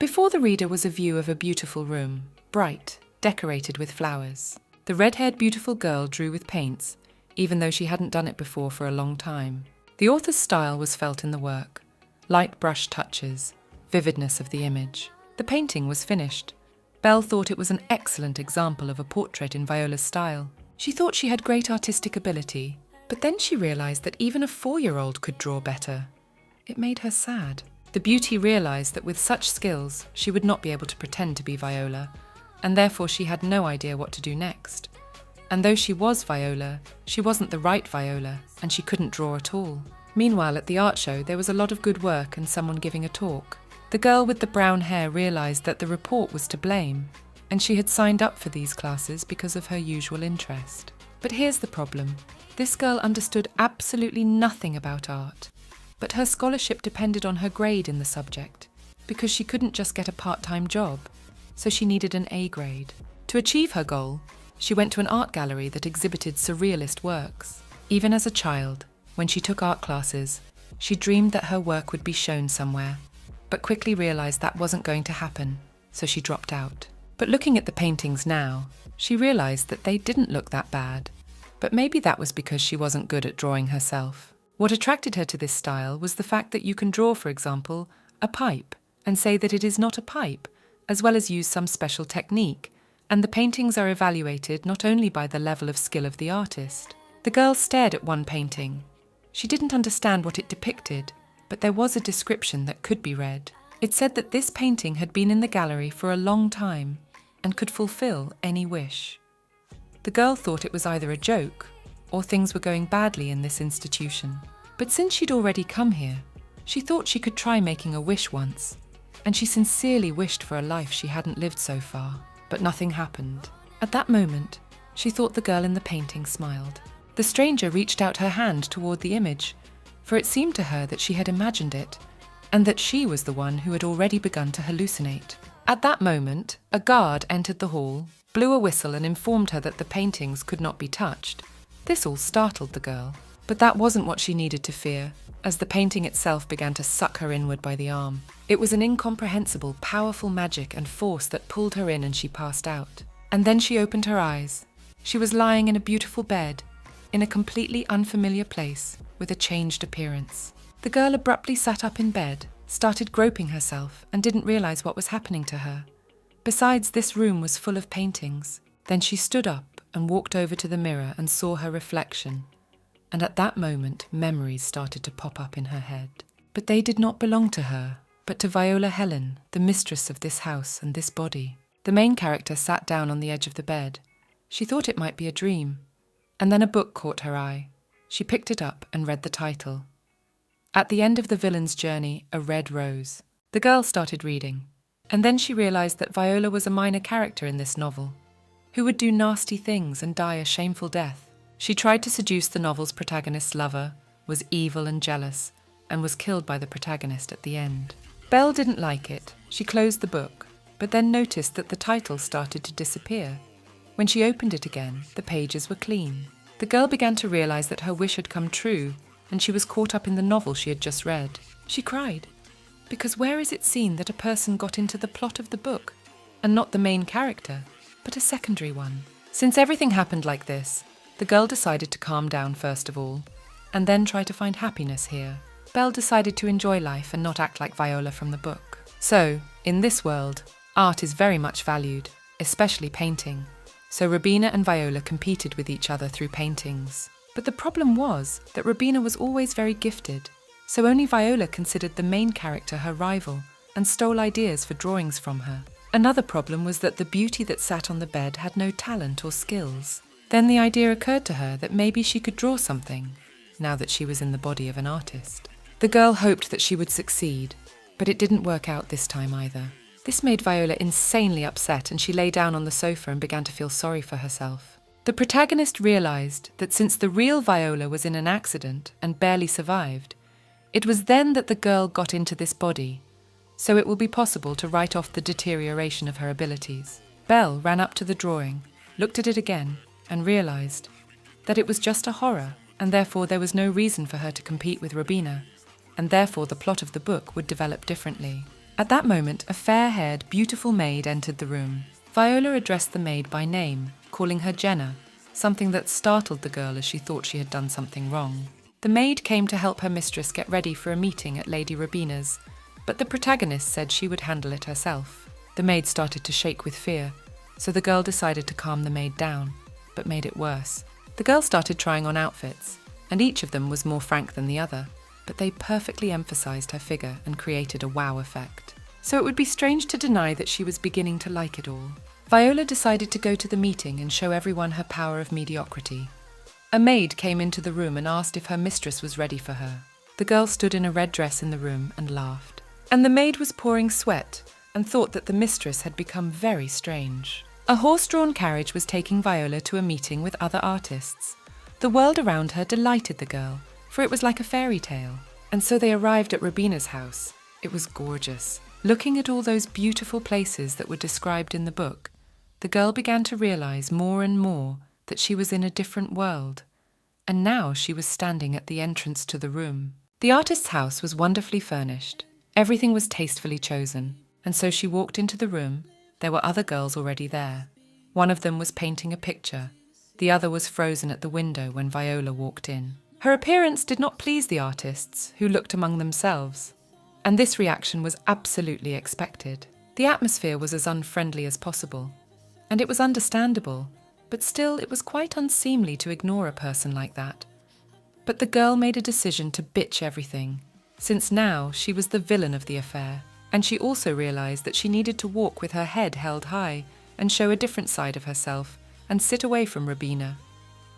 Before the reader was a view of a beautiful room, bright, decorated with flowers. The red-haired beautiful girl drew with paints, even though she hadn't done it before for a long time. The author's style was felt in the work, light brush touches, vividness of the image. The painting was finished. Belle thought it was an excellent example of a portrait in Viola's style. She thought she had great artistic ability, but then she realized that even a 4-year-old could draw better. It made her sad. The beauty realized that with such skills, she would not be able to pretend to be Viola, and therefore she had no idea what to do next. And though she was Viola, she wasn't the right Viola, and she couldn't draw at all. Meanwhile, at the art show, there was a lot of good work and someone giving a talk. The girl with the brown hair realized that the report was to blame, and she had signed up for these classes because of her usual interest. But here's the problem. This girl understood absolutely nothing about art, but her scholarship depended on her grade in the subject, because she couldn't just get a part-time job, so she needed an A grade. To achieve her goal, she went to an art gallery that exhibited surrealist works. Even as a child, when she took art classes, she dreamed that her work would be shown somewhere, but quickly realized that wasn't going to happen, so she dropped out. But looking at the paintings now, she realized that they didn't look that bad, but maybe that was because she wasn't good at drawing herself. What attracted her to this style was the fact that you can draw, for example, a pipe and say that it is not a pipe, as well as use some special technique, and the paintings are evaluated not only by the level of skill of the artist. The girl stared at one painting. She didn't understand what it depicted, but there was a description that could be read. It said that this painting had been in the gallery for a long time and could fulfill any wish. The girl thought it was either a joke or things were going badly in this institution. But since she'd already come here, she thought she could try making a wish once, and she sincerely wished for a life she hadn't lived so far. But nothing happened. At that moment, she thought the girl in the painting smiled. The stranger reached out her hand toward the image, for it seemed to her that she had imagined it, and that she was the one who had already begun to hallucinate. At that moment, a guard entered the hall, blew a whistle and informed her that the paintings could not be touched. This all startled the girl, but that wasn't what she needed to fear, as the painting itself began to suck her inward by the arm. It was an incomprehensible, powerful magic and force that pulled her in and she passed out. And then she opened her eyes. She was lying in a beautiful bed, in a completely unfamiliar place, with a changed appearance. The girl abruptly sat up in bed, started groping herself, and didn't realize what was happening to her. Besides, this room was full of paintings. Then she stood up and walked over to the mirror and saw her reflection. And at that moment, memories started to pop up in her head. But they did not belong to her, but to Viola Helen, the mistress of this house and this body. The main character sat down on the edge of the bed. She thought it might be a dream. And then a book caught her eye. She picked it up and read the title. At the end of the villain's journey, a red rose. The girl started reading. And then she realized that Viola was a minor character in this novel, who would do nasty things and die a shameful death. She tried to seduce the novel's protagonist's lover, was evil and jealous, and was killed by the protagonist at the end. Belle didn't like it. She closed the book, but then noticed that the title started to disappear. When she opened it again, the pages were clean. The girl began to realize that her wish had come true, and she was caught up in the novel she had just read. She cried, because where is it seen that a person got into the plot of the book, and not the main character, but a secondary one? Since everything happened like this, the girl decided to calm down first of all, and then try to find happiness here. Belle decided to enjoy life and not act like Viola from the book. So, in this world, art is very much valued, especially painting. So Robina and Viola competed with each other through paintings. But the problem was that Robina was always very gifted, so only Viola considered the main character her rival and stole ideas for drawings from her. Another problem was that the beauty that sat on the bed had no talent or skills. Then the idea occurred to her that maybe she could draw something, now that she was in the body of an artist. The girl hoped that she would succeed, but it didn't work out this time either. This made Viola insanely upset, and she lay down on the sofa and began to feel sorry for herself. The protagonist realized that since the real Viola was in an accident and barely survived, it was then that the girl got into this body, so it will be possible to write off the deterioration of her abilities. Belle ran up to the drawing, looked at it again, and realized that it was just a horror, and therefore there was no reason for her to compete with Robina, and therefore the plot of the book would develop differently. At that moment, a fair-haired, beautiful maid entered the room. Viola addressed the maid by name, calling her Jenna, something that startled the girl as she thought she had done something wrong. The maid came to help her mistress get ready for a meeting at Lady Rubina's, but the protagonist said she would handle it herself. The maid started to shake with fear, so the girl decided to calm the maid down, but made it worse. The girl started trying on outfits, and each of them was more frank than the other, but they perfectly emphasized her figure and created a wow effect. So it would be strange to deny that she was beginning to like it all. Viola decided to go to the meeting and show everyone her power of mediocrity. A maid came into the room and asked if her mistress was ready for her. The girl stood in a red dress in the room and laughed. And the maid was pouring sweat and thought that the mistress had become very strange. A horse-drawn carriage was taking Viola to a meeting with other artists. The world around her delighted the girl, for it was like a fairy tale. And so they arrived at Rubina's house. It was gorgeous. Looking at all those beautiful places that were described in the book, the girl began to realize more and more that she was in a different world. And now she was standing at the entrance to the room. The artist's house was wonderfully furnished. Everything was tastefully chosen. And so she walked into the room. There were other girls already there. One of them was painting a picture. The other was frozen at the window when Viola walked in. Her appearance did not please the artists, who looked among themselves. And this reaction was absolutely expected. The atmosphere was as unfriendly as possible. And it was understandable, but still it was quite unseemly to ignore a person like that. But the girl made a decision to bitch everything, since now she was the villain of the affair. And she also realized that she needed to walk with her head held high and show a different side of herself and sit away from Rubina.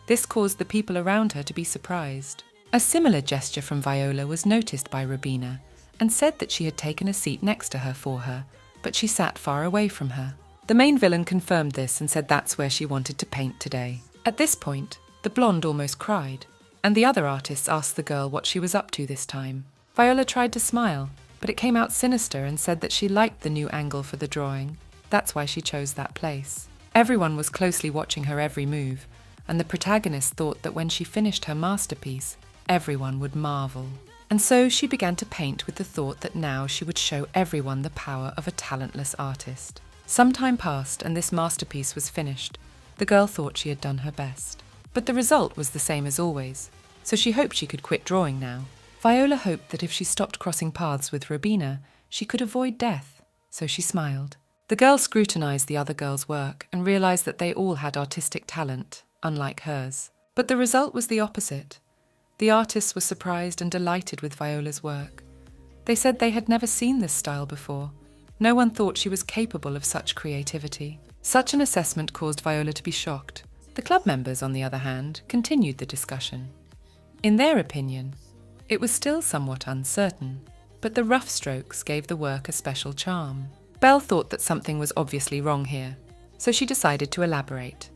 This caused the people around her to be surprised. A similar gesture from Viola was noticed by Rubina and said that she had taken a seat next to her for her, but she sat far away from her. The main villain confirmed this and said that's where she wanted to paint today. At this point, the blonde almost cried, and the other artists asked the girl what she was up to this time. Viola tried to smile, but it came out sinister and said that she liked the new angle for the drawing. That's why she chose that place. Everyone was closely watching her every move, and the protagonist thought that when she finished her masterpiece, everyone would marvel. And so she began to paint with the thought that now she would show everyone the power of a talentless artist. Some time passed and this masterpiece was finished. The girl thought she had done her best. But the result was the same as always, so she hoped she could quit drawing now. Viola hoped that if she stopped crossing paths with Rubina, she could avoid death, so she smiled. The girl scrutinized the other girls' work and realized that they all had artistic talent, unlike hers. But the result was the opposite. The artists were surprised and delighted with Viola's work. They said they had never seen this style before. No one thought she was capable of such creativity. Such an assessment caused Viola to be shocked. The club members, on the other hand, continued the discussion. In their opinion, it was still somewhat uncertain, but the rough strokes gave the work a special charm. Belle thought that something was obviously wrong here, so she decided to elaborate.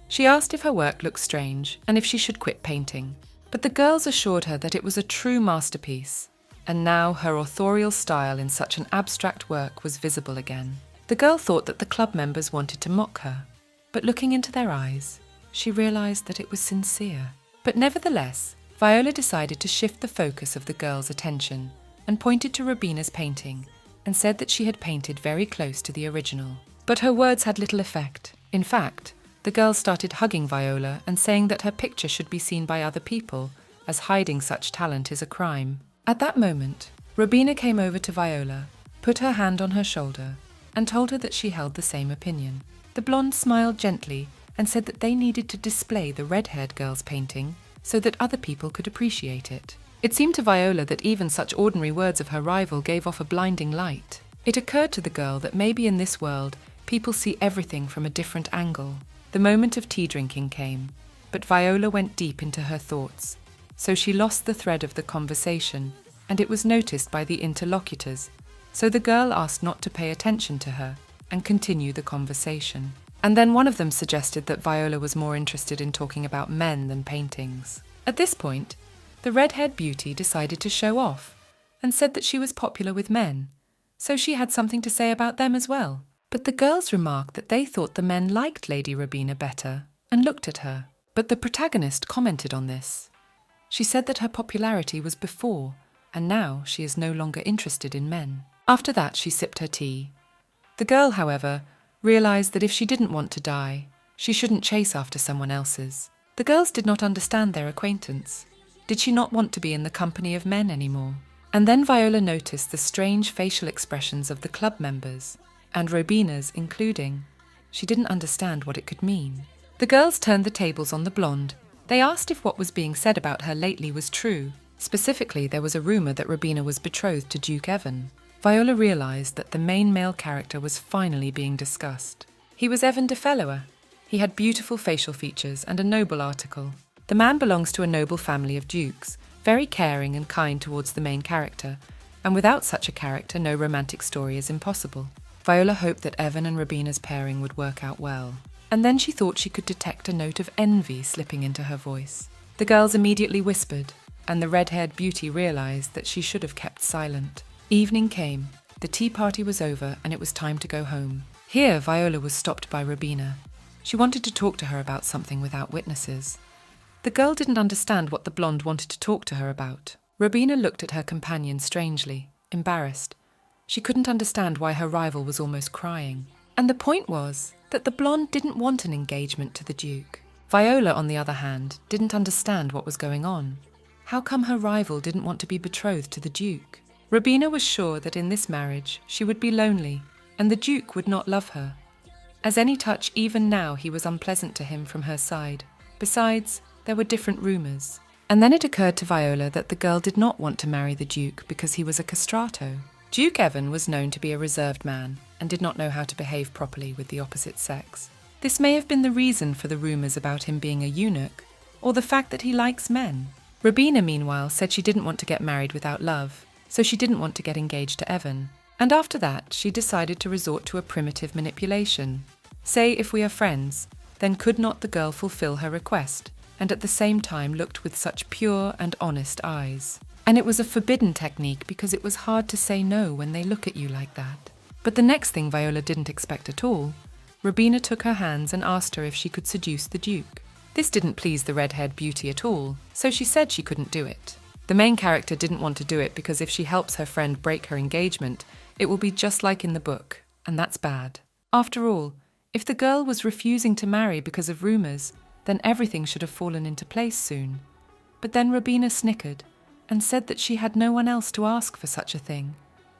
She asked if her work looked strange and if she should quit painting, but the girls assured her that it was a true masterpiece, and now her authorial style in such an abstract work was visible again. The girl thought that the club members wanted to mock her, but looking into their eyes, she realized that it was sincere. But nevertheless, Viola decided to shift the focus of the girls' attention and pointed to Rubina's painting and said that she had painted very close to the original. But her words had little effect. In fact, the girls started hugging Viola and saying that her picture should be seen by other people, as hiding such talent is a crime. At that moment, Rubina came over to Viola, put her hand on her shoulder, and told her that she held the same opinion. The blonde smiled gently and said that they needed to display the red-haired girl's painting so that other people could appreciate it. It seemed to Viola that even such ordinary words of her rival gave off a blinding light. It occurred to the girl that maybe in this world, people see everything from a different angle. The moment of tea drinking came, but Viola went deep into her thoughts, so she lost the thread of the conversation, and it was noticed by the interlocutors, so the girl asked not to pay attention to her and continue the conversation. And then one of them suggested that Viola was more interested in talking about men than paintings. At this point, the red-haired beauty decided to show off and said that she was popular with men, so she had something to say about them as well. But the girls remarked that they thought the men liked Lady Rubina better and looked at her. But the protagonist commented on this. She said that her popularity was before, and now she is no longer interested in men. After that, she sipped her tea. The girl, however, realized that if she didn't want to die, she shouldn't chase after someone else's. The girls did not understand their acquaintance. Did she not want to be in the company of men anymore? And then Viola noticed the strange facial expressions of the club members, and Robina's including. She didn't understand what it could mean. The girls turned the tables on the blonde. They asked if what was being said about her lately was true. Specifically, there was a rumor that Robina was betrothed to Duke Evan. Viola realized that the main male character was finally being discussed. He was Evan de Fellower. He had beautiful facial features and a noble article. The man belongs to a noble family of dukes, very caring and kind towards the main character, and without such a character, no romantic story is impossible. Viola hoped that Evan and Robina's pairing would work out well. And then she thought she could detect a note of envy slipping into her voice. The girls immediately whispered, and the red-haired beauty realized that she should have kept silent. Evening came, the tea party was over, and it was time to go home. Here, Viola was stopped by Robina. She wanted to talk to her about something without witnesses. The girl didn't understand what the blonde wanted to talk to her about. Robina looked at her companion strangely, embarrassed. She couldn't understand why her rival was almost crying. And the point was that the blonde didn't want an engagement to the Duke. Viola, on the other hand, didn't understand what was going on. How come her rival didn't want to be betrothed to the Duke? Robina was sure that in this marriage she would be lonely, and the Duke would not love her. As any touch, even now, he was unpleasant to him from her side. Besides, there were different rumours. And then it occurred to Viola that the girl did not want to marry the Duke because he was a castrato. Duke Evan was known to be a reserved man and did not know how to behave properly with the opposite sex. This may have been the reason for the rumours about him being a eunuch, or the fact that he likes men. Robina, meanwhile, said she didn't want to get married without love, so she didn't want to get engaged to Evan. And after that, she decided to resort to a primitive manipulation. Say, if we are friends, then could not the girl fulfill her request, and at the same time looked with such pure and honest eyes? And it was a forbidden technique because it was hard to say no when they look at you like that. But the next thing Viola didn't expect at all, Robina took her hands and asked her if she could seduce the Duke. This didn't please the red-haired beauty at all, so she said she couldn't do it. The main character didn't want to do it because if she helps her friend break her engagement, it will be just like in the book, and that's bad. After all, if the girl was refusing to marry because of rumours, then everything should have fallen into place soon. But then Robina snickered and said that she had no one else to ask for such a thing,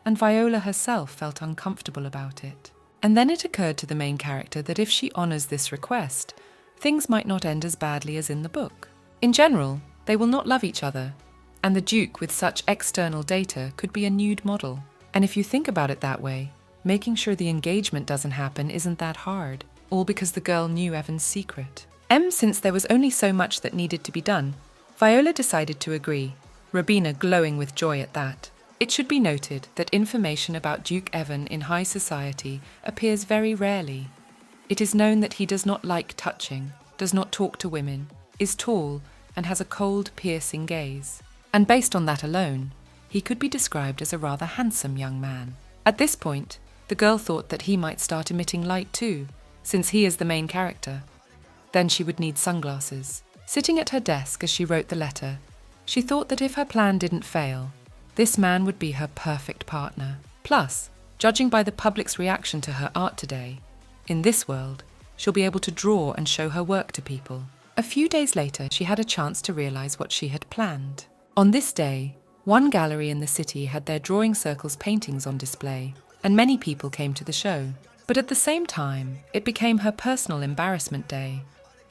and Viola herself felt uncomfortable about it. And then it occurred to the main character that if she honours this request, things might not end as badly as in the book. In general, they will not love each other, and the Duke with such external data could be a nude model. And if you think about it that way, making sure the engagement doesn't happen isn't that hard, all because the girl knew Evan's secret. Since there was only so much that needed to be done, Viola decided to agree, Robina glowing with joy at that. It should be noted that information about Duke Evan in high society appears very rarely. It is known that he does not like touching, does not talk to women, is tall, and has a cold, piercing gaze. And based on that alone, he could be described as a rather handsome young man. At this point, the girl thought that he might start emitting light too, since he is the main character. Then she would need sunglasses. Sitting at her desk as she wrote the letter, she thought that if her plan didn't fail, this man would be her perfect partner. Plus, judging by the public's reaction to her art today, in this world, she'll be able to draw and show her work to people. A few days later, she had a chance to realize what she had planned. On this day, one gallery in the city had their drawing circles paintings on display, and many people came to the show. But at the same time, it became her personal embarrassment day.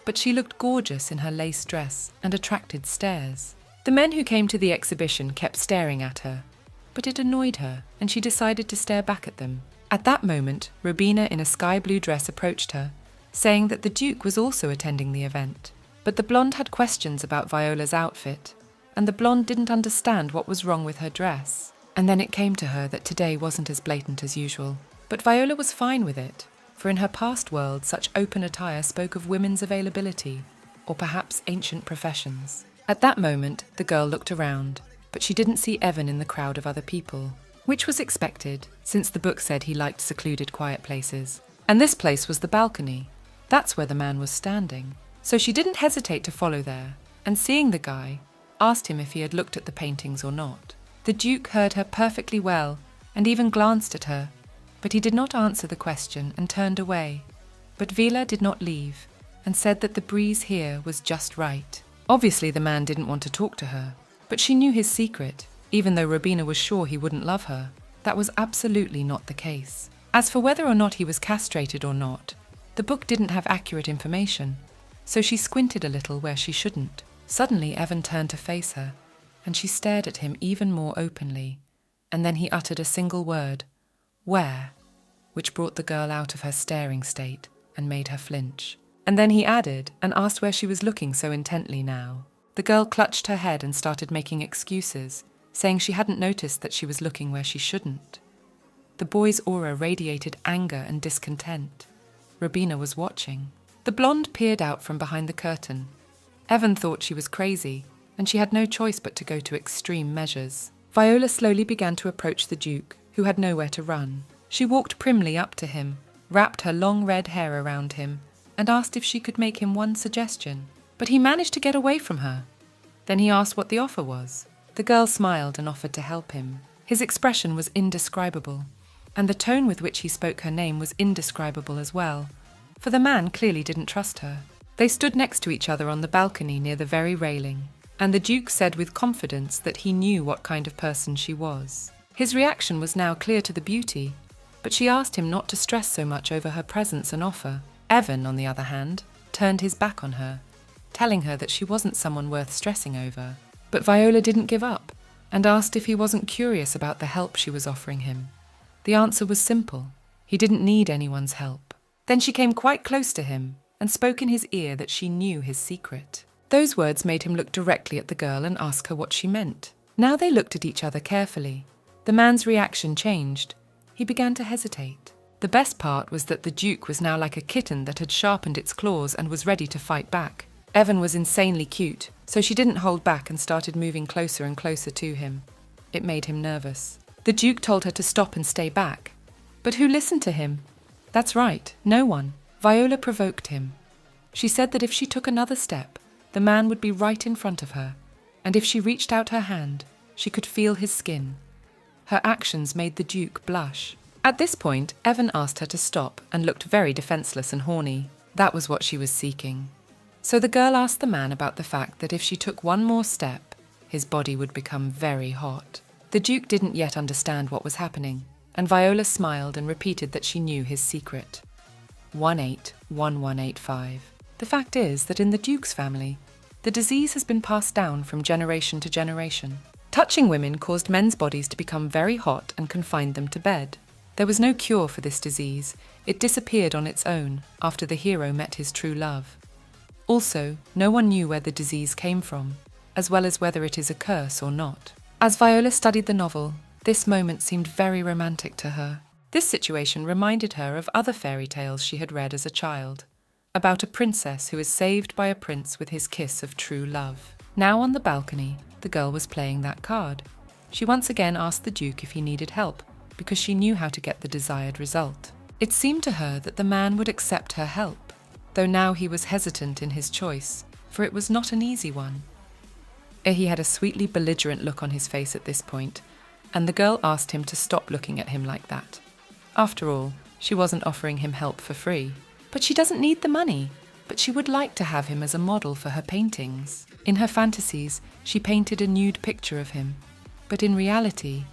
But she looked gorgeous in her lace dress and attracted stares. The men who came to the exhibition kept staring at her, but it annoyed her, and she decided to stare back at them. At that moment, Robina in a sky blue dress approached her, saying that the Duke was also attending the event. But the blonde had questions about Viola's outfit, and the blonde didn't understand what was wrong with her dress. And then it came to her that today wasn't as blatant as usual. But Viola was fine with it, for in her past world such open attire spoke of women's availability, or perhaps ancient professions. At that moment, the girl looked around, but she didn't see Evan in the crowd of other people, which was expected, since the book said he liked secluded, quiet places. And this place was the balcony. That's where the man was standing. So she didn't hesitate to follow there, and seeing the guy, asked him if he had looked at the paintings or not. The Duke heard her perfectly well, and even glanced at her, but he did not answer the question and turned away. But Vila did not leave, and said that the breeze here was just right. Obviously the man didn't want to talk to her, but she knew his secret. Even though Robina was sure he wouldn't love her, that was absolutely not the case. As for whether or not he was castrated or not, the book didn't have accurate information, so she squinted a little where she shouldn't. Suddenly Evan turned to face her, and she stared at him even more openly, and then he uttered a single word, "Where?" which brought the girl out of her staring state and made her flinch. And then he added and asked where she was looking so intently now. The girl clutched her head and started making excuses, saying she hadn't noticed that she was looking where she shouldn't. The boy's aura radiated anger and discontent. Robina was watching. The blonde peered out from behind the curtain. Evan thought she was crazy, and she had no choice but to go to extreme measures. Viola slowly began to approach the Duke, who had nowhere to run. She walked primly up to him, wrapped her long red hair around him, and asked if she could make him one suggestion. But he managed to get away from her. Then he asked what the offer was. The girl smiled and offered to help him. His expression was indescribable, and the tone with which he spoke her name was indescribable as well, for the man clearly didn't trust her. They stood next to each other on the balcony near the very railing, and the Duke said with confidence that he knew what kind of person she was. His reaction was now clear to the beauty, but she asked him not to stress so much over her presence and offer. Evan, on the other hand, turned his back on her, telling her that she wasn't someone worth stressing over. But Viola didn't give up, and asked if he wasn't curious about the help she was offering him. The answer was simple. He didn't need anyone's help. Then she came quite close to him and spoke in his ear that she knew his secret. Those words made him look directly at the girl and ask her what she meant. Now they looked at each other carefully. The man's reaction changed. He began to hesitate. The best part was that the Duke was now like a kitten that had sharpened its claws and was ready to fight back. Evan was insanely cute, so she didn't hold back and started moving closer and closer to him. It made him nervous. The Duke told her to stop and stay back. But who listened to him? That's right, no one. Viola provoked him. She said that if she took another step, the man would be right in front of her, and if she reached out her hand, she could feel his skin. Her actions made the Duke blush. At this point, Evan asked her to stop and looked very defenseless and horny. That was what she was seeking. So the girl asked the man about the fact that if she took one more step, his body would become very hot. The Duke didn't yet understand what was happening, and Viola smiled and repeated that she knew his secret. 181185. The fact is that in the Duke's family, the disease has been passed down from generation to generation. Touching women caused men's bodies to become very hot and confined them to bed. There was no cure for this disease. It disappeared on its own after the hero met his true love. Also, no one knew where the disease came from, as well as whether it is a curse or not. As Viola studied the novel, this moment seemed very romantic to her. This situation reminded her of other fairy tales she had read as a child, about a princess who is saved by a prince with his kiss of true love. Now on the balcony, the girl was playing that card. She once again asked the Duke if he needed help, because she knew how to get the desired result. It seemed to her that the man would accept her help, though now he was hesitant in his choice, for it was not an easy one. He had a sweetly belligerent look on his face at this point, and the girl asked him to stop looking at him like that. After all, she wasn't offering him help for free. But she doesn't need the money, but she would like to have him as a model for her paintings. In her fantasies, she painted a nude picture of him, but in reality,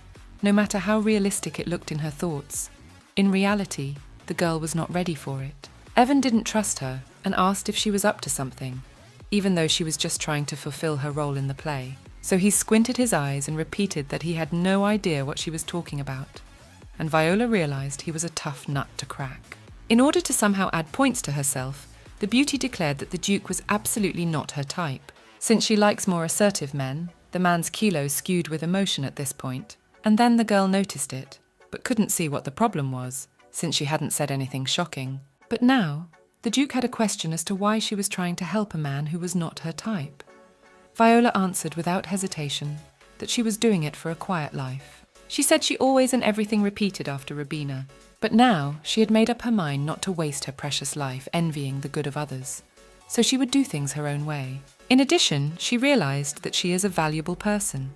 no matter how realistic it looked in her thoughts, in reality, the girl was not ready for it. Evan didn't trust her and asked if she was up to something, even though she was just trying to fulfill her role in the play. So he squinted his eyes and repeated that he had no idea what she was talking about. And Viola realized he was a tough nut to crack. In order to somehow add points to herself, the beauty declared that the Duke was absolutely not her type. Since she likes more assertive men, the man's kilos skewed with emotion at this point, and then the girl noticed it, but couldn't see what the problem was, since she hadn't said anything shocking. But now, the Duke had a question as to why she was trying to help a man who was not her type. Viola answered without hesitation that she was doing it for a quiet life. She said she always and everything repeated after Robina, but now she had made up her mind not to waste her precious life envying the good of others, so she would do things her own way. In addition, she realized that she is a valuable person,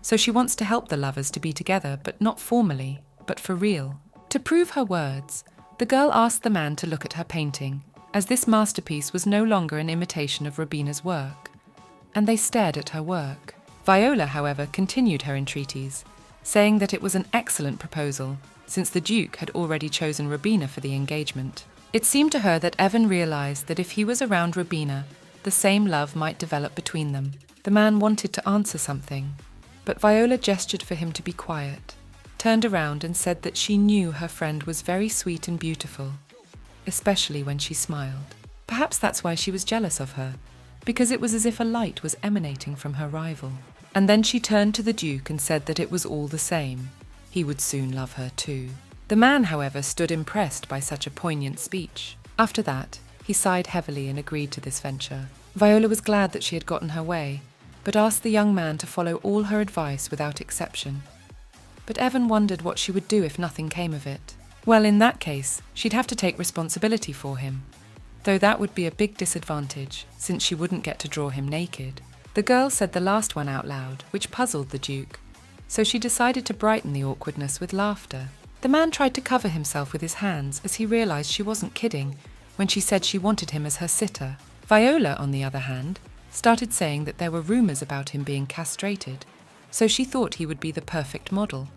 so she wants to help the lovers to be together, but not formally. but for real. To prove her words, the girl asked the man to look at her painting, as this masterpiece was no longer an imitation of Rubina's work, and they stared at her work. Viola, however, continued her entreaties, saying that it was an excellent proposal, since the Duke had already chosen Rubina for the engagement. It seemed to her that Evan realized that if he was around Rubina, the same love might develop between them. The man wanted to answer something, but Viola gestured for him to be quiet, turned around and said that she knew her friend was very sweet and beautiful, especially when she smiled. Perhaps that's why she was jealous of her, because it was as if a light was emanating from her rival. And then she turned to the Duke and said that it was all the same. He would soon love her too. The man, however, stood impressed by such a poignant speech. After that, he sighed heavily and agreed to this venture. Viola was glad that she had gotten her way, but asked the young man to follow all her advice without exception. But Evan wondered what she would do if nothing came of it. Well, in that case, she'd have to take responsibility for him, though that would be a big disadvantage, since she wouldn't get to draw him naked. The girl said the last one out loud, which puzzled the Duke, so she decided to brighten the awkwardness with laughter. The man tried to cover himself with his hands as he realized she wasn't kidding when she said she wanted him as her sitter. Viola, on the other hand, started saying that there were rumors about him being castrated, so she thought he would be the perfect model.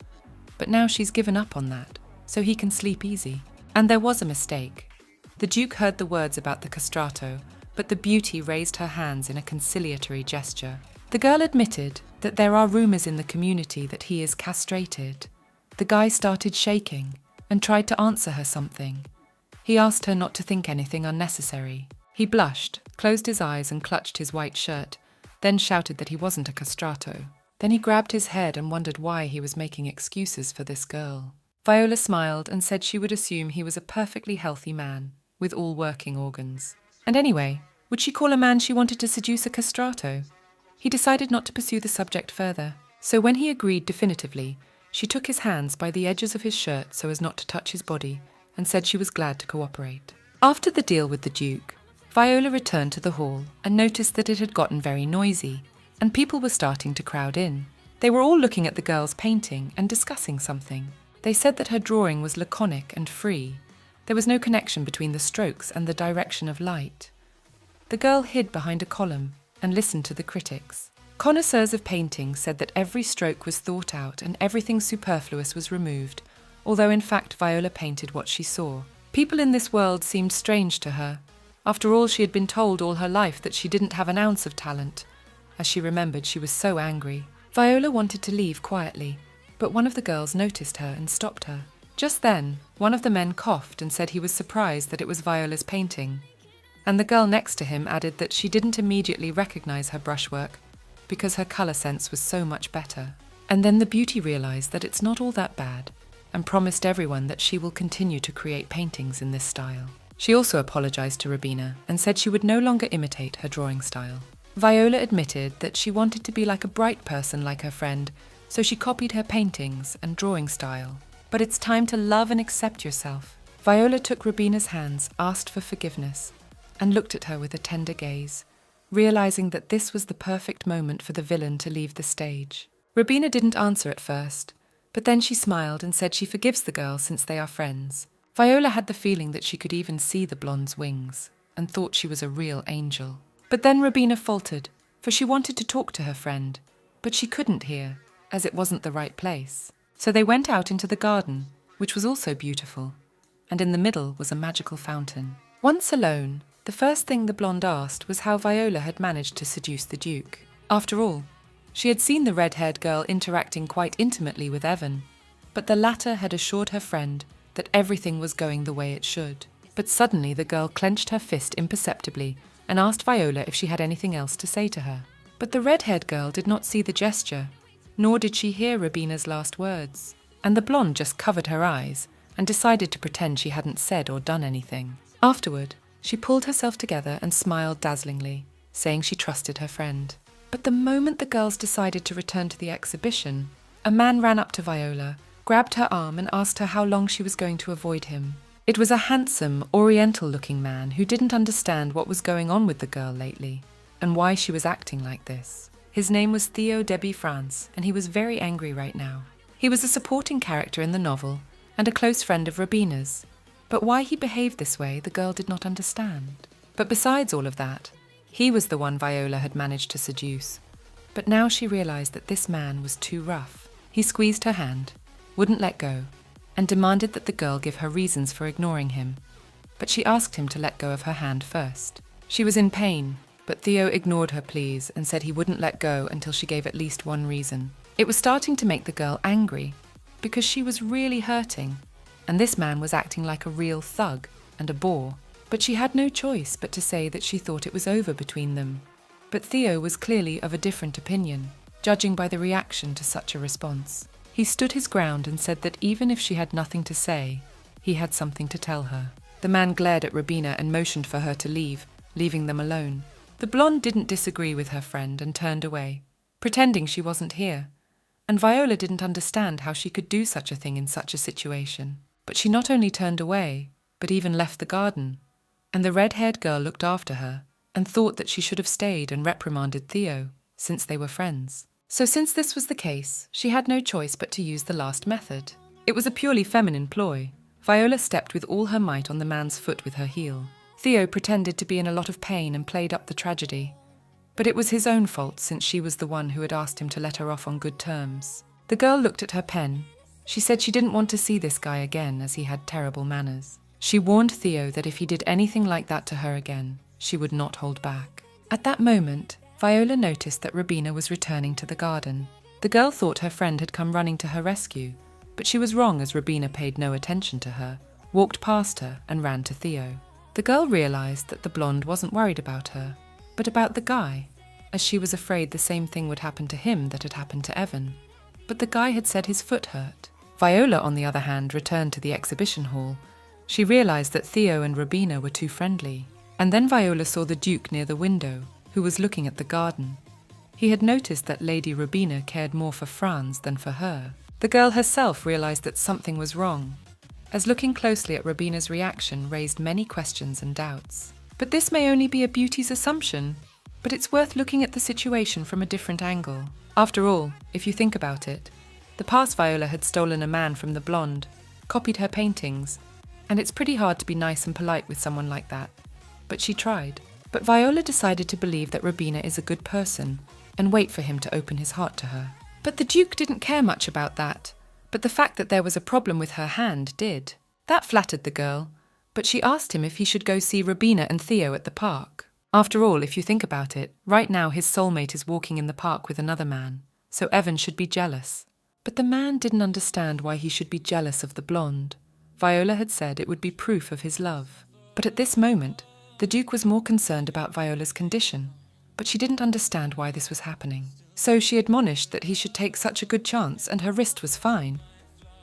But now she's given up on that, so he can sleep easy. And there was a mistake. The Duke heard the words about the castrato, but the beauty raised her hands in a conciliatory gesture. The girl admitted that there are rumors in the community that he is castrated. The guy started shaking and tried to answer her something. He asked her not to think anything unnecessary. He blushed, closed his eyes and clutched his white shirt, then shouted that he wasn't a castrato. Then he grabbed his head and wondered why he was making excuses for this girl. Viola smiled and said she would assume he was a perfectly healthy man, with all working organs. And anyway, would she call a man she wanted to seduce a castrato? He decided not to pursue the subject further, so when he agreed definitively, she took his hands by the edges of his shirt so as not to touch his body, and said she was glad to cooperate. After the deal with the Duke, Viola returned to the hall and noticed that it had gotten very noisy, and people were starting to crowd in. They were all looking at the girl's painting and discussing something. They said that her drawing was laconic and free. There was no connection between the strokes and the direction of light. The girl hid behind a column and listened to the critics. Connoisseurs of painting said that every stroke was thought out and everything superfluous was removed, although in fact Viola painted what she saw. People in this world seemed strange to her. After all, she had been told all her life that she didn't have an ounce of talent. As she remembered, she was so angry. Viola wanted to leave quietly, but one of the girls noticed her and stopped her. Just then, one of the men coughed and said he was surprised that it was Viola's painting. And the girl next to him added that she didn't immediately recognize her brushwork because her color sense was so much better. And then the beauty realized that it's not all that bad and promised everyone that she will continue to create paintings in this style. She also apologized to Rubina and said she would no longer imitate her drawing style. Viola admitted that she wanted to be like a bright person like her friend, so she copied her paintings and drawing style. But it's time to love and accept yourself. Viola took Rubina's hands, asked for forgiveness, and looked at her with a tender gaze, realizing that this was the perfect moment for the villain to leave the stage. Rubina didn't answer at first, but then she smiled and said she forgives the girl since they are friends. Viola had the feeling that she could even see the blonde's wings, and thought she was a real angel. But then Rubina faltered, for she wanted to talk to her friend, but she couldn't hear, as it wasn't the right place. So they went out into the garden, which was also beautiful, and in the middle was a magical fountain. Once alone, the first thing the blonde asked was how Viola had managed to seduce the Duke. After all, she had seen the red-haired girl interacting quite intimately with Evan, but the latter had assured her friend that everything was going the way it should. But suddenly the girl clenched her fist imperceptibly and asked Viola if she had anything else to say to her. But the red-haired girl did not see the gesture, nor did she hear Rubina's last words, and the blonde just covered her eyes and decided to pretend she hadn't said or done anything. Afterward, she pulled herself together and smiled dazzlingly, saying she trusted her friend. But the moment the girls decided to return to the exhibition, a man ran up to Viola, grabbed her arm and asked her how long she was going to avoid him. It was a handsome, oriental-looking man who didn't understand what was going on with the girl lately, and why she was acting like this. His name was Theo Debbie France, and he was very angry right now. He was a supporting character in the novel and a close friend of Robina's, but why he behaved this way the girl did not understand. But besides all of that, he was the one Viola had managed to seduce. But now she realized that this man was too rough. He squeezed her hand, wouldn't let go, and demanded that the girl give her reasons for ignoring him. But she asked him to let go of her hand first. She was in pain, but Theo ignored her pleas and said he wouldn't let go until she gave at least one reason. It was starting to make the girl angry, because she was really hurting, and this man was acting like a real thug and a bore. But she had no choice but to say that she thought it was over between them. But Theo was clearly of a different opinion, judging by the reaction to such a response. He stood his ground and said that even if she had nothing to say, he had something to tell her. The man glared at Robina and motioned for her to leave, leaving them alone. The blonde didn't disagree with her friend and turned away, pretending she wasn't here. And Viola didn't understand how she could do such a thing in such a situation. But she not only turned away, but even left the garden. And the red-haired girl looked after her and thought that she should have stayed and reprimanded Theo, since they were friends. So since this was the case, she had no choice but to use the last method. It was a purely feminine ploy. Viola stepped with all her might on the man's foot with her heel. Theo pretended to be in a lot of pain and played up the tragedy. But it was his own fault, since she was the one who had asked him to let her off on good terms. The girl looked at her pen. She said she didn't want to see this guy again, as he had terrible manners. She warned Theo that if he did anything like that to her again, she would not hold back. At that moment, Viola noticed that Robina was returning to the garden. The girl thought her friend had come running to her rescue, but she was wrong, as Robina paid no attention to her, walked past her and ran to Theo. The girl realized that the blonde wasn't worried about her, but about the guy, as she was afraid the same thing would happen to him that had happened to Evan. But the guy had said his foot hurt. Viola, on the other hand, returned to the exhibition hall. She realized that Theo and Robina were too friendly. And then Viola saw the Duke near the window, who was looking at the garden. He had noticed that Lady Robina cared more for Franz than for her. The girl herself realized that something was wrong, as looking closely at Robina's reaction raised many questions and doubts. But this may only be a beauty's assumption, but it's worth looking at the situation from a different angle. After all, if you think about it, the past Viola had stolen a man from the blonde, copied her paintings, and it's pretty hard to be nice and polite with someone like that. But she tried. But Viola decided to believe that Robina is a good person and wait for him to open his heart to her. But the Duke didn't care much about that, but the fact that there was a problem with her hand did. That flattered the girl, but she asked him if he should go see Robina and Theo at the park. After all, if you think about it, right now his soulmate is walking in the park with another man, so Evan should be jealous. But the man didn't understand why he should be jealous of the blonde. Viola had said it would be proof of his love. But at this moment, the Duke was more concerned about Viola's condition, but she didn't understand why this was happening. So she admonished that he should take such a good chance, and her wrist was fine.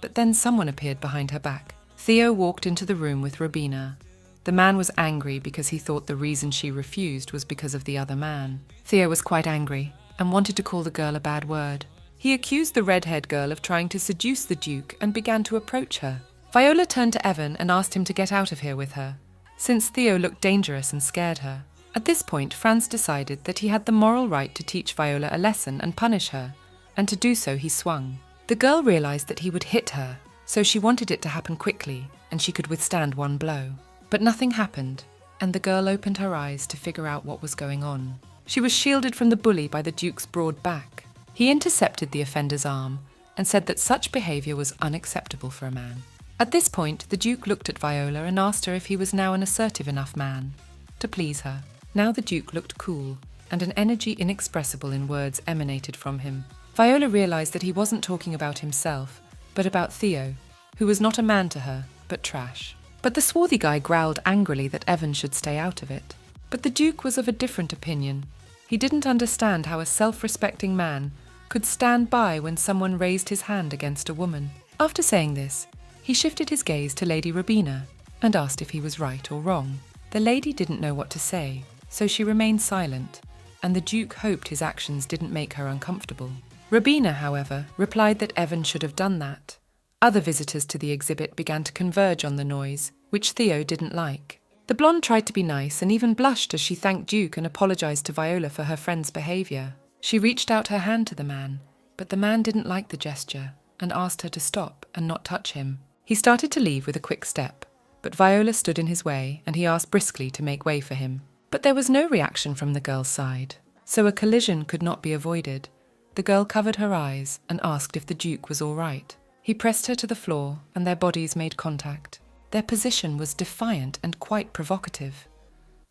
But then someone appeared behind her back. Theo walked into the room with Robina. The man was angry because he thought the reason she refused was because of the other man. Theo was quite angry and wanted to call the girl a bad word. He accused the red-haired girl of trying to seduce the Duke and began to approach her. Viola turned to Evan and asked him to get out of here with her, since Theo looked dangerous and scared her. At this point, Franz decided that he had the moral right to teach Viola a lesson and punish her, and to do so he swung. The girl realized that he would hit her, so she wanted it to happen quickly, and she could withstand one blow. But nothing happened, and the girl opened her eyes to figure out what was going on. She was shielded from the bully by the Duke's broad back. He intercepted the offender's arm and said that such behavior was unacceptable for a man. At this point, the Duke looked at Viola and asked her if he was now an assertive enough man to please her. Now the Duke looked cool, and an energy inexpressible in words emanated from him. Viola realized that he wasn't talking about himself, but about Theo, who was not a man to her, but trash. But the swarthy guy growled angrily that Evan should stay out of it. But the Duke was of a different opinion. He didn't understand how a self-respecting man could stand by when someone raised his hand against a woman. After saying this, he shifted his gaze to Lady Robina and asked if he was right or wrong. The lady didn't know what to say, so she remained silent, and the Duke hoped his actions didn't make her uncomfortable. Robina, however, replied that Evan should have done that. Other visitors to the exhibit began to converge on the noise, which Theo didn't like. The blonde tried to be nice and even blushed as she thanked Duke and apologized to Viola for her friend's behavior. She reached out her hand to the man, but the man didn't like the gesture. and asked her to stop and not touch him. He started to leave with a quick step, but Viola stood in his way and he asked briskly to make way for him. But there was no reaction from the girl's side, so a collision could not be avoided. The girl covered her eyes and asked if the Duke was all right. He pressed her to the floor and their bodies made contact. Their position was defiant and quite provocative.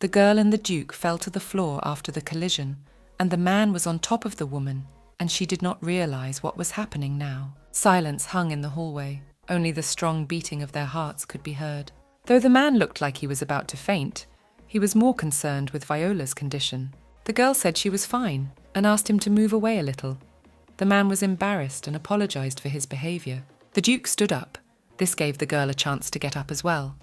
The girl and the Duke fell to the floor after the collision, and the man was on top of the woman, and she did not realize what was happening now. Silence hung in the hallway. Only the strong beating of their hearts could be heard. Though the man looked like he was about to faint, he was more concerned with Viola's condition. The girl said she was fine and asked him to move away a little. The man was embarrassed and apologized for his behavior. The Duke stood up. This gave the girl a chance to get up as well.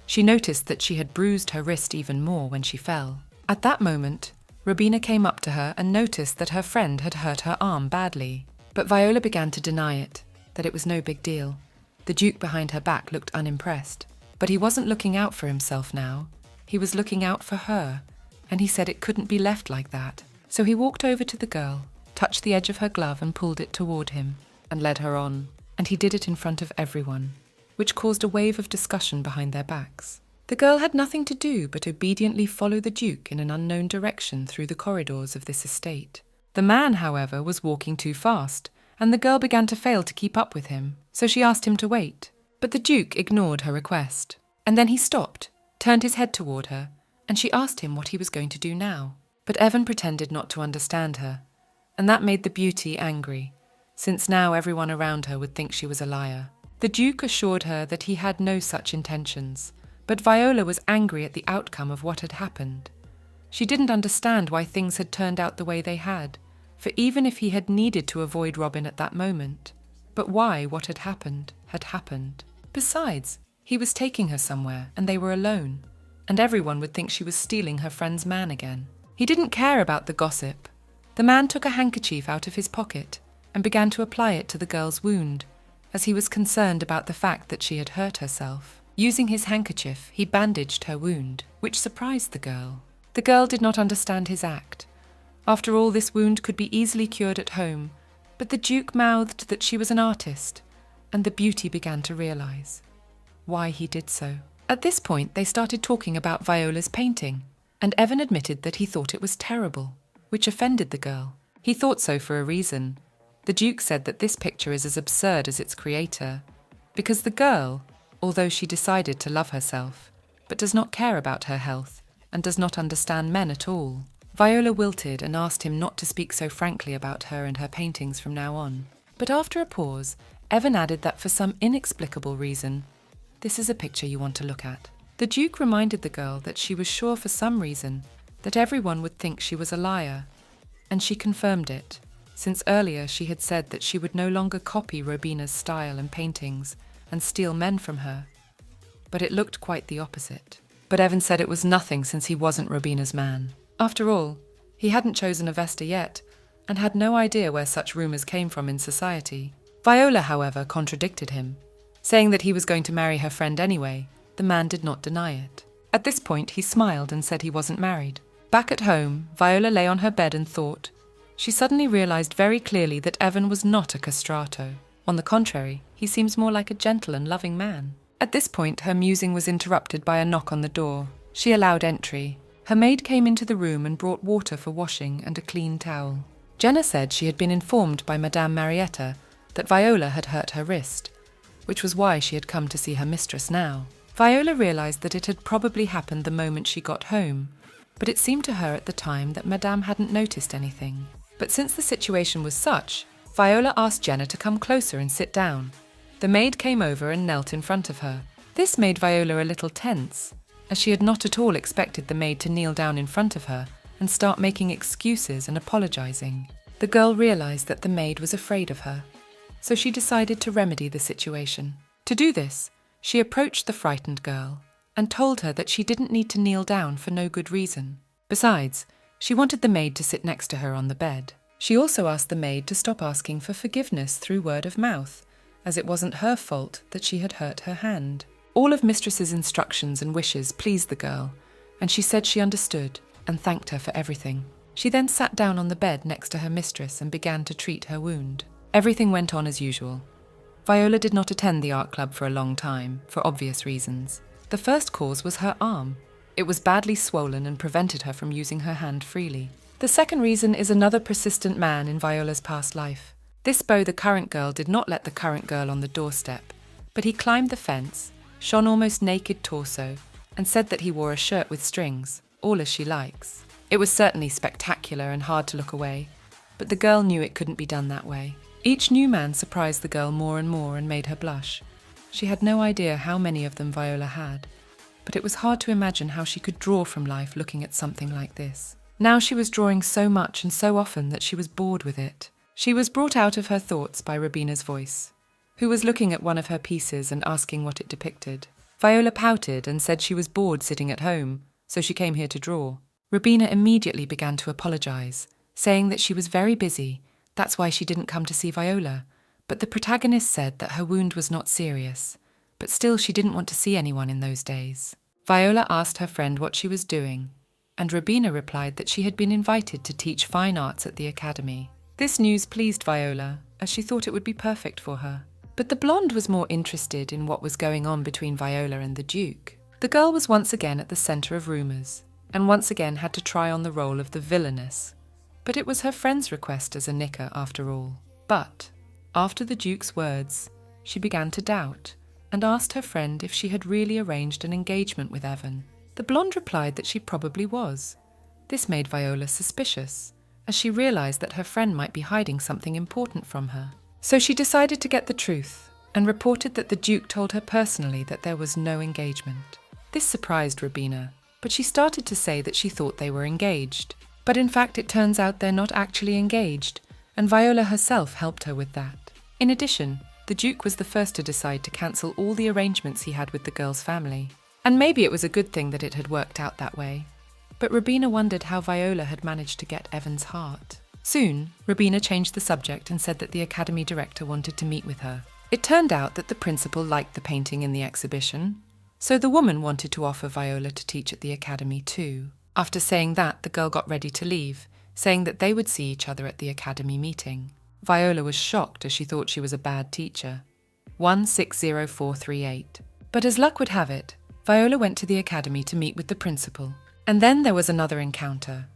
She noticed that she had bruised her wrist even more when she fell. At that moment, Robina came up to her and noticed that her friend had hurt her arm badly. But Viola began to deny it, that it was no big deal. The Duke behind her back looked unimpressed. But he wasn't looking out for himself now. He was looking out for her, and he said it couldn't be left like that. So he walked over to the girl, touched the edge of her glove and pulled it toward him, and led her on. And he did it in front of everyone, which caused a wave of discussion behind their backs. The girl had nothing to do but obediently follow the Duke in an unknown direction through the corridors of this estate. The man, however, was walking too fast, and the girl began to fail to keep up with him, so she asked him to wait. But the Duke ignored her request, and then he stopped, turned his head toward her, and she asked him what he was going to do now. But Evan pretended not to understand her, and that made the beauty angry, since now everyone around her would think she was a liar. The Duke assured her that he had no such intentions, but Viola was angry at the outcome of what had happened. She didn't understand why things had turned out the way they had, for even if he had needed to avoid Robin at that moment, but why what had happened had happened. Besides, he was taking her somewhere and they were alone, and everyone would think she was stealing her friend's man again. He didn't care about the gossip. The man took a handkerchief out of his pocket and began to apply it to the girl's wound, as he was concerned about the fact that she had hurt herself. Using his handkerchief, he bandaged her wound, which surprised the girl. The girl did not understand his act. After all, this wound could be easily cured at home, but the Duke mouthed that she was an artist, and the beauty began to realize why he did so. At this point, they started talking about Viola's painting, and Evan admitted that he thought it was terrible, which offended the girl. He thought so for a reason. The Duke said that this picture is as absurd as its creator, because the girl, although she decided to love herself, but does not care about her health and does not understand men at all. Viola wilted and asked him not to speak so frankly about her and her paintings from now on. But after a pause, Evan added that for some inexplicable reason, this is a picture you want to look at. The Duke reminded the girl that she was sure for some reason that everyone would think she was a liar, and she confirmed it, since earlier she had said that she would no longer copy Robina's style and paintings and steal men from her. But it looked quite the opposite. But Evan said it was nothing since he wasn't Robina's man. After all, he hadn't chosen a Vesta yet, and had no idea where such rumours came from in society. Viola, however, contradicted him, saying that he was going to marry her friend anyway. The man did not deny it. At this point, he smiled and said he wasn't married. Back at home, Viola lay on her bed and thought. She suddenly realised very clearly that Evan was not a castrato. On the contrary, he seems more like a gentle and loving man. At this point, her musing was interrupted by a knock on the door. She allowed entry. Her maid came into the room and brought water for washing and a clean towel. Jenna said she had been informed by Madame Marietta that Viola had hurt her wrist, which was why she had come to see her mistress now. Viola realised that it had probably happened the moment she got home, but it seemed to her at the time that Madame hadn't noticed anything. But since the situation was such, Viola asked Jenna to come closer and sit down. The maid came over and knelt in front of her. This made Viola a little tense, as she had not at all expected the maid to kneel down in front of her and start making excuses and apologising. The girl realised that the maid was afraid of her, so she decided to remedy the situation. To do this, she approached the frightened girl and told her that she didn't need to kneel down for no good reason. Besides, she wanted the maid to sit next to her on the bed. She also asked the maid to stop asking for forgiveness through word of mouth, as it wasn't her fault that she had hurt her hand. All of Mistress's instructions and wishes pleased the girl, and she said she understood and thanked her for everything. She then sat down on the bed next to her mistress and began to treat her wound. Everything went on as usual. Viola did not attend the art club for a long time, for obvious reasons. The first cause was her arm. It was badly swollen and prevented her from using her hand freely. The second reason is another persistent man in Viola's past life. This beau, the current girl, did not let the current girl on the doorstep, but he climbed the fence, shone almost naked torso, and said that he wore a shirt with strings, all as she likes. It was certainly spectacular and hard to look away, but the girl knew it couldn't be done that way. Each new man surprised the girl more and more and made her blush. She had no idea how many of them Viola had, but it was hard to imagine how she could draw from life looking at something like this. Now she was drawing so much and so often that she was bored with it. She was brought out of her thoughts by Rubina's voice, who was looking at one of her pieces and asking what it depicted. Viola pouted and said she was bored sitting at home, so she came here to draw. Rubina immediately began to apologize, saying that she was very busy, that's why she didn't come to see Viola, but the protagonist said that her wound was not serious, but still she didn't want to see anyone in those days. Viola asked her friend what she was doing, and Rubina replied that she had been invited to teach fine arts at the academy. This news pleased Viola, as she thought it would be perfect for her. But the blonde was more interested in what was going on between Viola and the Duke. The girl was once again at the centre of rumours, and once again had to try on the role of the villainess. But it was her friend's request as a knicker after all. But, after the Duke's words, she began to doubt, and asked her friend if she had really arranged an engagement with Evan. The blonde replied that she probably was. This made Viola suspicious, as she realised that her friend might be hiding something important from her. So she decided to get the truth, and reported that the Duke told her personally that there was no engagement. This surprised Rubina, but she started to say that she thought they were engaged. But in fact it turns out they're not actually engaged, and Viola herself helped her with that. In addition, the Duke was the first to decide to cancel all the arrangements he had with the girl's family. And maybe it was a good thing that it had worked out that way. But Rubina wondered how Viola had managed to get Evan's heart. Soon, Rubina changed the subject and said that the academy director wanted to meet with her. It turned out that the principal liked the painting in the exhibition, so the woman wanted to offer Viola to teach at the academy too. After saying that, the girl got ready to leave, saying that they would see each other at the academy meeting. Viola was shocked as she thought she was a bad teacher. 160438. But as luck would have it, Viola went to the academy to meet with the principal. And then there was another encounter.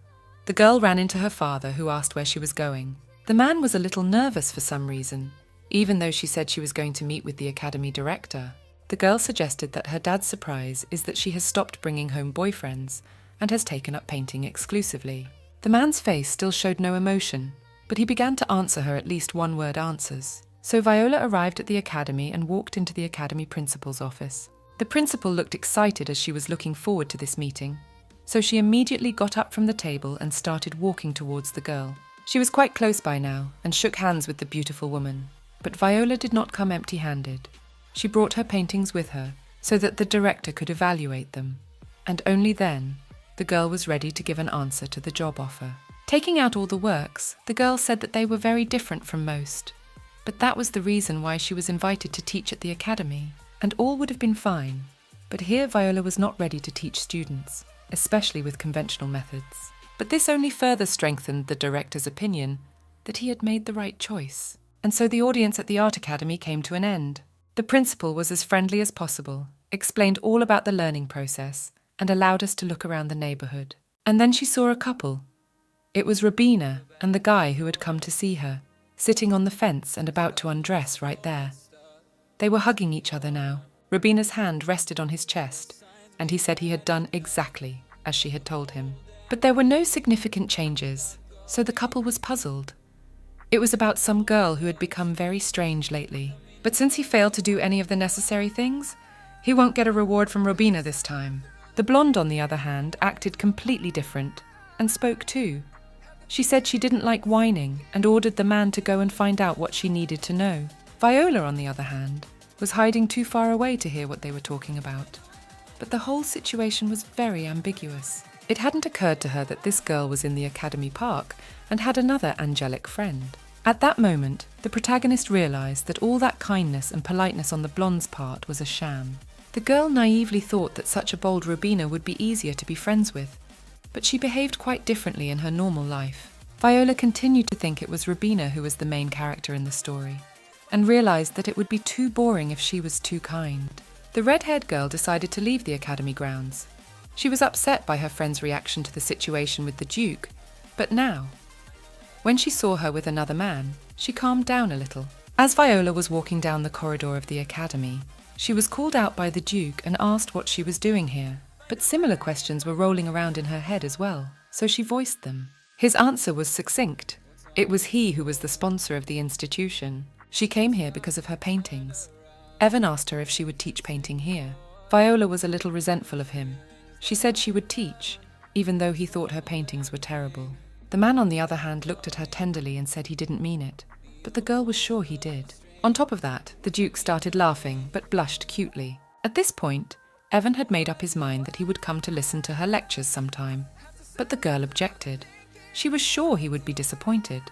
The girl ran into her father, who asked where she was going. The man was a little nervous for some reason, even though she said she was going to meet with the academy director. The girl suggested that her dad's surprise is that she has stopped bringing home boyfriends and has taken up painting exclusively. The man's face still showed no emotion, but he began to answer her at least one-word answers. So Viola arrived at the academy and walked into the academy principal's office. The principal looked excited as she was looking forward to this meeting, so she immediately got up from the table and started walking towards the girl. She was quite close by now and shook hands with the beautiful woman. But Viola did not come empty-handed. She brought her paintings with her so that the director could evaluate them. And only then, the girl was ready to give an answer to the job offer. Taking out all the works, the girl said that they were very different from most. But that was the reason why she was invited to teach at the academy. And all would have been fine. But here Viola was not ready to teach students, especially with conventional methods. But this only further strengthened the director's opinion that he had made the right choice. And so the audience at the art academy came to an end. The principal was as friendly as possible, explained all about the learning process, and allowed us to look around the neighbourhood. And then she saw a couple. It was Rubina and the guy who had come to see her, sitting on the fence and about to undress right there. They were hugging each other now. Rubina's hand rested on his chest, and he said he had done exactly as she had told him. But there were no significant changes, so the couple was puzzled. It was about some girl who had become very strange lately. But since he failed to do any of the necessary things, he won't get a reward from Rubina this time. The blonde, on the other hand, acted completely different, and spoke too. She said she didn't like whining and ordered the man to go and find out what she needed to know. Viola, on the other hand, was hiding too far away to hear what they were talking about. But the whole situation was very ambiguous. It hadn't occurred to her that this girl was in the academy park and had another angelic friend. At that moment, the protagonist realised that all that kindness and politeness on the blonde's part was a sham. The girl naively thought that such a bold Rubina would be easier to be friends with, but she behaved quite differently in her normal life. Viola continued to think it was Rubina who was the main character in the story. and realized that it would be too boring if she was too kind. The red-haired girl decided to leave the academy grounds. She was upset by her friend's reaction to the situation with the Duke, but now, when she saw her with another man, she calmed down a little. As Viola was walking down the corridor of the academy, she was called out by the Duke and asked what she was doing here. But similar questions were rolling around in her head as well, so she voiced them. His answer was succinct. It was he who was the sponsor of the institution. She came here because of her paintings. Evan asked her if she would teach painting here. Viola was a little resentful of him. She said she would teach, even though he thought her paintings were terrible. The man, on the other hand, looked at her tenderly and said he didn't mean it, but the girl was sure he did. On top of that, the Duke started laughing, but blushed cutely. At this point, Evan had made up his mind that he would come to listen to her lectures sometime, but the girl objected. She was sure he would be disappointed,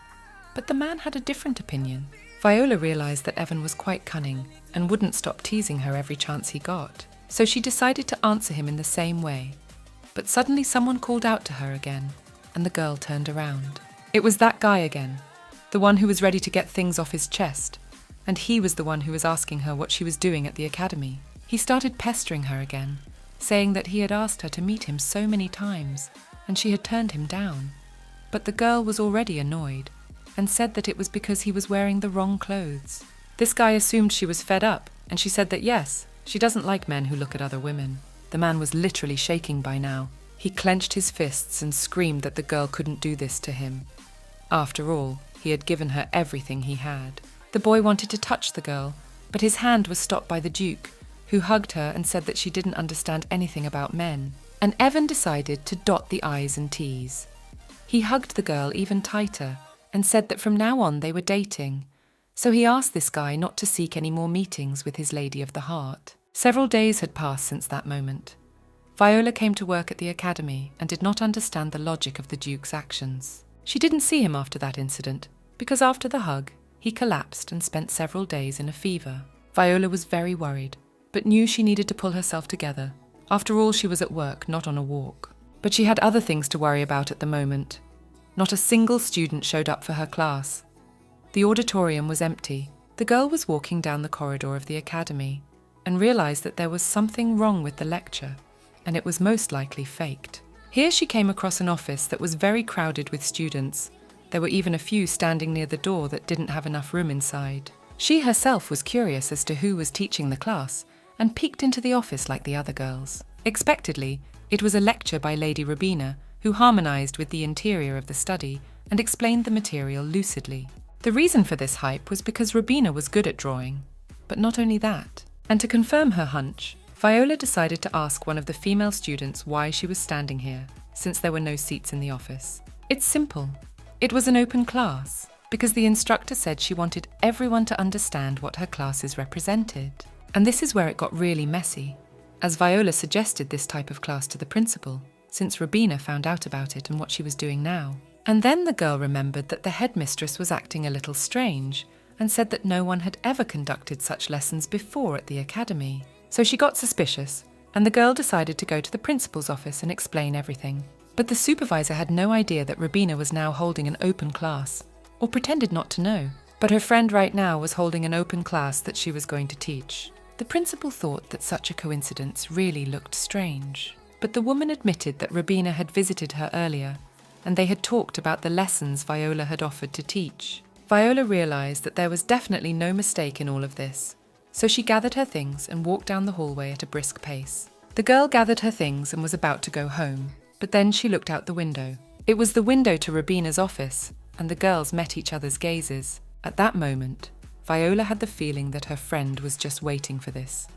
but the man had a different opinion. Viola realized that Evan was quite cunning and wouldn't stop teasing her every chance he got, so she decided to answer him in the same way. But suddenly someone called out to her again, and the girl turned around. It was that guy again, the one who was ready to get things off his chest, and he was the one who was asking her what she was doing at the academy. He started pestering her again, saying that he had asked her to meet him so many times, and she had turned him down. But the girl was already annoyed, and said that it was because he was wearing the wrong clothes. This guy assumed she was fed up, and she said that yes, she doesn't like men who look at other women. The man was literally shaking by now. He clenched his fists and screamed that the girl couldn't do this to him. After all, he had given her everything he had. The boy wanted to touch the girl, but his hand was stopped by the Duke, who hugged her and said that she didn't understand anything about men. And Evan decided to dot the I's and T's. He hugged the girl even tighter and said that from now on they were dating. So he asked this guy not to seek any more meetings with his lady of the heart. Several days had passed since that moment. Viola came to work at the academy and did not understand the logic of the Duke's actions. She didn't see him after that incident, because after the hug, he collapsed and spent several days in a fever. Viola was very worried, but knew she needed to pull herself together. After all, she was at work, not on a walk. But she had other things to worry about at the moment. Not a single student showed up for her class. The auditorium was empty. The girl was walking down the corridor of the academy and realized that there was something wrong with the lecture, and it was most likely faked. Here she came across an office that was very crowded with students. There were even a few standing near the door that didn't have enough room inside. She herself was curious as to who was teaching the class and peeked into the office like the other girls. Expectedly, it was a lecture by Lady Rubina, who harmonized with the interior of the study and explained the material lucidly. The reason for this hype was because Rubina was good at drawing. But not only that. And to confirm her hunch, Viola decided to ask one of the female students why she was standing here, since there were no seats in the office. It's simple. It was an open class, because the instructor said she wanted everyone to understand what her classes represented. And this is where it got really messy, as Viola suggested this type of class to the principal, since Rubina found out about it and what she was doing now. And then the girl remembered that the headmistress was acting a little strange and said that no one had ever conducted such lessons before at the academy. So she got suspicious, and the girl decided to go to the principal's office and explain everything. But the supervisor had no idea that Rubina was now holding an open class, or pretended not to know. But her friend right now was holding an open class that she was going to teach. The principal thought that such a coincidence really looked strange. But the woman admitted that Rubina had visited her earlier, and they had talked about the lessons Viola had offered to teach. Viola realized that there was definitely no mistake in all of this, so she gathered her things and walked down the hallway at a brisk pace. The girl gathered her things and was about to go home, but then she looked out the window. It was the window to Rubina's office, and the girls met each other's gazes. At that moment, Viola had the feeling that her friend was just waiting for this,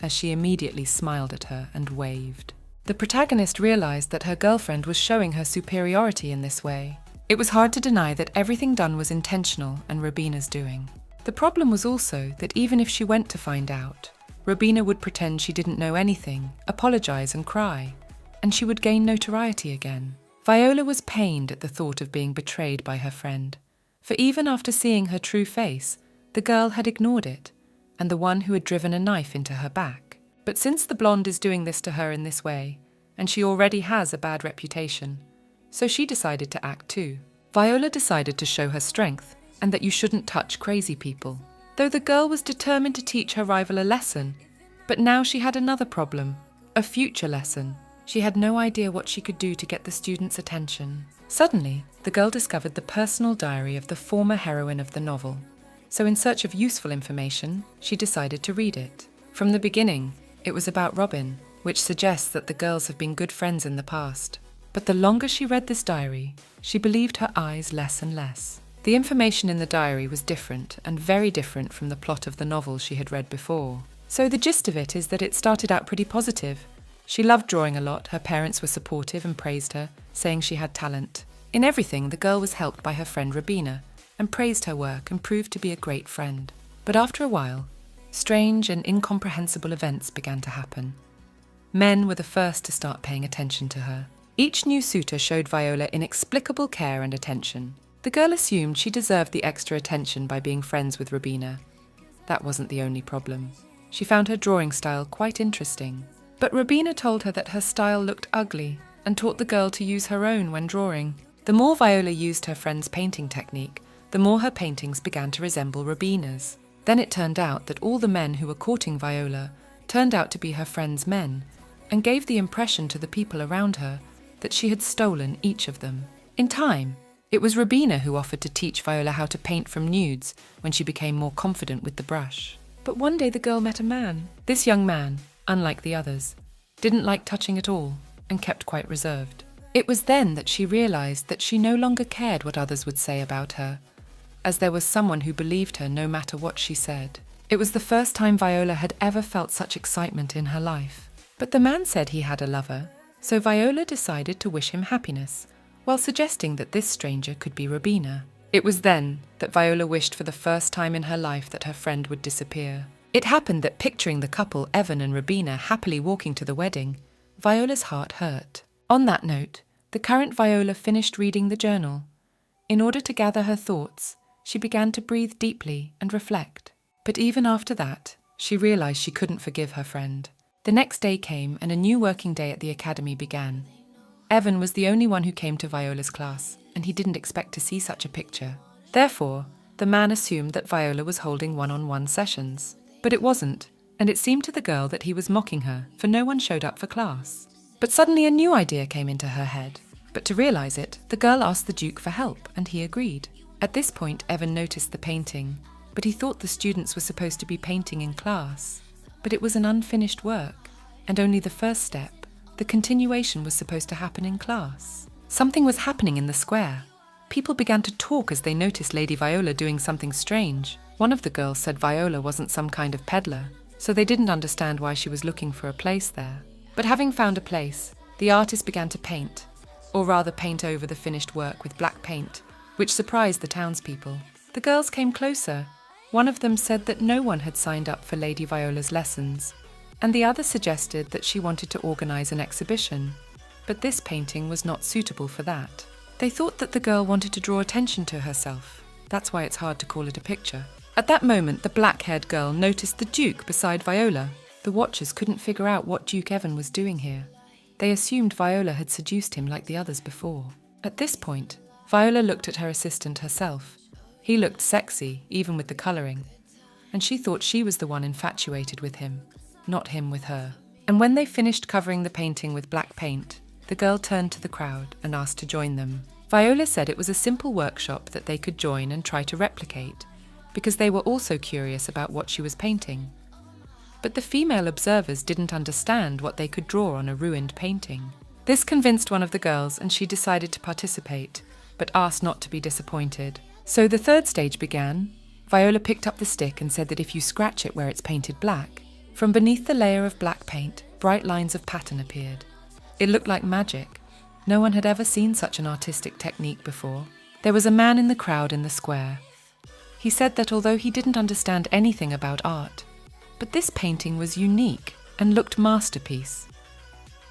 as she immediately smiled at her and waved. The protagonist realized that her girlfriend was showing her superiority in this way. It was hard to deny that everything done was intentional and Rubina's doing. The problem was also that even if she went to find out, Rubina would pretend she didn't know anything, apologize and cry, and she would gain notoriety again. Viola was pained at the thought of being betrayed by her friend, for even after seeing her true face, the girl had ignored it, and the one who had driven a knife into her back. But since the blonde is doing this to her in this way, and she already has a bad reputation, so she decided to act too. Viola decided to show her strength, and that you shouldn't touch crazy people. though the girl was determined to teach her rival a lesson. But now she had another problem, a future lesson. She had no idea what she could do to get the students' attention. Suddenly, the girl discovered the personal diary of the former heroine of the novel. So in search of useful information, she decided to read it. From the beginning, it was about Robin, which suggests that the girls have been good friends in the past. But the longer she read this diary, she believed her eyes less and less. The information in the diary was different and very different from the plot of the novel she had read before. So the gist of it is that it started out pretty positive. She loved drawing a lot, her parents were supportive and praised her, saying she had talent. In everything, the girl was helped by her friend Rabina, and praised her work and proved to be a great friend. But after a while, strange and incomprehensible events began to happen. Men were the first to start paying attention to her. Each new suitor showed Viola inexplicable care and attention. The girl assumed she deserved the extra attention by being friends with Rabina. That wasn't the only problem. She found her drawing style quite interesting. But Rabina told her that her style looked ugly and taught the girl to use her own when drawing. The more Viola used her friend's painting technique, the more her paintings began to resemble Rabina's. Then it turned out that all the men who were courting Viola turned out to be her friend's men, and gave the impression to the people around her that she had stolen each of them. In time, it was Rabina who offered to teach Viola how to paint from nudes when she became more confident with the brush. But one day the girl met a man. This young man, unlike the others, didn't like touching at all and kept quite reserved. It was then that she realized that she no longer cared what others would say about her, as there was someone who believed her no matter what she said. It was the first time Viola had ever felt such excitement in her life. But the man said he had a lover, so Viola decided to wish him happiness, while suggesting that this stranger could be Rabina. It was then that Viola wished for the first time in her life that her friend would disappear. It happened that picturing the couple, Evan and Rabina, happily walking to the wedding, Viola's heart hurt. On that note, the current Viola finished reading the journal. In order to gather her thoughts, she began to breathe deeply and reflect. But even after that, she realized she couldn't forgive her friend. The next day came and a new working day at the academy began. Evan was the only one who came to Viola's class, and he didn't expect to see such a picture. Therefore, the man assumed that Viola was holding one-on-one sessions. But it wasn't, and it seemed to the girl that he was mocking her, for no one showed up for class. But suddenly a new idea came into her head. But to realize it, the girl asked the Duke for help, and he agreed. At this point, Evan noticed the painting, but he thought the students were supposed to be painting in class. But it was an unfinished work, and only the first step. The continuation was supposed to happen in class. Something was happening in the square. People began to talk as they noticed Lady Viola doing something strange. One of the girls said Viola wasn't some kind of peddler, so they didn't understand why she was looking for a place there. But having found a place, the artist began to paint, or rather paint over the finished work with black paint, which surprised the townspeople. The girls came closer. One of them said that no one had signed up for Lady Viola's lessons, and the other suggested that she wanted to organise an exhibition, but this painting was not suitable for that. They thought that the girl wanted to draw attention to herself. That's why it's hard to call it a picture. At that moment, the black-haired girl noticed the Duke beside Viola. The watchers couldn't figure out what Duke Evan was doing here. They assumed Viola had seduced him like the others before. At this point, Viola looked at her assistant herself. He looked sexy, even with the colouring, and she thought she was the one infatuated with him, not him with her. And when they finished covering the painting with black paint, the girl turned to the crowd and asked to join them. Viola said it was a simple workshop that they could join and try to replicate, because they were also curious about what she was painting. But the female observers didn't understand what they could draw on a ruined painting. This convinced one of the girls, and she decided to participate, but asked not to be disappointed. So the third stage began. Viola picked up the stick and said that if you scratch it where it's painted black, from beneath the layer of black paint, bright lines of pattern appeared. It looked like magic. No one had ever seen such an artistic technique before. There was a man in the crowd in the square. He said that although he didn't understand anything about art, but this painting was unique and looked masterpiece.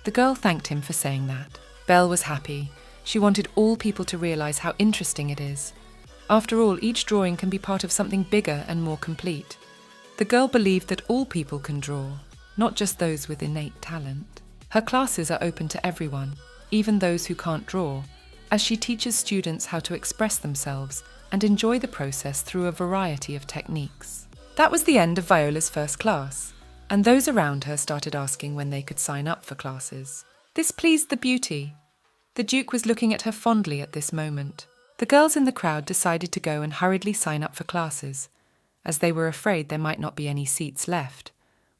The girl thanked him for saying that. Belle was happy. She wanted all people to realize how interesting it is. After all, each drawing can be part of something bigger and more complete. The girl believed that all people can draw, not just those with innate talent. Her classes are open to everyone, even those who can't draw, as she teaches students how to express themselves and enjoy the process through a variety of techniques. That was the end of Viola's first class, and those around her started asking when they could sign up for classes. This pleased the beauty. The Duke was looking at her fondly at this moment. The girls in the crowd decided to go and hurriedly sign up for classes, as they were afraid there might not be any seats left,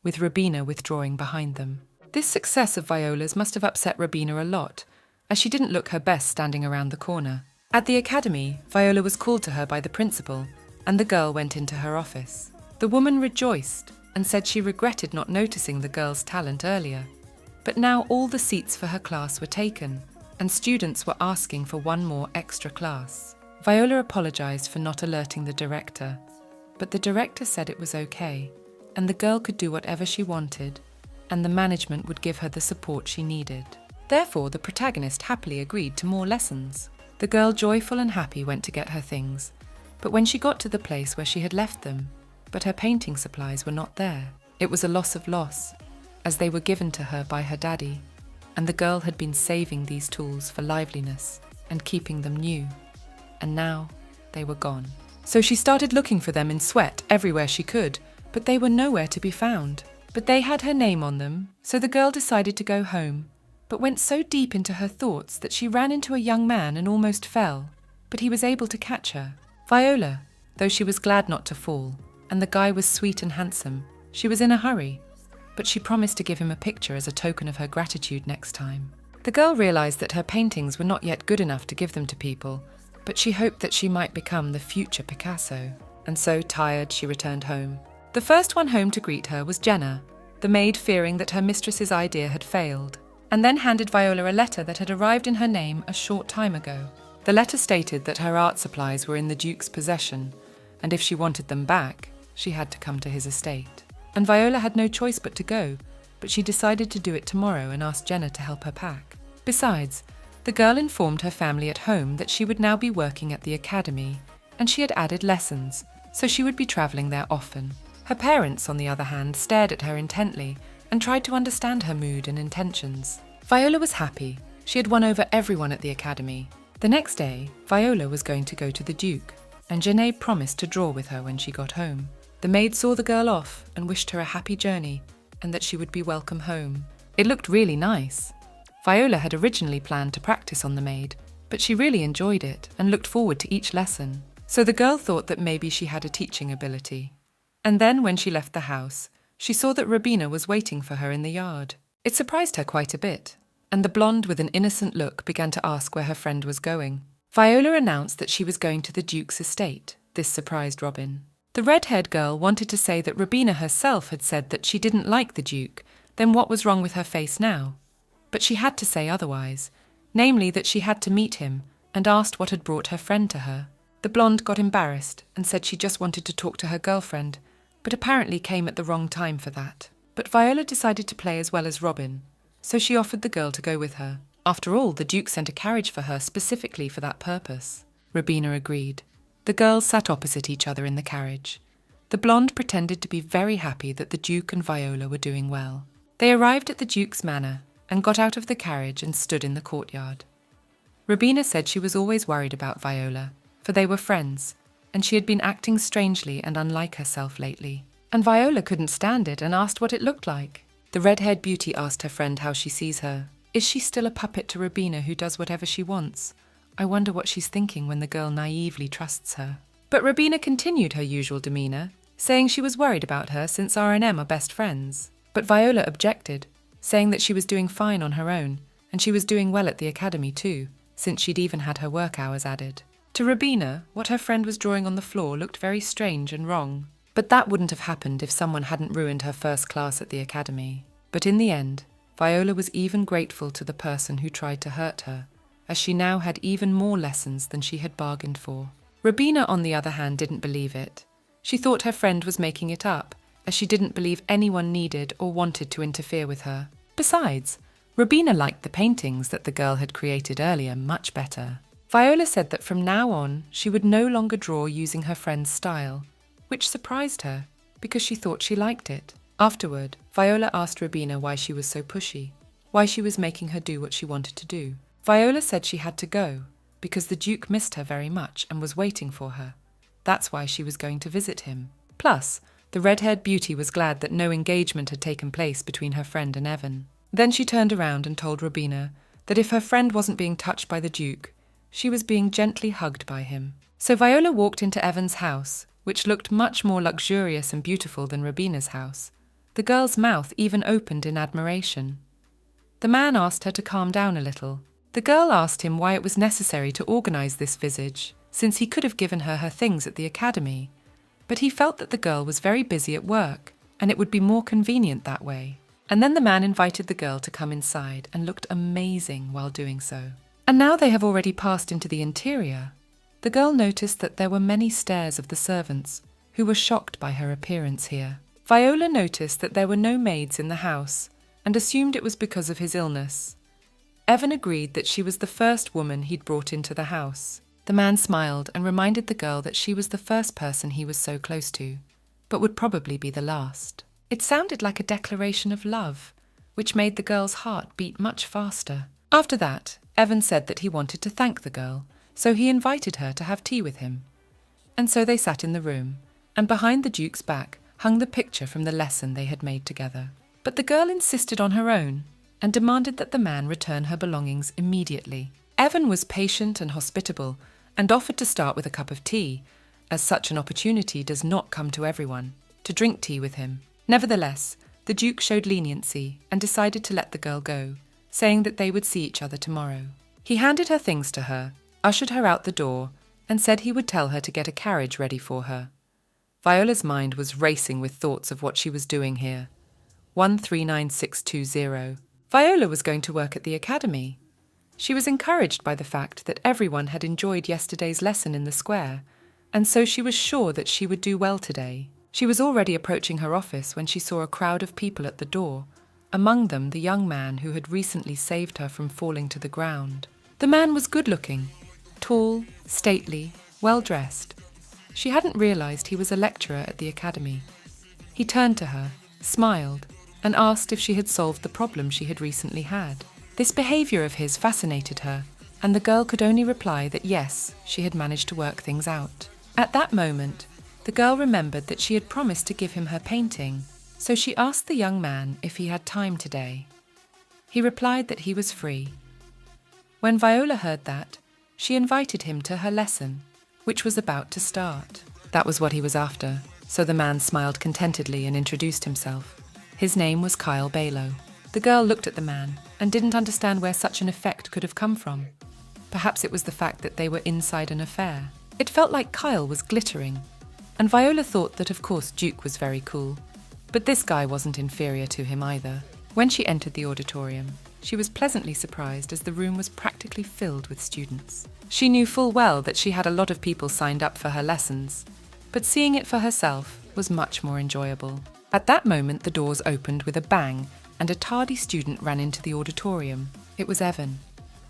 with Rubina withdrawing behind them. This success of Viola's must have upset Rubina a lot, as she didn't look her best standing around the corner. At the academy, Viola was called to her by the principal, and the girl went into her office. The woman rejoiced and said she regretted not noticing the girl's talent earlier. But now all the seats for her class were taken, and students were asking for one more extra class. Viola apologized for not alerting the director, but the director said it was okay, and the girl could do whatever she wanted, and the management would give her the support she needed. Therefore, the protagonist happily agreed to more lessons. The girl, joyful and happy, went to get her things, but when she got to the place where she had left them, but her painting supplies were not there. It was a loss of loss, as they were given to her by her daddy, and the girl had been saving these tools for liveliness and keeping them new, and now they were gone. So she started looking for them in sweat everywhere she could, but they were nowhere to be found. But they had her name on them, so the girl decided to go home, but went so deep into her thoughts that she ran into a young man and almost fell, but he was able to catch her. Viola, though she was glad not to fall, and the guy was sweet and handsome, she was in a hurry, but she promised to give him a picture as a token of her gratitude next time. The girl realized that her paintings were not yet good enough to give them to people, but she hoped that she might become the future Picasso, and so, tired, she returned home. The first one home to greet her was Jenna, the maid, fearing that her mistress's idea had failed, and then handed Viola a letter that had arrived in her name a short time ago. The letter stated that her art supplies were in the Duke's possession, and if she wanted them back, she had to come to his estate. And Viola had no choice but to go, but she decided to do it tomorrow and asked Jenna to help her pack. Besides, the girl informed her family at home that she would now be working at the academy, and she had added lessons, so she would be travelling there often. Her parents, on the other hand, stared at her intently and tried to understand her mood and intentions. Viola was happy. She had won over everyone at the academy. The next day, Viola was going to go to the Duke, and Janae promised to draw with her when she got home. The maid saw the girl off and wished her a happy journey and that she would be welcome home. It looked really nice. Viola had originally planned to practice on the maid, but she really enjoyed it and looked forward to each lesson. So the girl thought that maybe she had a teaching ability. And then when she left the house, she saw that Rubina was waiting for her in the yard. It surprised her quite a bit, and the blonde with an innocent look began to ask where her friend was going. Viola announced that she was going to the Duke's estate. This surprised Robin. The red-haired girl wanted to say that Rubina herself had said that she didn't like the Duke, then what was wrong with her face now? But she had to say otherwise, namely that she had to meet him, and asked what had brought her friend to her. The blonde got embarrassed and said she just wanted to talk to her girlfriend, but apparently came at the wrong time for that. But Viola decided to play as well as Robin, so she offered the girl to go with her. After all, the Duke sent a carriage for her specifically for that purpose. Rubina agreed. The girls sat opposite each other in the carriage. The blonde pretended to be very happy that the Duke and Viola were doing well. They arrived at the Duke's manor and got out of the carriage and stood in the courtyard. Rubina said she was always worried about Viola, for they were friends, and she had been acting strangely and unlike herself lately. And Viola couldn't stand it and asked what it looked like. The red-haired beauty asked her friend how she sees her. Is she still a puppet to Rubina who does whatever she wants? I wonder what she's thinking when the girl naively trusts her. But Rubina continued her usual demeanour, saying she was worried about her since R&M are best friends. But Viola objected, saying that she was doing fine on her own, and she was doing well at the academy too, since she'd even had her work hours added. To Rubina, what her friend was drawing on the floor looked very strange and wrong. But that wouldn't have happened if someone hadn't ruined her first class at the academy. But in the end, Viola was even grateful to the person who tried to hurt her, as she now had even more lessons than she had bargained for. Rubina, on the other hand, didn't believe it. She thought her friend was making it up, as she didn't believe anyone needed or wanted to interfere with her. Besides, Rubina liked the paintings that the girl had created earlier much better. Viola said that from now on, she would no longer draw using her friend's style, which surprised her, because she thought she liked it. Afterward, Viola asked Rubina why she was so pushy, why she was making her do what she wanted to do. Viola said she had to go, because the Duke missed her very much and was waiting for her. That's why she was going to visit him. Plus, The red-haired beauty was glad that no engagement had taken place between her friend and Evan. Then she turned around and told Robina that if her friend wasn't being touched by the Duke, she was being gently hugged by him. So Viola walked into Evan's house, which looked much more luxurious and beautiful than Robina's house. The girl's mouth even opened in admiration. The man asked her to calm down a little. The girl asked him why it was necessary to organise this visit, since he could have given her things at the academy. But he felt that the girl was very busy at work, and it would be more convenient that way. And then the man invited the girl to come inside and looked amazing while doing so. And now they have already passed into the interior. The girl noticed that there were many stares of the servants, who were shocked by her appearance here. Viola noticed that there were no maids in the house, and assumed it was because of his illness. Evan agreed that she was the first woman he'd brought into the house. The man smiled and reminded the girl that she was the first person he was so close to, but would probably be the last. It sounded like a declaration of love, which made the girl's heart beat much faster. After that, Evan said that he wanted to thank the girl, so he invited her to have tea with him. And so they sat in the room, and behind the Duke's back hung the picture from the lesson they had made together. But the girl insisted on her own, and demanded that the man return her belongings immediately. Evan was patient and hospitable, and offered to start with a cup of tea, as such an opportunity does not come to everyone, to drink tea with him. Nevertheless, the Duke showed leniency and decided to let the girl go, saying that they would see each other tomorrow. He handed her things to her, ushered her out the door, and said he would tell her to get a carriage ready for her. Viola's mind was racing with thoughts of what she was doing here. 139620. Viola was going to work at the academy. She was encouraged by the fact that everyone had enjoyed yesterday's lesson in the square, and so she was sure that she would do well today. She was already approaching her office when she saw a crowd of people at the door, among them the young man who had recently saved her from falling to the ground. The man was good-looking, tall, stately, well-dressed. She hadn't realised he was a lecturer at the academy. He turned to her, smiled, and asked if she had solved the problem she had recently had. This behaviour of his fascinated her, and the girl could only reply that yes, she had managed to work things out. At that moment, the girl remembered that she had promised to give him her painting, so she asked the young man if he had time today. He replied that he was free. When Viola heard that, she invited him to her lesson, which was about to start. That was what he was after, so the man smiled contentedly and introduced himself. His name was Kyle Balow. The girl looked at the man and didn't understand where such an effect could have come from. Perhaps it was the fact that they were inside an affair. It felt like Kyle was glittering, and Viola thought that of course Duke was very cool, but this guy wasn't inferior to him either. When she entered the auditorium, she was pleasantly surprised as the room was practically filled with students. She knew full well that she had a lot of people signed up for her lessons, but seeing it for herself was much more enjoyable. At that moment the doors opened with a bang and a tardy student ran into the auditorium. It was Evan.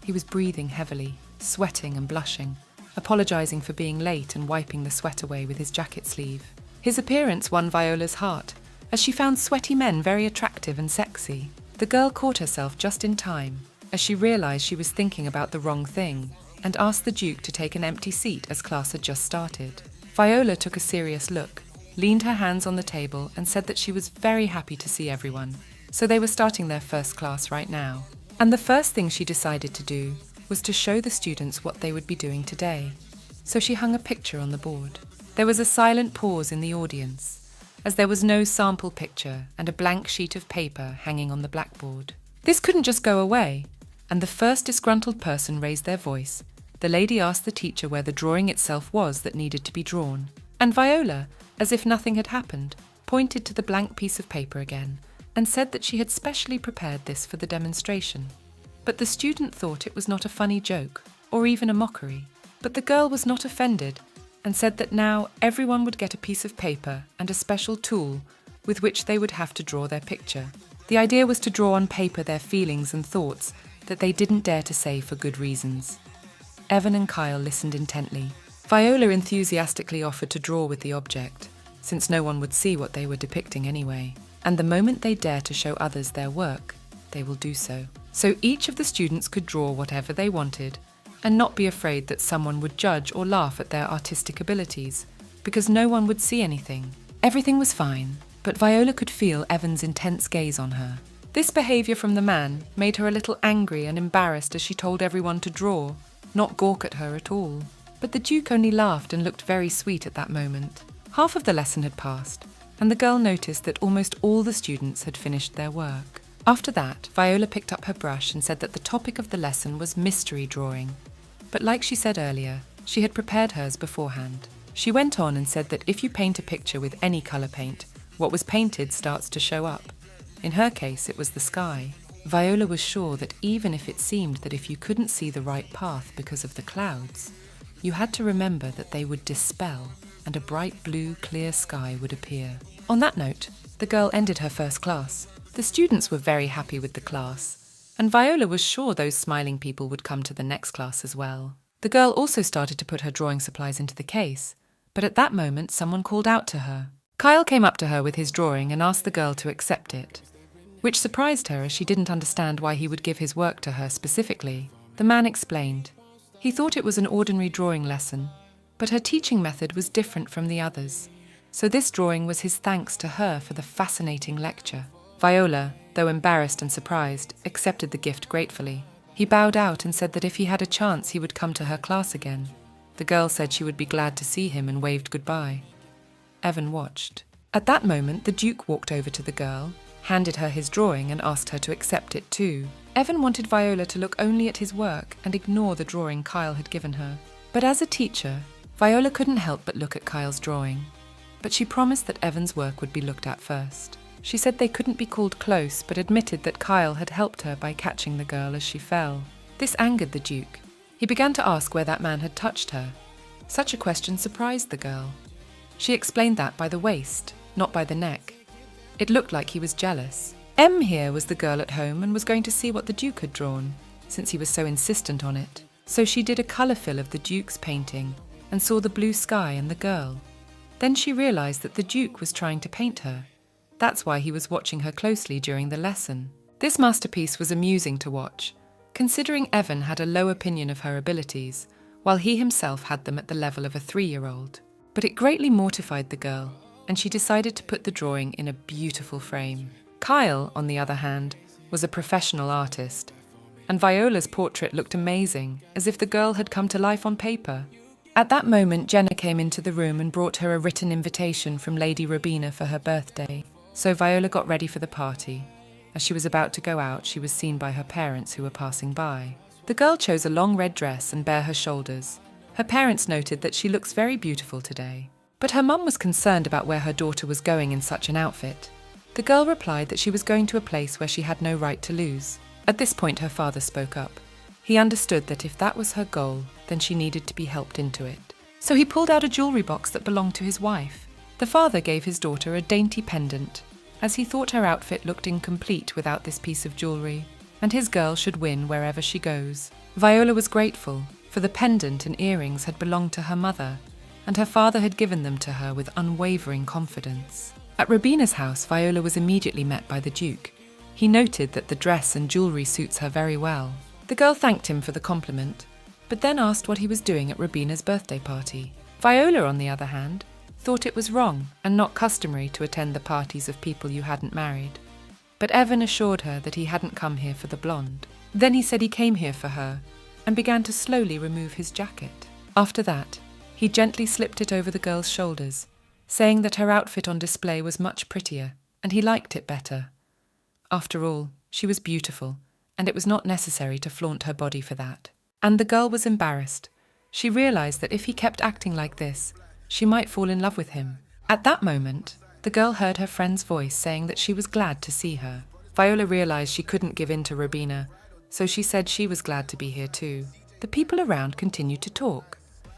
He was breathing heavily, sweating and blushing, apologising for being late and wiping the sweat away with his jacket sleeve. His appearance won Viola's heart, as she found sweaty men very attractive and sexy. The girl caught herself just in time, as she realised she was thinking about the wrong thing, and asked the Duke to take an empty seat as class had just started. Viola took a serious look, leaned her hands on the table and said that she was very happy to see everyone. So they were starting their first class right now. And the first thing she decided to do was to show the students what they would be doing today. So she hung a picture on the board. There was a silent pause in the audience, as there was no sample picture and a blank sheet of paper hanging on the blackboard. This couldn't just go away, and the first disgruntled person raised their voice. The lady asked the teacher where the drawing itself was that needed to be drawn, and Viola, as if nothing had happened, pointed to the blank piece of paper again and said that she had specially prepared this for the demonstration. But the student thought it was not a funny joke or even a mockery. But the girl was not offended and said that now everyone would get a piece of paper and a special tool with which they would have to draw their picture. The idea was to draw on paper their feelings and thoughts that they didn't dare to say for good reasons. Evan and Kyle listened intently. Viola enthusiastically offered to draw with the object, since no one would see what they were depicting anyway. And the moment they dare to show others their work, they will do so. So each of the students could draw whatever they wanted, and not be afraid that someone would judge or laugh at their artistic abilities, because no one would see anything. Everything was fine, but Viola could feel Evan's intense gaze on her. This behaviour from the man made her a little angry and embarrassed as she told everyone to draw, not gawk at her at all. But the Duke only laughed and looked very sweet at that moment. Half of the lesson had passed, and the girl noticed that almost all the students had finished their work. After that, Viola picked up her brush and said that the topic of the lesson was mystery drawing. But like she said earlier, she had prepared hers beforehand. She went on and said that if you paint a picture with any colour paint, what was painted starts to show up. In her case, it was the sky. Viola was sure that even if it seemed that if you couldn't see the right path because of the clouds, you had to remember that they would dispel and a bright blue, clear sky would appear. On that note, the girl ended her first class. The students were very happy with the class, and Viola was sure those smiling people would come to the next class as well. The girl also started to put her drawing supplies into the case, but at that moment someone called out to her. Kyle came up to her with his drawing and asked the girl to accept it, which surprised her as she didn't understand why he would give his work to her specifically. The man explained. He thought it was an ordinary drawing lesson, but her teaching method was different from the others, so this drawing was his thanks to her for the fascinating lecture. Viola, though embarrassed and surprised, accepted the gift gratefully. He bowed out and said that if he had a chance he would come to her class again. The girl said she would be glad to see him and waved goodbye. Evan watched. At that moment, the Duke walked over to the girl, handed her his drawing and asked her to accept it too. Evan wanted Viola to look only at his work and ignore the drawing Kyle had given her. But as a teacher, Viola couldn't help but look at Kyle's drawing. But she promised that Evan's work would be looked at first. She said they couldn't be called close, but admitted that Kyle had helped her by catching the girl as she fell. This angered the Duke. He began to ask where that man had touched her. Such a question surprised the girl. She explained that by the waist, not by the neck. It looked like he was jealous. Em here was the girl at home and was going to see what the Duke had drawn, since he was so insistent on it. So she did a colour fill of the Duke's painting and saw the blue sky and the girl. Then she realised that the Duke was trying to paint her. That's why he was watching her closely during the lesson. This masterpiece was amusing to watch, considering Evan had a low opinion of her abilities, while he himself had them at the level of a 3-year-old. But it greatly mortified the girl, and she decided to put the drawing in a beautiful frame. Kyle, on the other hand, was a professional artist, and Viola's portrait looked amazing, as if the girl had come to life on paper. At that moment, Jenna came into the room and brought her a written invitation from Lady Robina for her birthday. So Viola got ready for the party. As she was about to go out, she was seen by her parents who were passing by. The girl chose a long red dress and bare her shoulders. Her parents noted that she looks very beautiful today. But her mum was concerned about where her daughter was going in such an outfit. The girl replied that she was going to a place where she had no right to lose. At this point, her father spoke up. He understood that if that was her goal, then she needed to be helped into it. So he pulled out a jewellery box that belonged to his wife. The father gave his daughter a dainty pendant, as he thought her outfit looked incomplete without this piece of jewellery, and his girl should win wherever she goes. Viola was grateful, for the pendant and earrings had belonged to her mother, and her father had given them to her with unwavering confidence. At Robina's house, Viola was immediately met by the Duke. He noted that the dress and jewellery suits her very well. The girl thanked him for the compliment, but then asked what he was doing at Robina's birthday party. Viola, on the other hand, thought it was wrong and not customary to attend the parties of people you hadn't married. But Evan assured her that he hadn't come here for the blonde. Then he said he came here for her and began to slowly remove his jacket. After that, he gently slipped it over the girl's shoulders, saying that her outfit on display was much prettier and he liked it better. After all, she was beautiful, and it was not necessary to flaunt her body for that. And the girl was embarrassed. She realised that if he kept acting like this, she might fall in love with him. At that moment, the girl heard her friend's voice saying that she was glad to see her. Viola realised she couldn't give in to Robina, so she said she was glad to be here too. The people around continued to talk.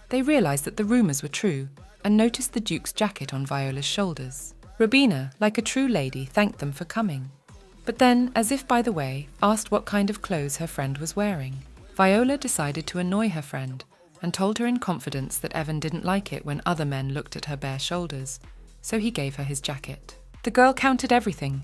They realised that the rumours were true and noticed the Duke's jacket on Viola's shoulders. Robina, like a true lady, thanked them for coming, but then, as if by the way, asked what kind of clothes her friend was wearing. Viola decided to annoy her friend and told her in confidence that Evan didn't like it when other men looked at her bare shoulders, so he gave her his jacket. The girl counted everything.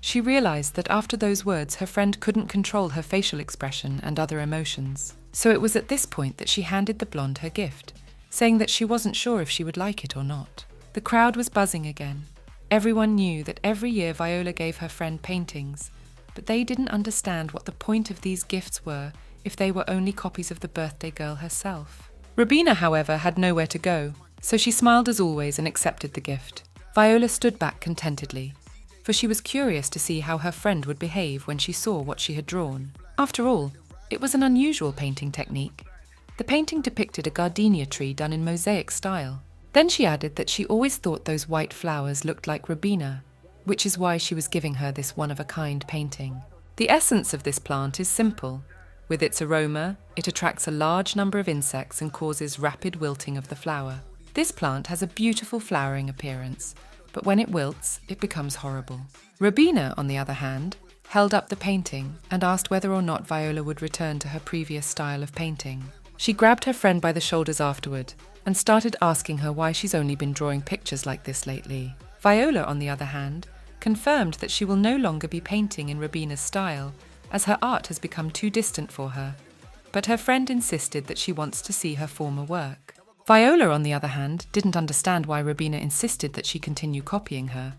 She realised that after those words her friend couldn't control her facial expression and other emotions. So it was at this point that she handed the blonde her gift, saying that she wasn't sure if she would like it or not. The The crowd was buzzing again. Everyone knew that every year Viola gave her friend paintings, but they didn't understand what the point of these gifts were if they were only copies of the birthday girl herself. Rubina, however, had nowhere to go, so she smiled as always and accepted the gift. Viola stood back contentedly, for she was curious to see how her friend would behave when she saw what she had drawn. After all, it was an unusual painting technique. The painting depicted a gardenia tree done in mosaic style. Then she added that she always thought those white flowers looked like Rubina, which is why she was giving her this one-of-a-kind painting. The essence of this plant is simple. With its aroma, it attracts a large number of insects and causes rapid wilting of the flower. This plant has a beautiful flowering appearance, but when it wilts, it becomes horrible. Rubina, on the other hand, held up the painting and asked whether or not Viola would return to her previous style of painting. She grabbed her friend by the shoulders afterward and started asking her why she's only been drawing pictures like this lately. Viola, on the other hand, confirmed that she will no longer be painting in Rubina's style, as her art has become too distant for her. But her friend insisted that she wants to see her former work. Viola, on the other hand, didn't understand why Rubina insisted that she continue copying her.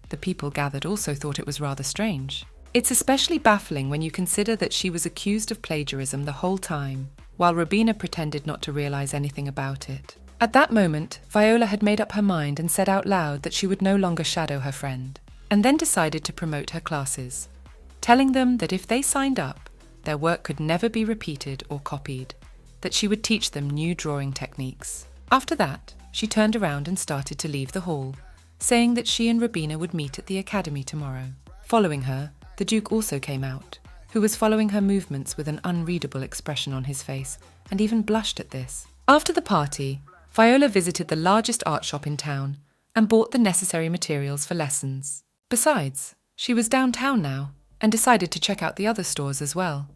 The people gathered also thought it was rather strange. It's especially baffling when you consider that she was accused of plagiarism the whole time, while Rubina pretended not to realize anything about it. At that moment, Viola had made up her mind and said out loud that she would no longer shadow her friend, and then decided to promote her classes, telling them that if they signed up, their work could never be repeated or copied, that she would teach them new drawing techniques. After that, she turned around and started to leave the hall, saying that she and Rubina would meet at the academy tomorrow. Following her, the Duke also came out, who was following her movements with an unreadable expression on his face, and even blushed at this. After the party, Viola visited the largest art shop in town and bought the necessary materials for lessons. Besides, she was downtown now and decided to check out the other stores as well.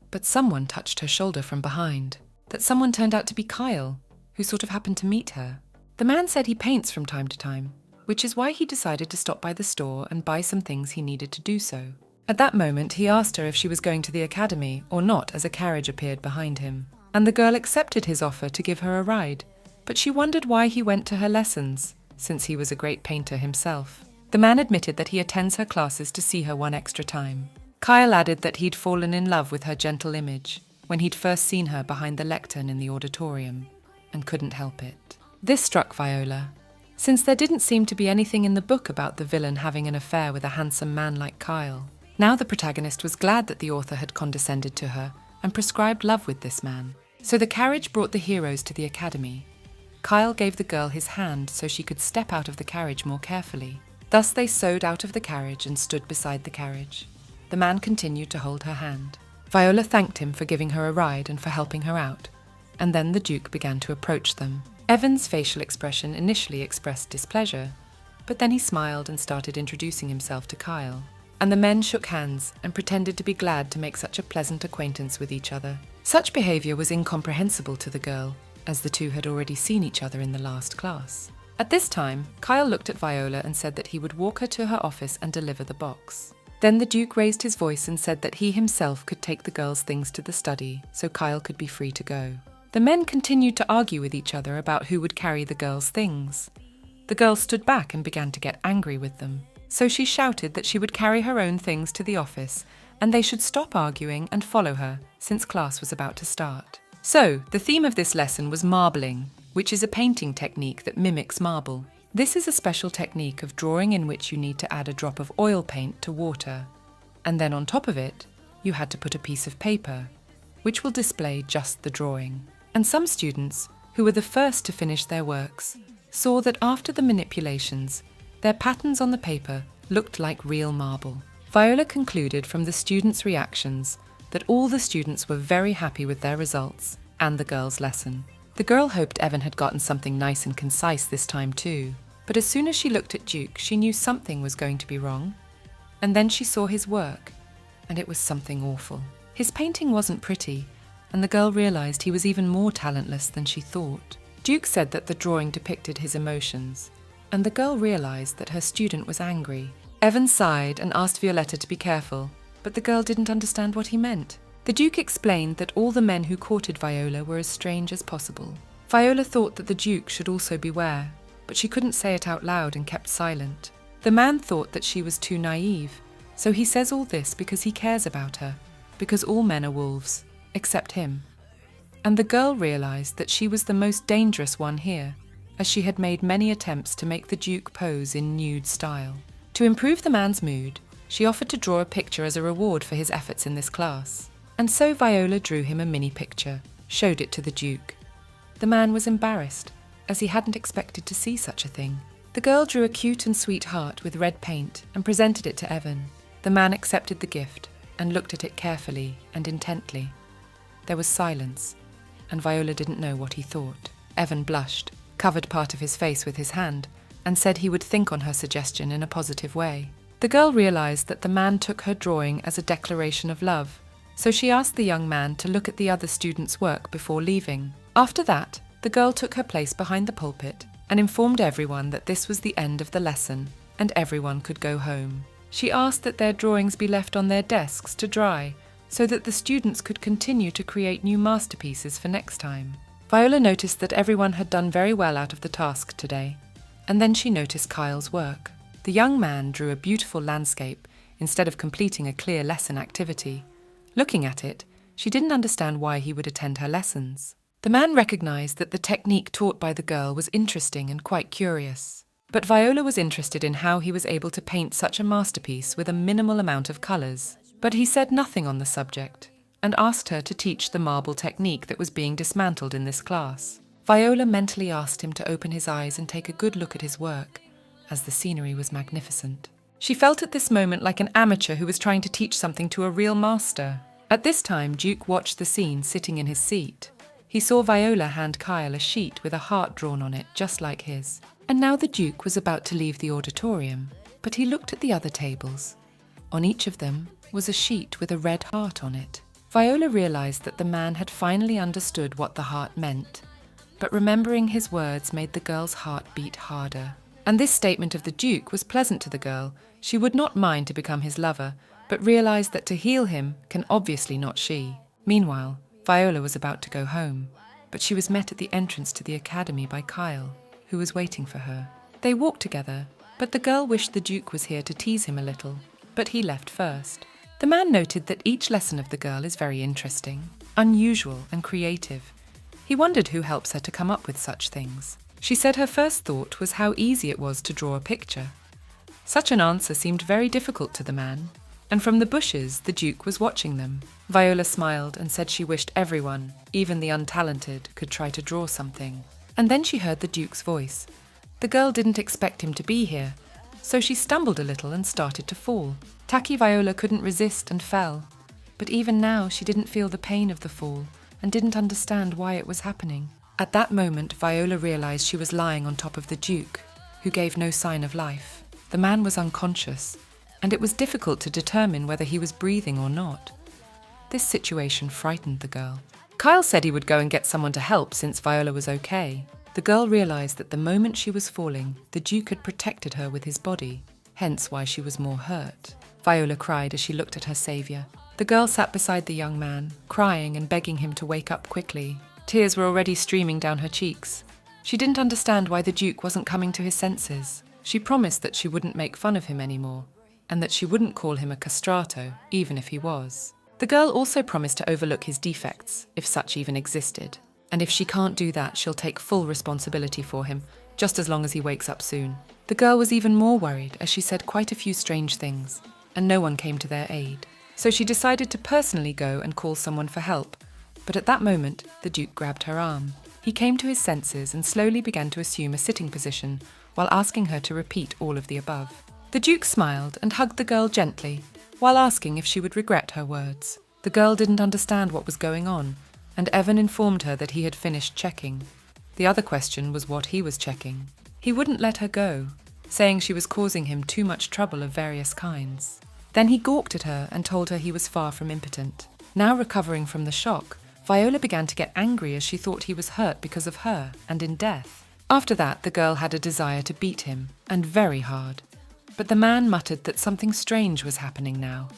But someone touched her shoulder from behind. That someone turned out to be Kyle, who sort of happened to meet her. The man said he paints from time to time, which is why he decided to stop by the store and buy some things he needed to do so. At that moment, he asked her if she was going to the academy or not as a carriage appeared behind him, and the girl accepted his offer to give her a ride, but she wondered why he went to her lessons, since he was a great painter himself. The man admitted that he attends her classes to see her one extra time. Kyle added that he'd fallen in love with her gentle image when he'd first seen her behind the lectern in the auditorium, and couldn't help it. This struck Viola, since there didn't seem to be anything in the book about the villain having an affair with a handsome man like Kyle. Now the protagonist was glad that the author had condescended to her and prescribed love with this man. So the carriage brought the heroes to the academy. Kyle gave the girl his hand so she could step out of the carriage more carefully. Thus they sewed out of the carriage and stood beside the carriage. The man continued to hold her hand. Viola thanked him for giving her a ride and for helping her out, and then the Duke began to approach them. Evan's facial expression initially expressed displeasure, but then he smiled and started introducing himself to Kyle. And the men shook hands and pretended to be glad to make such a pleasant acquaintance with each other. Such behavior was incomprehensible to the girl, as the two had already seen each other in the last class. At this time, Kyle looked at Viola and said that he would walk her to her office and deliver the box. Then the Duke raised his voice and said that he himself could take the girl's things to the study, so Kyle could be free to go. The men continued to argue with each other about who would carry the girl's things. The girl stood back and began to get angry with them. So she shouted that she would carry her own things to the office and they should stop arguing and follow her, since class was about to start. So, the theme of this lesson was marbling, which is a painting technique that mimics marble. This is a special technique of drawing in which you need to add a drop of oil paint to water, and then on top of it, you had to put a piece of paper, which will display just the drawing. And some students, who were the first to finish their works, saw that after the manipulations, their patterns on the paper looked like real marble. Viola concluded from the students' reactions that all the students were very happy with their results and the girl's lesson. The girl hoped Evan had gotten something nice and concise this time too, but as soon as she looked at Duke, she knew something was going to be wrong. And then she saw his work, and it was something awful. His painting wasn't pretty, and the girl realized he was even more talentless than she thought. Duke said that the drawing depicted his emotions, and the girl realized that her student was angry. Evan sighed and asked Violetta to be careful, but the girl didn't understand what he meant. The Duke explained that all the men who courted Viola were as strange as possible. Viola thought that the Duke should also beware, but she couldn't say it out loud and kept silent. The man thought that she was too naive, so he says all this because he cares about her, because all men are wolves, except him. And the girl realized that she was the most dangerous one here, as she had made many attempts to make the Duke pose in nude style. To improve the man's mood, she offered to draw a picture as a reward for his efforts in this class. And so Viola drew him a mini picture, showed it to the Duke. The man was embarrassed, as he hadn't expected to see such a thing. The girl drew a cute and sweet heart with red paint and presented it to Evan. The man accepted the gift and looked at it carefully and intently. There was silence, and Viola didn't know what he thought. Evan blushed, covered part of his face with his hand, and said he would think on her suggestion in a positive way. The girl realized that the man took her drawing as a declaration of love, so she asked the young man to look at the other students' work before leaving. After that, the girl took her place behind the pulpit and informed everyone that this was the end of the lesson and everyone could go home. She asked that their drawings be left on their desks to dry so that the students could continue to create new masterpieces for next time. Viola noticed that everyone had done very well out of the task today, and then she noticed Kyle's work. The young man drew a beautiful landscape instead of completing a clear lesson activity. Looking at it, she didn't understand why he would attend her lessons. The man recognized that the technique taught by the girl was interesting and quite curious. But Viola was interested in how he was able to paint such a masterpiece with a minimal amount of colors. But he said nothing on the subject, and asked her to teach the marble technique that was being dismantled in this class. Viola mentally asked him to open his eyes and take a good look at his work, as the scenery was magnificent. She felt at this moment like an amateur who was trying to teach something to a real master. At this time, Duke watched the scene sitting in his seat. He saw Viola hand Kyle a sheet with a heart drawn on it, just like his. And now the Duke was about to leave the auditorium, but he looked at the other tables. On each of them was a sheet with a red heart on it. Viola realized that the man had finally understood what the heart meant, but remembering his words made the girl's heart beat harder. And this statement of the Duke was pleasant to the girl. She would not mind to become his lover, but realized that to heal him can obviously not she. Meanwhile, Viola was about to go home, but she was met at the entrance to the academy by Kyle, who was waiting for her. They walked together, but the girl wished the Duke was here to tease him a little, but he left first. The man noted that each lesson of the girl is very interesting, unusual and creative. He wondered who helps her to come up with such things. She said her first thought was how easy it was to draw a picture. Such an answer seemed very difficult to the man, and from the bushes the Duke was watching them. Viola smiled and said she wished everyone, even the untalented, could try to draw something. And then she heard the Duke's voice. The girl didn't expect him to be here, so she stumbled a little and started to fall. Tacky Viola couldn't resist and fell, but even now she didn't feel the pain of the fall and didn't understand why it was happening. At that moment, Viola realized she was lying on top of the Duke, who gave no sign of life. The man was unconscious, and it was difficult to determine whether he was breathing or not. This situation frightened the girl. Kyle said he would go and get someone to help since Viola was okay. The girl realized that the moment she was falling, the Duke had protected her with his body, hence why she was more hurt. Viola cried as she looked at her savior. The girl sat beside the young man, crying and begging him to wake up quickly. Tears were already streaming down her cheeks. She didn't understand why the Duke wasn't coming to his senses. She promised that she wouldn't make fun of him anymore, and that she wouldn't call him a castrato, even if he was. The girl also promised to overlook his defects, if such even existed. And if she can't do that, she'll take full responsibility for him, just as long as he wakes up soon. The girl was even more worried, as she said quite a few strange things, and no one came to their aid. So she decided to personally go and call someone for help. But at that moment, the Duke grabbed her arm. He came to his senses and slowly began to assume a sitting position, while asking her to repeat all of the above. The Duke smiled and hugged the girl gently, while asking if she would regret her words. The girl didn't understand what was going on, and Evan informed her that he had finished checking. The other question was what he was checking. He wouldn't let her go, saying she was causing him too much trouble of various kinds. Then he gawked at her and told her he was far from impotent. Now recovering from the shock, Viola began to get angry as she thought he was hurt because of her and in death. After that, the girl had a desire to beat him, and very hard. But the man muttered that something strange was happening now.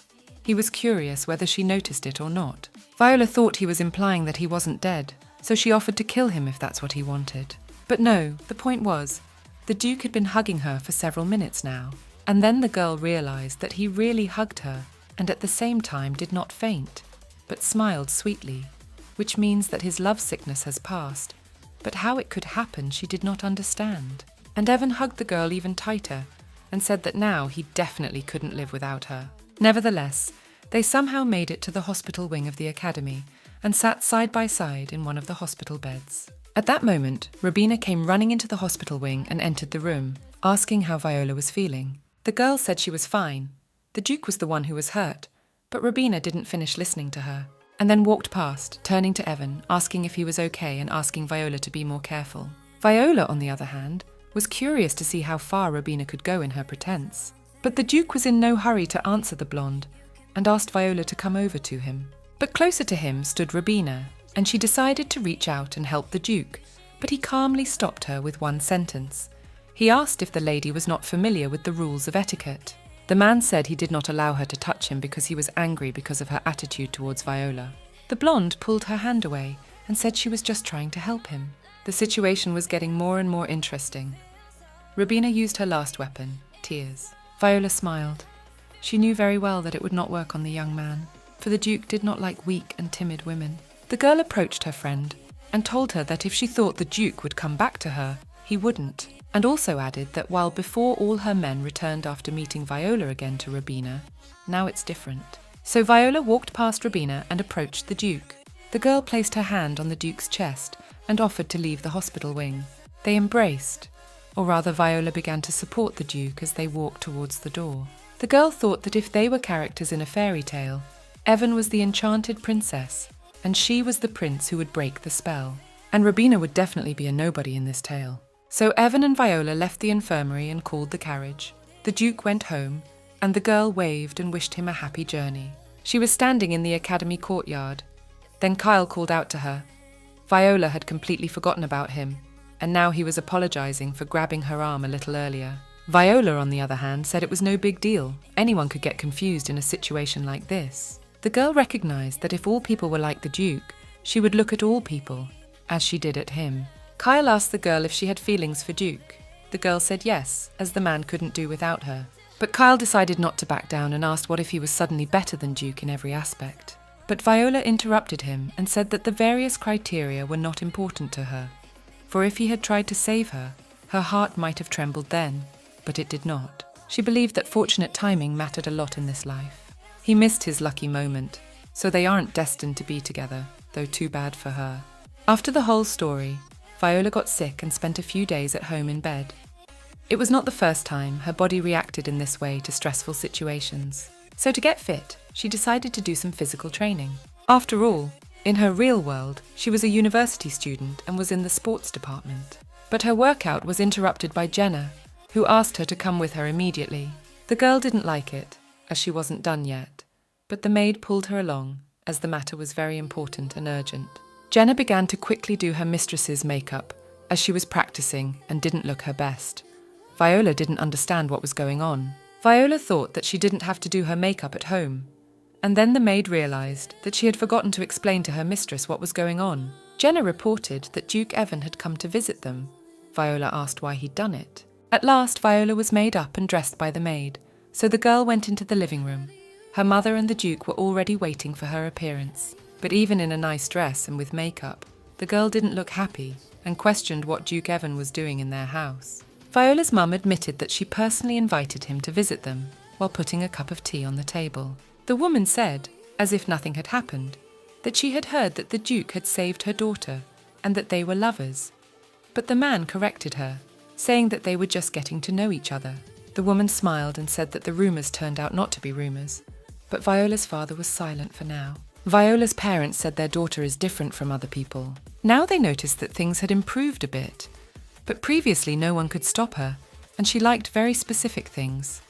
He was curious whether she noticed it or not. Viola thought he was implying that he wasn't dead, so she offered to kill him if that's what he wanted. But no, the point was, The Duke had been hugging her for several minutes now, and then the girl realized that he really hugged her and at the same time did not faint, but smiled sweetly, which means that his lovesickness has passed, but how it could happen she did not understand. And Evan hugged the girl even tighter and said that now he definitely couldn't live without her. Nevertheless, they somehow made it to the hospital wing of the academy and sat side by side in one of the hospital beds. At that moment, Robina came running into the hospital wing and entered the room, asking how Viola was feeling. The girl said she was fine. The Duke was the one who was hurt, but Robina didn't finish listening to her, and then walked past, turning to Evan, asking if he was okay and asking Viola to be more careful. Viola, on the other hand, was curious to see how far Robina could go in her pretense. But the Duke was in no hurry to answer the blonde, and asked Viola to come over to him. But closer to him stood Robina, and she decided to reach out and help the Duke, but he calmly stopped her with one sentence. He asked if the lady was not familiar with the rules of etiquette. The man said he did not allow her to touch him because he was angry because of her attitude towards Viola. The blonde pulled her hand away and said she was just trying to help him. The situation was getting more and more interesting. Robina used her last weapon, tears. Viola smiled. She knew very well that it would not work on the young man, for the Duke did not like weak and timid women. The girl approached her friend and told her that if she thought the Duke would come back to her, he wouldn't, and also added that while before all her men returned after meeting Viola again to Robina, now it's different. So Viola walked past Robina and approached the Duke. The girl placed her hand on the Duke's chest and offered to leave the hospital wing. They embraced, or rather Viola began to support the Duke as they walked towards the door. The girl thought that if they were characters in a fairy tale, Evan was the enchanted princess, and she was the prince who would break the spell. And Robina would definitely be a nobody in this tale. So Evan and Viola left the infirmary and called the carriage. The Duke went home, and the girl waved and wished him a happy journey. She was standing in the academy courtyard. Then Kyle called out to her. Viola had completely forgotten about him, and now he was apologizing for grabbing her arm a little earlier. Viola, on the other hand, said it was no big deal. Anyone could get confused in a situation like this. The girl recognized that if all people were like the Duke, she would look at all people, as she did at him. Kyle asked the girl if she had feelings for Duke. The girl said yes, as the man couldn't do without her. But Kyle decided not to back down and asked what if he was suddenly better than Duke in every aspect. But Viola interrupted him and said that the various criteria were not important to her. For if he had tried to save her, her heart might have trembled then, but it did not. She believed that fortunate timing mattered a lot in this life. He missed his lucky moment, so they aren't destined to be together, though too bad for her. After the whole story, Viola got sick and spent a few days at home in bed. It was not the first time her body reacted in this way to stressful situations. So to get fit, she decided to do some physical training. After all, in her real world, she was a university student and was in the sports department. But her workout was interrupted by Jenna, who asked her to come with her immediately. The girl didn't like it, as she wasn't done yet, but the maid pulled her along, as the matter was very important and urgent. Jenna began to quickly do her mistress's makeup, as she was practicing and didn't look her best. Viola didn't understand what was going on. Viola thought that she didn't have to do her makeup at home, and then the maid realised that she had forgotten to explain to her mistress what was going on. Jenna reported that Duke Evan had come to visit them. Viola asked why he'd done it. At last, Viola was made up and dressed by the maid, so the girl went into the living room. Her mother and the Duke were already waiting for her appearance. But even in a nice dress and with makeup, the girl didn't look happy and questioned what Duke Evan was doing in their house. Viola's mum admitted that she personally invited him to visit them while putting a cup of tea on the table. The woman said, as if nothing had happened, that she had heard that the Duke had saved her daughter and that they were lovers. But the man corrected her, saying that they were just getting to know each other. The woman smiled and said that the rumours turned out not to be rumours, but Viola's father was silent for now. Viola's parents said their daughter is different from other people. Now they noticed that things had improved a bit, but previously no one could stop her, and she liked very specific things.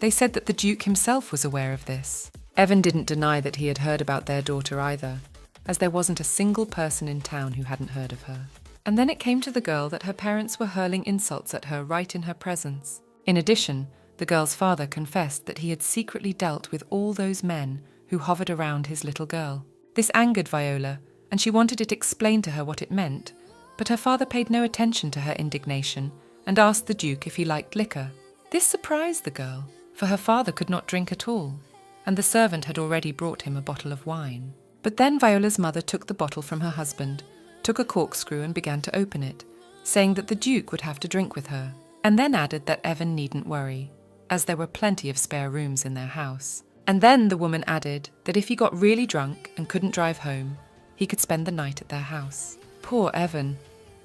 They said that the Duke himself was aware of this. Evan didn't deny that he had heard about their daughter either, as there wasn't a single person in town who hadn't heard of her. And then it came to the girl that her parents were hurling insults at her right in her presence. In addition, the girl's father confessed that he had secretly dealt with all those men who hovered around his little girl. This angered Viola, and she wanted it explained to her what it meant, but her father paid no attention to her indignation and asked the Duke if he liked liquor. This surprised the girl, for her father could not drink at all, and the servant had already brought him a bottle of wine. But then Viola's mother took the bottle from her husband, took a corkscrew and began to open it, saying that the Duke would have to drink with her, and then added that Evan needn't worry, as there were plenty of spare rooms in their house. And then the woman added that if he got really drunk and couldn't drive home, he could spend the night at their house. Poor Evan.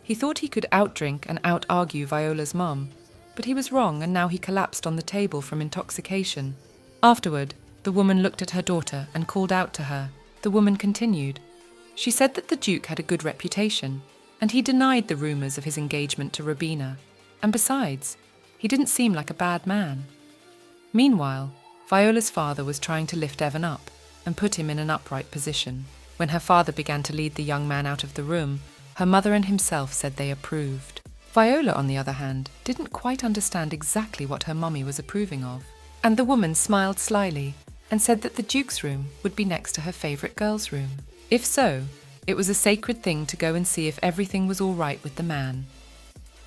He thought he could outdrink and out-argue Viola's mum, but he was wrong, and now he collapsed on the table from intoxication. Afterward, the woman looked at her daughter and called out to her. The woman continued. She said that the Duke had a good reputation, and he denied the rumours of his engagement to Robina, and besides, he didn't seem like a bad man. Meanwhile, Viola's father was trying to lift Evan up and put him in an upright position. When her father began to lead the young man out of the room, her mother and himself said they approved. Viola, on the other hand, didn't quite understand exactly what her mummy was approving of, and the woman smiled slyly and said that the Duke's room would be next to her favourite girl's room. If so, it was a sacred thing to go and see if everything was all right with the man.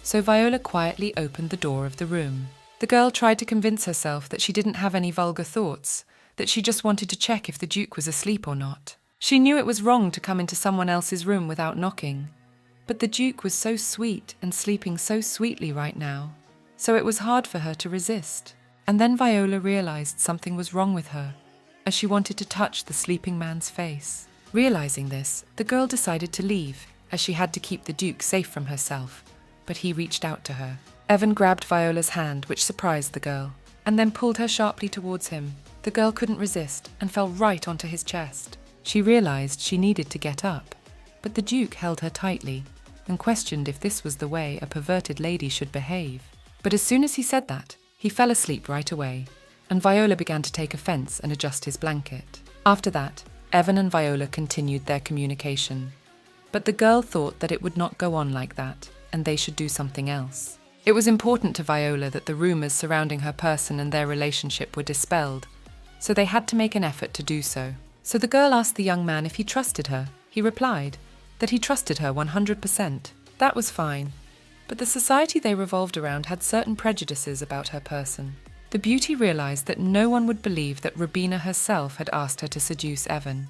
So Viola quietly opened the door of the room. The girl tried to convince herself that she didn't have any vulgar thoughts, that she just wanted to check if the Duke was asleep or not. She knew it was wrong to come into someone else's room without knocking, but the Duke was so sweet and sleeping so sweetly right now, so it was hard for her to resist. And then Viola realized something was wrong with her, as she wanted to touch the sleeping man's face. Realizing this, the girl decided to leave, as she had to keep the Duke safe from herself, but he reached out to her. Evan grabbed Viola's hand, which surprised the girl, and then pulled her sharply towards him. The girl couldn't resist and fell right onto his chest. She realized she needed to get up, but the Duke held her tightly and questioned if this was the way a perverted lady should behave. But as soon as he said that, he fell asleep right away, and Viola began to take offense and adjust his blanket. After that, Evan and Viola continued their communication, but the girl thought that it would not go on like that, and they should do something else. It was important to Viola that the rumours surrounding her person and their relationship were dispelled, so they had to make an effort to do so. So the girl asked the young man if he trusted her. He replied that he trusted her 100%. That was fine, but the society they revolved around had certain prejudices about her person. The beauty realised that no one would believe that Robina herself had asked her to seduce Evan.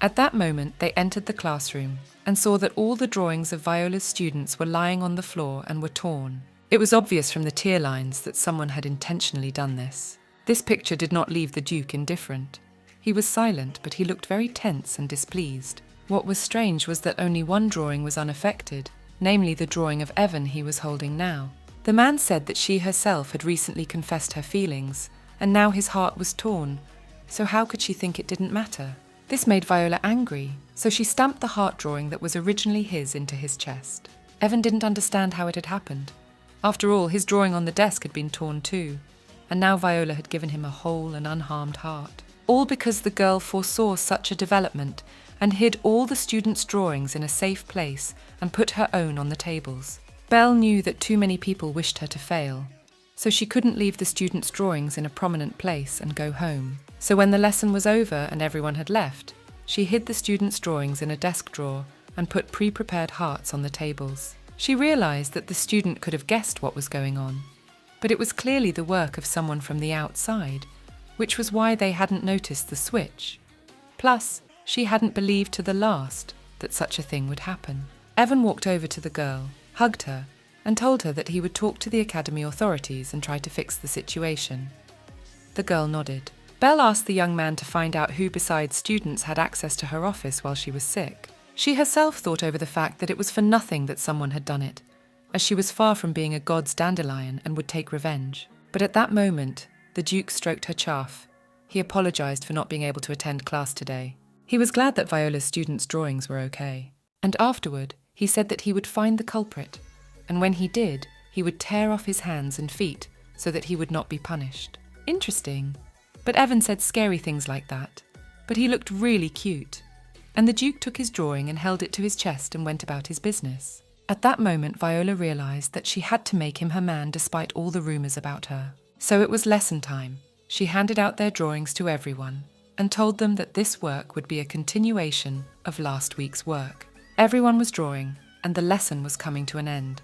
At that moment, they entered the classroom and saw that all the drawings of Viola's students were lying on the floor and were torn. It was obvious from the tear lines that someone had intentionally done this. This picture did not leave the Duke indifferent. He was silent, but he looked very tense and displeased. What was strange was that only one drawing was unaffected, namely the drawing of Evan he was holding now. The man said that she herself had recently confessed her feelings, and now his heart was torn, so how could she think it didn't matter? This made Viola angry, so she stamped the heart drawing that was originally his into his chest. Evan didn't understand how it had happened. After all, his drawing on the desk had been torn too, and now Viola had given him a whole and unharmed heart. All because the girl foresaw such a development and hid all the students' drawings in a safe place and put her own on the tables. Belle knew that too many people wished her to fail, so she couldn't leave the students' drawings in a prominent place and go home. So when the lesson was over and everyone had left, she hid the students' drawings in a desk drawer and put pre-prepared hearts on the tables. She realized that the student could have guessed what was going on, but it was clearly the work of someone from the outside, which was why they hadn't noticed the switch. Plus, she hadn't believed to the last that such a thing would happen. Evan walked over to the girl, hugged her, and told her that he would talk to the academy authorities and try to fix the situation. The girl nodded. Belle asked the young man to find out who besides students had access to her office while she was sick. She herself thought over the fact that it was for nothing that someone had done it, as she was far from being a god's dandelion and would take revenge. But at that moment, the Duke stroked her chaff. He apologised for not being able to attend class today. He was glad that Viola's students' drawings were okay. And afterward, he said that he would find the culprit, and when he did, he would tear off his hands and feet so that he would not be punished. Interesting. But Evan said scary things like that. But he looked really cute. And the Duke took his drawing and held it to his chest and went about his business. At that moment, Viola realised that she had to make him her man despite all the rumours about her. So it was lesson time. She handed out their drawings to everyone and told them that this work would be a continuation of last week's work. Everyone was drawing, and the lesson was coming to an end.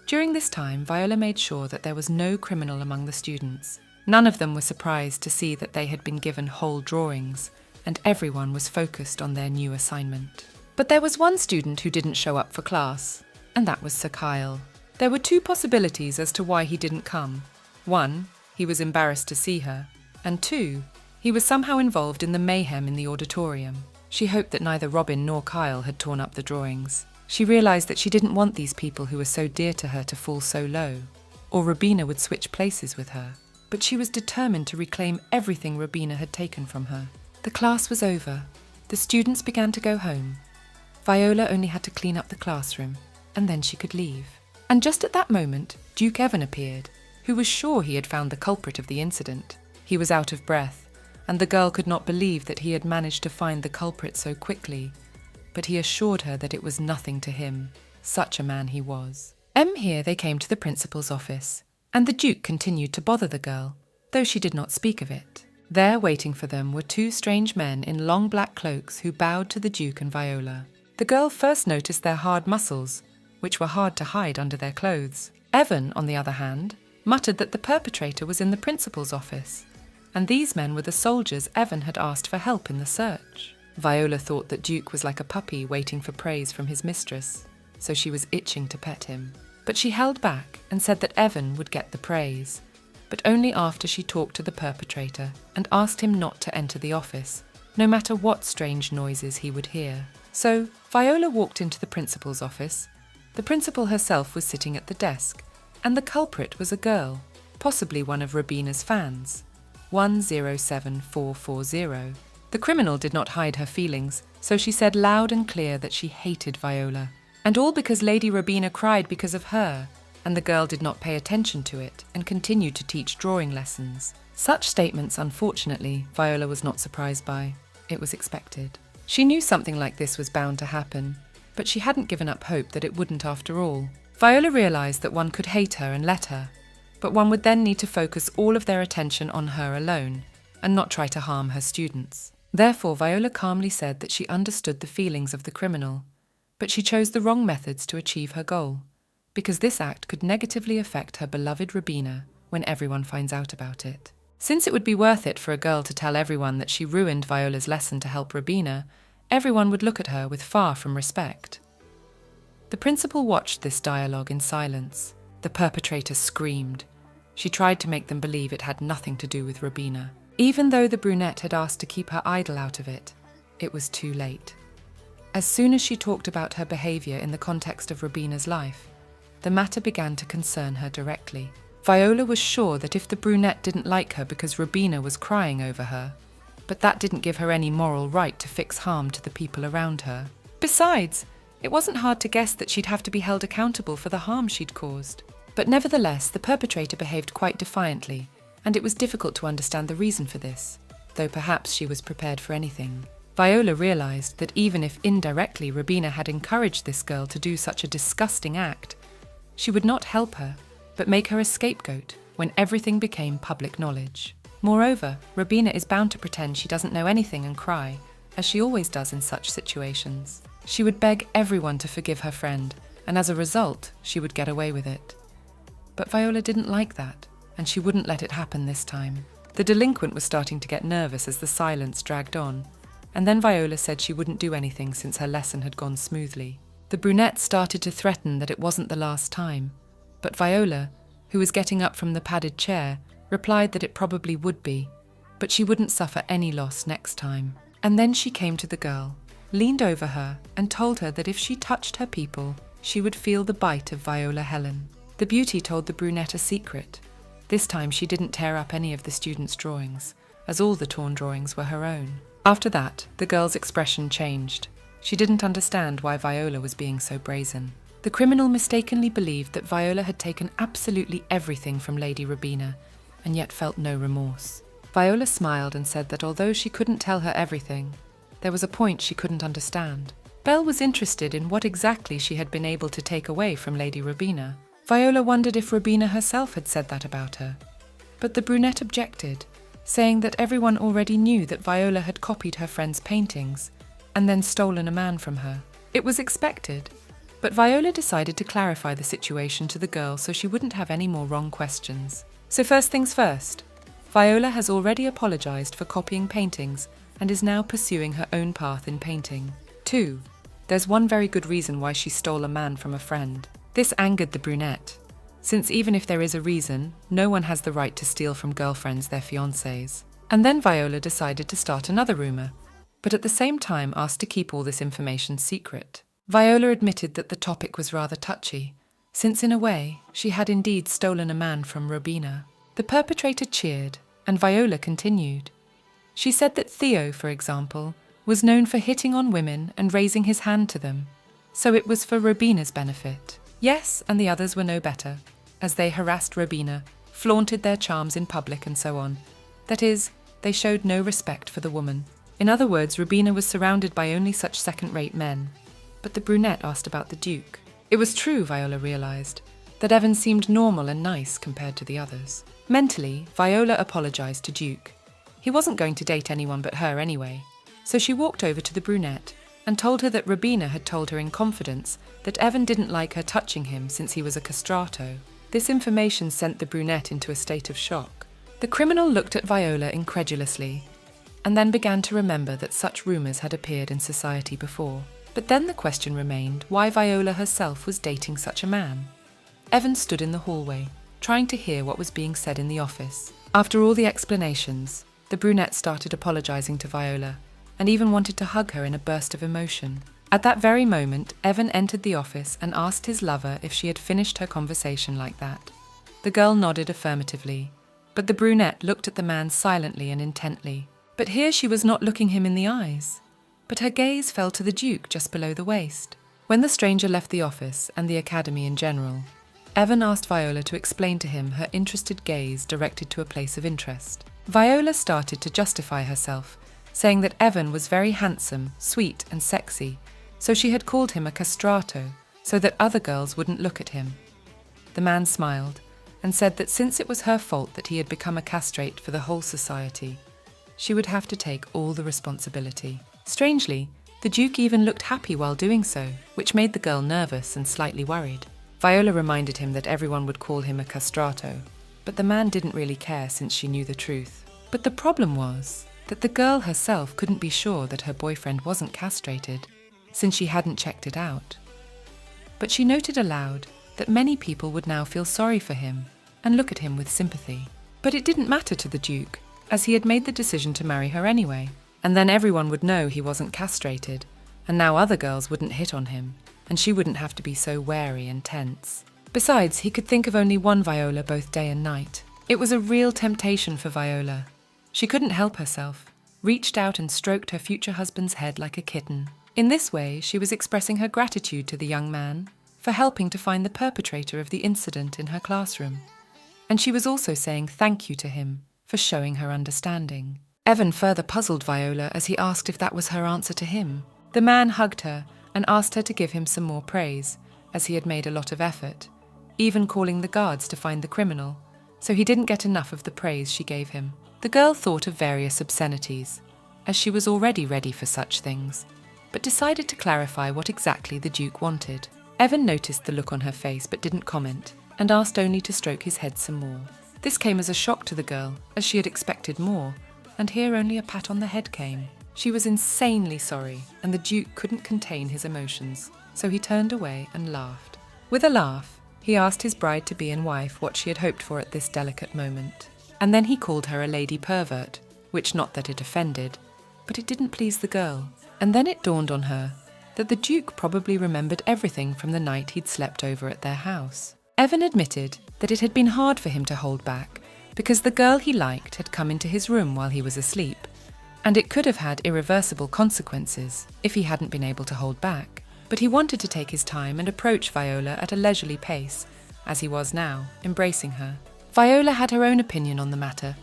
During this time, Viola made sure that there was no criminal among the students. None of them were surprised to see that they had been given whole drawings, and everyone was focused on their new assignment. But there was one student who didn't show up for class, and that was Sir Kyle. There were two possibilities as to why he didn't come. One, he was embarrassed to see her, and two, he was somehow involved in the mayhem in the auditorium. She hoped that neither Robin nor Kyle had torn up the drawings. She realised that she didn't want these people who were so dear to her to fall so low, or Robina would switch places with her. But she was determined to reclaim everything Robina had taken from her. The class was over. The students began to go home. Viola only had to clean up the classroom, and then she could leave. And just at that moment, Duke Evan appeared, who was sure he had found the culprit of the incident. He was out of breath, and the girl could not believe that he had managed to find the culprit so quickly. But he assured her that it was nothing to him. Such a man he was. Here they came to the principal's office, and the Duke continued to bother the girl, though she did not speak of it. There waiting for them were two strange men in long black cloaks who bowed to the Duke and Viola. The girl first noticed their hard muscles, which were hard to hide under their clothes. Evan, on the other hand, muttered that the perpetrator was in the principal's office, and these men were the soldiers Evan had asked for help in the search. Viola thought that Duke was like a puppy waiting for praise from his mistress, so she was itching to pet him. But she held back and said that Evan would get the praise, but only after she talked to the perpetrator and asked him not to enter the office, no matter what strange noises he would hear. So Viola walked into the principal's office. The principal herself was sitting at the desk, and the culprit was a girl, possibly one of Robina's fans, 107440. The criminal did not hide her feelings, so she said loud and clear that she hated Viola. And all because Lady Robina cried because of her, and the girl did not pay attention to it and continued to teach drawing lessons. Such statements, unfortunately, Viola was not surprised by. It was expected. She knew something like this was bound to happen, but she hadn't given up hope that it wouldn't after all. Viola realised that one could hate her and let her, but one would then need to focus all of their attention on her alone, and not try to harm her students. Therefore, Viola calmly said that she understood the feelings of the criminal, but she chose the wrong methods to achieve her goal, because this act could negatively affect her beloved Robina when everyone finds out about it. Since it would be worth it for a girl to tell everyone that she ruined Viola's lesson to help Robina, everyone would look at her with far from respect. The principal watched this dialogue in silence. The perpetrator screamed. She tried to make them believe it had nothing to do with Robina. Even though the brunette had asked to keep her idol out of it, it was too late. As soon as she talked about her behaviour in the context of Robina's life, the matter began to concern her directly. Viola was sure that if the brunette didn't like her because Robina was crying over her, but that didn't give her any moral right to fix harm to the people around her. Besides, it wasn't hard to guess that she'd have to be held accountable for the harm she'd caused. But nevertheless, the perpetrator behaved quite defiantly, and it was difficult to understand the reason for this, though perhaps she was prepared for anything. Viola realised that even if indirectly Robina had encouraged this girl to do such a disgusting act, she would not help her, but make her a scapegoat when everything became public knowledge. Moreover, Robina is bound to pretend she doesn't know anything and cry, as she always does in such situations. She would beg everyone to forgive her friend, and as a result, she would get away with it. But Viola didn't like that, and she wouldn't let it happen this time. The delinquent was starting to get nervous as the silence dragged on, and then Viola said she wouldn't do anything since her lesson had gone smoothly. The brunette started to threaten that it wasn't the last time, but Viola, who was getting up from the padded chair, replied that it probably would be, but she wouldn't suffer any loss next time. And then she came to the girl, leaned over her, and told her that if she touched her people, she would feel the bite of Viola Helen. The beauty told the brunette a secret. This time she didn't tear up any of the students' drawings, as all the torn drawings were her own. After that, the girl's expression changed. She didn't understand why Viola was being so brazen. The criminal mistakenly believed that Viola had taken absolutely everything from Lady Robina, and yet felt no remorse. Viola smiled and said that although she couldn't tell her everything, there was a point she couldn't understand. Belle was interested in what exactly she had been able to take away from Lady Robina. Viola wondered if Robina herself had said that about her. But the brunette objected, saying that everyone already knew that Viola had copied her friend's paintings and then stolen a man from her. It was expected, But Viola decided to clarify the situation to the girl so she wouldn't have any more wrong questions. So first things first, Viola has already apologized for copying paintings and is now pursuing her own path in painting. 2. There's one very good reason why she stole a man from a friend. This angered the brunette, since even if there is a reason, no one has the right to steal from girlfriends their fiancés. And then Viola decided to start another rumor, but at the same time asked to keep all this information secret. Viola admitted that the topic was rather touchy, since in a way, she had indeed stolen a man from Robina. The perpetrator cheered, and Viola continued. She said that Theo, for example, was known for hitting on women and raising his hand to them, so it was for Robina's benefit. Yes, and the others were no better, as they harassed Robina, flaunted their charms in public and so on. That is, they showed no respect for the woman. In other words, Robina was surrounded by only such second-rate men. But the brunette asked about the Duke. It was true, Viola realised, that Evan seemed normal and nice compared to the others. Mentally, Viola apologised to Duke. He wasn't going to date anyone but her anyway, so she walked over to the brunette and told her that Robina had told her in confidence that Evan didn't like her touching him since he was a castrato. This information sent the brunette into a state of shock. The criminal looked at Viola incredulously, and then began to remember that such rumours had appeared in society before. But then the question remained why Viola herself was dating such a man. Evan stood in the hallway, trying to hear what was being said in the office. After all the explanations, the brunette started apologising to Viola, and even wanted to hug her in a burst of emotion. At that very moment, Evan entered the office and asked his lover if she had finished her conversation like that. The girl nodded affirmatively, but the brunette looked at the man silently and intently. But here she was not looking him in the eyes, but her gaze fell to the Duke just below the waist. When the stranger left the office and the academy in general, Evan asked Viola to explain to him her interested gaze directed to a place of interest. Viola started to justify herself, saying that Evan was very handsome, sweet and sexy, so she had called him a castrato, so that other girls wouldn't look at him. The man smiled and said that since it was her fault that he had become a castrate for the whole society, she would have to take all the responsibility. Strangely, the Duke even looked happy while doing so, which made the girl nervous and slightly worried. Viola reminded him that everyone would call him a castrato, but the man didn't really care since she knew the truth. But the problem was that the girl herself couldn't be sure that her boyfriend wasn't castrated, since she hadn't checked it out. But she noted aloud that many people would now feel sorry for him and look at him with sympathy. But it didn't matter to the Duke, as he had made the decision to marry her anyway. And then everyone would know he wasn't castrated, and now other girls wouldn't hit on him, and she wouldn't have to be so wary and tense. Besides, he could think of only one Viola both day and night. It was a real temptation for Viola. She couldn't help herself, reached out and stroked her future husband's head like a kitten. In this way, she was expressing her gratitude to the young man for helping to find the perpetrator of the incident in her classroom. And she was also saying thank you to him for showing her understanding. Evan further puzzled Viola as he asked if that was her answer to him. The man hugged her and asked her to give him some more praise, as he had made a lot of effort, even calling the guards to find the criminal, so he didn't get enough of the praise she gave him. The girl thought of various obscenities, as she was already ready for such things, but decided to clarify what exactly the Duke wanted. Evan noticed the look on her face but didn't comment, and asked only to stroke his head some more. This came as a shock to the girl, as she had expected more, and here only a pat on the head came. She was insanely sorry, and the Duke couldn't contain his emotions, so he turned away and laughed. With a laugh, he asked his bride-to-be and wife what she had hoped for at this delicate moment. And then he called her a lady pervert, which not that it offended, but it didn't please the girl. And then it dawned on her that the Duke probably remembered everything from the night he'd slept over at their house. Evan admitted that it had been hard for him to hold back, because the girl he liked had come into his room while he was asleep, and it could have had irreversible consequences if he hadn't been able to hold back. But he wanted to take his time and approach Viola at a leisurely pace, as he was now, embracing her. Viola had her own opinion on the matter.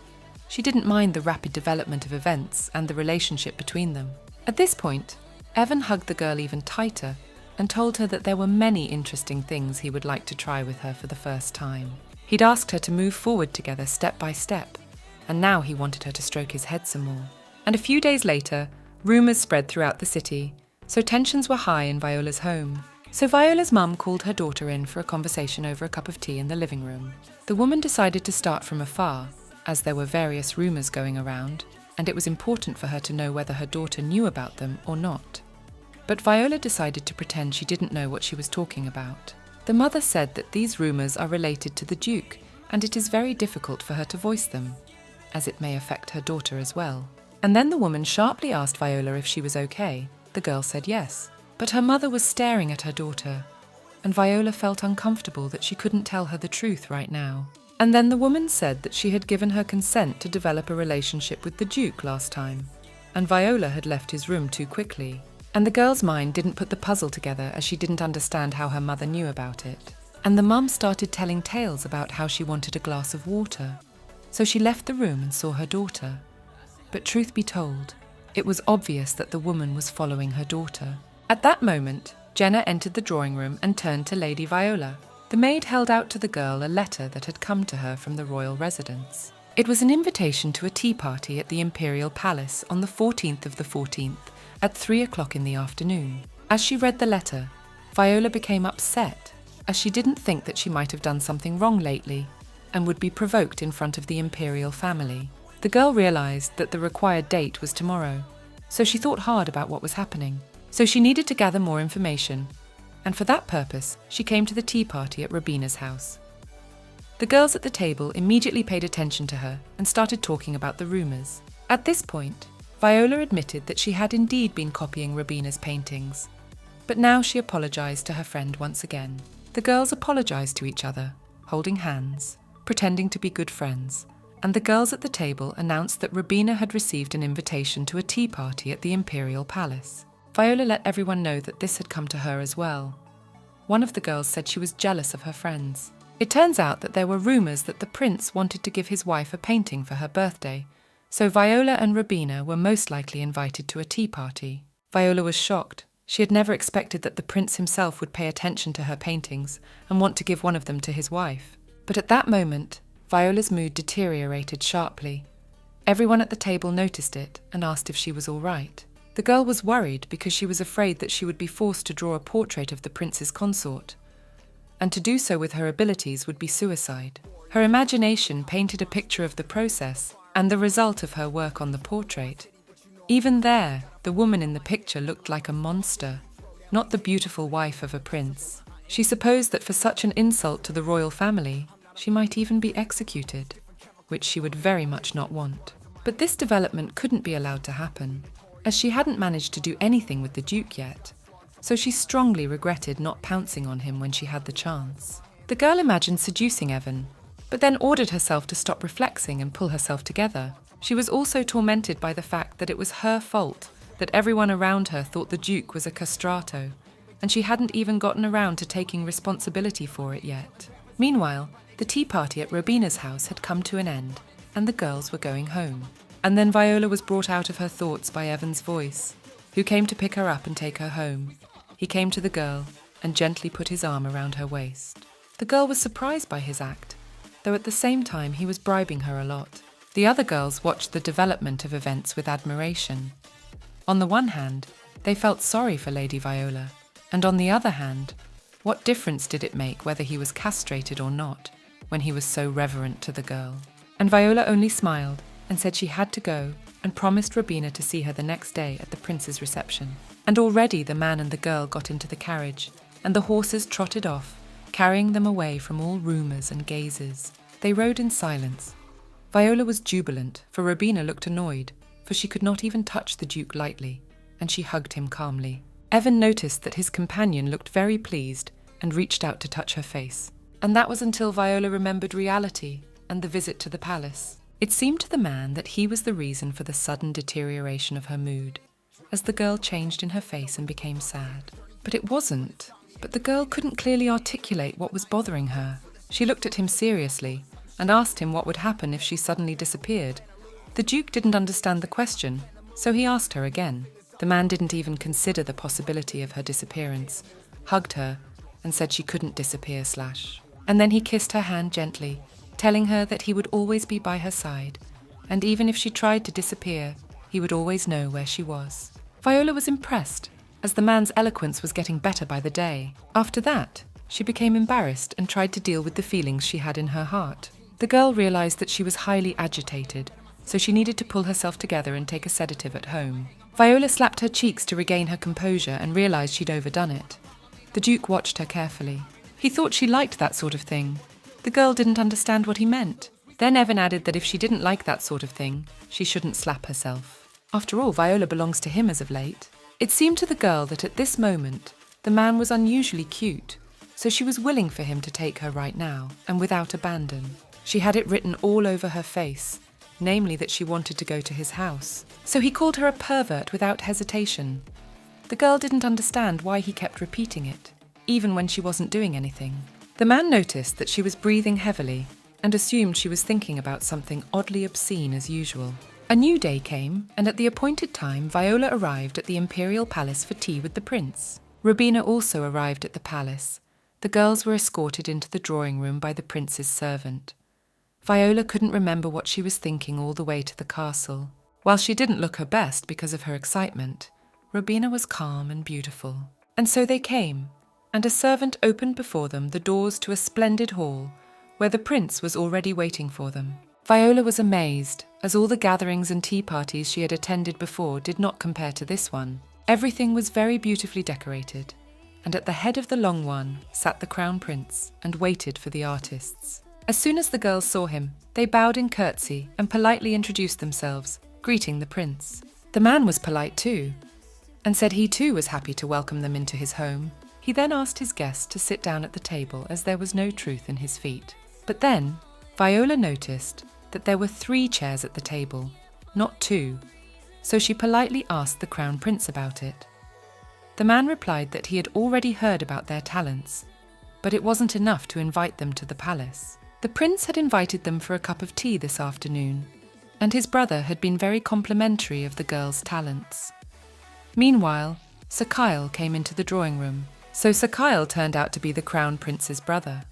She didn't mind the rapid development of events and the relationship between them. At this point, Evan hugged the girl even tighter and told her that there were many interesting things he would like to try with her for the first time. He'd asked her to move forward together step by step, and now he wanted her to stroke his head some more. And a few days later, rumours spread throughout the city, so tensions were high in Viola's home. So Viola's mum called her daughter in for a conversation over a cup of tea in the living room. The woman decided to start from afar, as there were various rumours going around, and it was important for her to know whether her daughter knew about them or not. But Viola decided to pretend she didn't know what she was talking about. The mother said that these rumours are related to the Duke, and it is very difficult for her to voice them, as it may affect her daughter as well. And then the woman sharply asked Viola if she was okay. The girl said yes, but her mother was staring at her daughter, and Viola felt uncomfortable that she couldn't tell her the truth right now. And then the woman said that she had given her consent to develop a relationship with the Duke last time, and Viola had left his room too quickly. And the girl's mind didn't put the puzzle together as she didn't understand how her mother knew about it. And the mum started telling tales about how she wanted a glass of water. So she left the room and saw her daughter. But truth be told, it was obvious that the woman was following her daughter. At that moment, Jenna entered the drawing room and turned to Lady Viola. The maid held out to the girl a letter that had come to her from the royal residence. It was an invitation to a tea party at the Imperial Palace on the 14th of the 14th at 3 o'clock in the afternoon. As she read the letter, Viola became upset, as she didn't think that she might have done something wrong lately and would be provoked in front of the imperial family. The girl realised that the required date was tomorrow, so she thought hard about what was happening. So she needed to gather more information, and for that purpose, she came to the tea party at Robina's house. The girls at the table immediately paid attention to her and started talking about the rumours. At this point, Viola admitted that she had indeed been copying Robina's paintings, but now she apologised to her friend once again. The girls apologised to each other, holding hands, pretending to be good friends, and the girls at the table announced that Robina had received an invitation to a tea party at the Imperial Palace. Viola let everyone know that this had come to her as well. One of the girls said she was jealous of her friends. It turns out that there were rumours that the prince wanted to give his wife a painting for her birthday, so Viola and Robina were most likely invited to a tea party. Viola was shocked. She had never expected that the prince himself would pay attention to her paintings and want to give one of them to his wife. But at that moment, Viola's mood deteriorated sharply. Everyone at the table noticed it and asked if she was all right. The girl was worried because she was afraid that she would be forced to draw a portrait of the prince's consort, and to do so with her abilities would be suicide. Her imagination painted a picture of the process and the result of her work on the portrait. Even there, the woman in the picture looked like a monster, not the beautiful wife of a prince. She supposed that for such an insult to the royal family, she might even be executed, which she would very much not want. But this development couldn't be allowed to happen, as she hadn't managed to do anything with the Duke yet, so she strongly regretted not pouncing on him when she had the chance. The girl imagined seducing Evan, but then ordered herself to stop reflexing and pull herself together. She was also tormented by the fact that it was her fault that everyone around her thought the Duke was a castrato, and she hadn't even gotten around to taking responsibility for it yet. Meanwhile, the tea party at Robina's house had come to an end, and the girls were going home. And then Viola was brought out of her thoughts by Evan's voice, who came to pick her up and take her home. He came to the girl and gently put his arm around her waist. The girl was surprised by his act, though at the same time he was bribing her a lot. The other girls watched the development of events with admiration. On the one hand, they felt sorry for Lady Viola, and on the other hand, what difference did it make whether he was castrated or not, when he was so reverent to the girl? And Viola only smiled and said she had to go and promised Robina to see her the next day at the prince's reception. And already the man and the girl got into the carriage, and the horses trotted off, carrying them away from all rumours and gazes. They rode in silence. Viola was jubilant, for Robina looked annoyed, for she could not even touch the Duke lightly, and she hugged him calmly. Evan noticed that his companion looked very pleased and reached out to touch her face. And that was until Viola remembered reality and the visit to the palace. It seemed to the man that he was the reason for the sudden deterioration of her mood, as the girl changed in her face and became sad. But it wasn't. But the girl couldn't clearly articulate what was bothering her. She looked at him seriously and asked him what would happen if she suddenly disappeared. The Duke didn't understand the question, so he asked her again. The man didn't even consider the possibility of her disappearance, hugged her, and said she couldn't disappear. And then he kissed her hand gently, telling her that he would always be by her side, and even if she tried to disappear, he would always know where she was. Viola was impressed, as the man's eloquence was getting better by the day. After that, she became embarrassed and tried to deal with the feelings she had in her heart. The girl realized that she was highly agitated, so she needed to pull herself together and take a sedative at home. Viola slapped her cheeks to regain her composure and realized she'd overdone it. The Duke watched her carefully. He thought she liked that sort of thing. The girl didn't understand what he meant. Then Evan added that if she didn't like that sort of thing, she shouldn't slap herself. After all, Viola belongs to him as of late. It seemed to the girl that at this moment, the man was unusually cute, so she was willing for him to take her right now, and without abandon. She had it written all over her face, namely that she wanted to go to his house. So he called her a pervert without hesitation. The girl didn't understand why he kept repeating it, even when she wasn't doing anything. The man noticed that she was breathing heavily and assumed she was thinking about something oddly obscene as usual. A new day came, and at the appointed time, Viola arrived at the Imperial Palace for tea with the prince. Rubina also arrived at the palace. The girls were escorted into the drawing room by the prince's servant. Viola couldn't remember what she was thinking all the way to the castle. While she didn't look her best because of her excitement, Rubina was calm and beautiful. And so they came, and a servant opened before them the doors to a splendid hall, where the prince was already waiting for them. Viola was amazed, as all the gatherings and tea parties she had attended before did not compare to this one. Everything was very beautifully decorated, and at the head of the long one sat the crown prince and waited for the artists. As soon as the girls saw him, they bowed in curtsy and politely introduced themselves, greeting the prince. The man was polite too, and said he too was happy to welcome them into his home. He then asked his guests to sit down at the table as there was no truth in his feet. But then, Viola noticed that there were 3 chairs at the table, not 2, so she politely asked the crown prince about it. The man replied that he had already heard about their talents, but it wasn't enough to invite them to the palace. The prince had invited them for a cup of tea this afternoon, and his brother had been very complimentary of the girls' talents. Meanwhile, Sir Kyle came into the drawing room, so Sir Kyle turned out to be the crown prince's brother.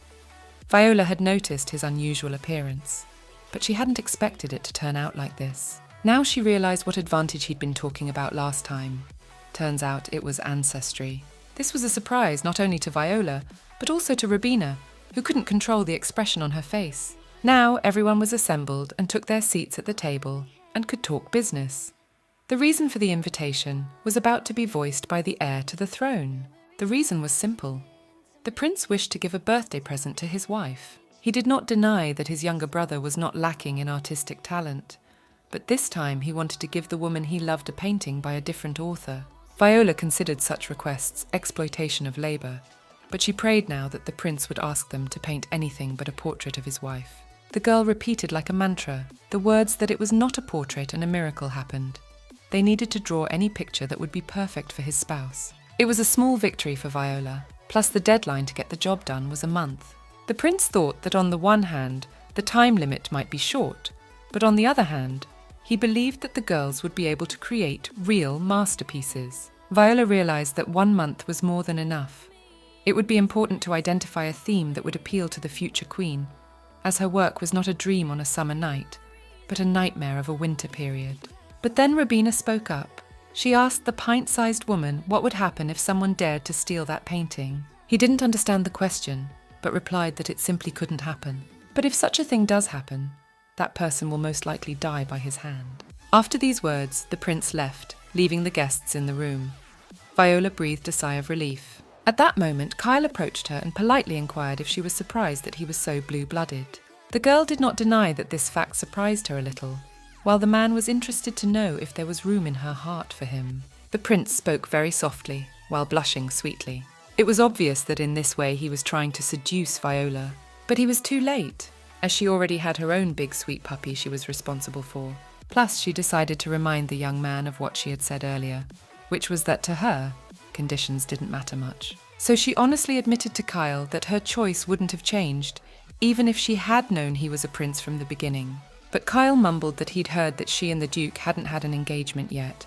Viola had noticed his unusual appearance, but she hadn't expected it to turn out like this. Now she realized what advantage he'd been talking about last time. Turns out it was ancestry. This was a surprise not only to Viola, but also to Rubina, who couldn't control the expression on her face. Now everyone was assembled and took their seats at the table and could talk business. The reason for the invitation was about to be voiced by the heir to the throne. The reason was simple. The prince wished to give a birthday present to his wife. He did not deny that his younger brother was not lacking in artistic talent, but this time he wanted to give the woman he loved a painting by a different author. Viola considered such requests exploitation of labour, but she prayed now that the prince would ask them to paint anything but a portrait of his wife. The girl repeated like a mantra the words that it was not a portrait and a miracle happened. They needed to draw any picture that would be perfect for his spouse. It was a small victory for Viola, plus the deadline to get the job done was a month. The prince thought that on the one hand, the time limit might be short, but on the other hand, he believed that the girls would be able to create real masterpieces. Viola realized that 1 month was more than enough. It would be important to identify a theme that would appeal to the future queen, as her work was not a dream on a summer night, but a nightmare of a winter period. But then Rubina spoke up. She asked the pint-sized woman what would happen if someone dared to steal that painting. He didn't understand the question, but replied that it simply couldn't happen. But if such a thing does happen, that person will most likely die by his hand. After these words, the prince left, leaving the guests in the room. Viola breathed a sigh of relief. At that moment, Kyle approached her and politely inquired if she was surprised that he was so blue-blooded. The girl did not deny that this fact surprised her a little, while the man was interested to know if there was room in her heart for him. The prince spoke very softly, while blushing sweetly. It was obvious that in this way he was trying to seduce Viola, but he was too late, as she already had her own big sweet puppy she was responsible for. Plus, she decided to remind the young man of what she had said earlier, which was that to her, conditions didn't matter much. So she honestly admitted to Kyle that her choice wouldn't have changed, even if she had known he was a prince from the beginning. But Kyle mumbled that he'd heard that she and the Duke hadn't had an engagement yet,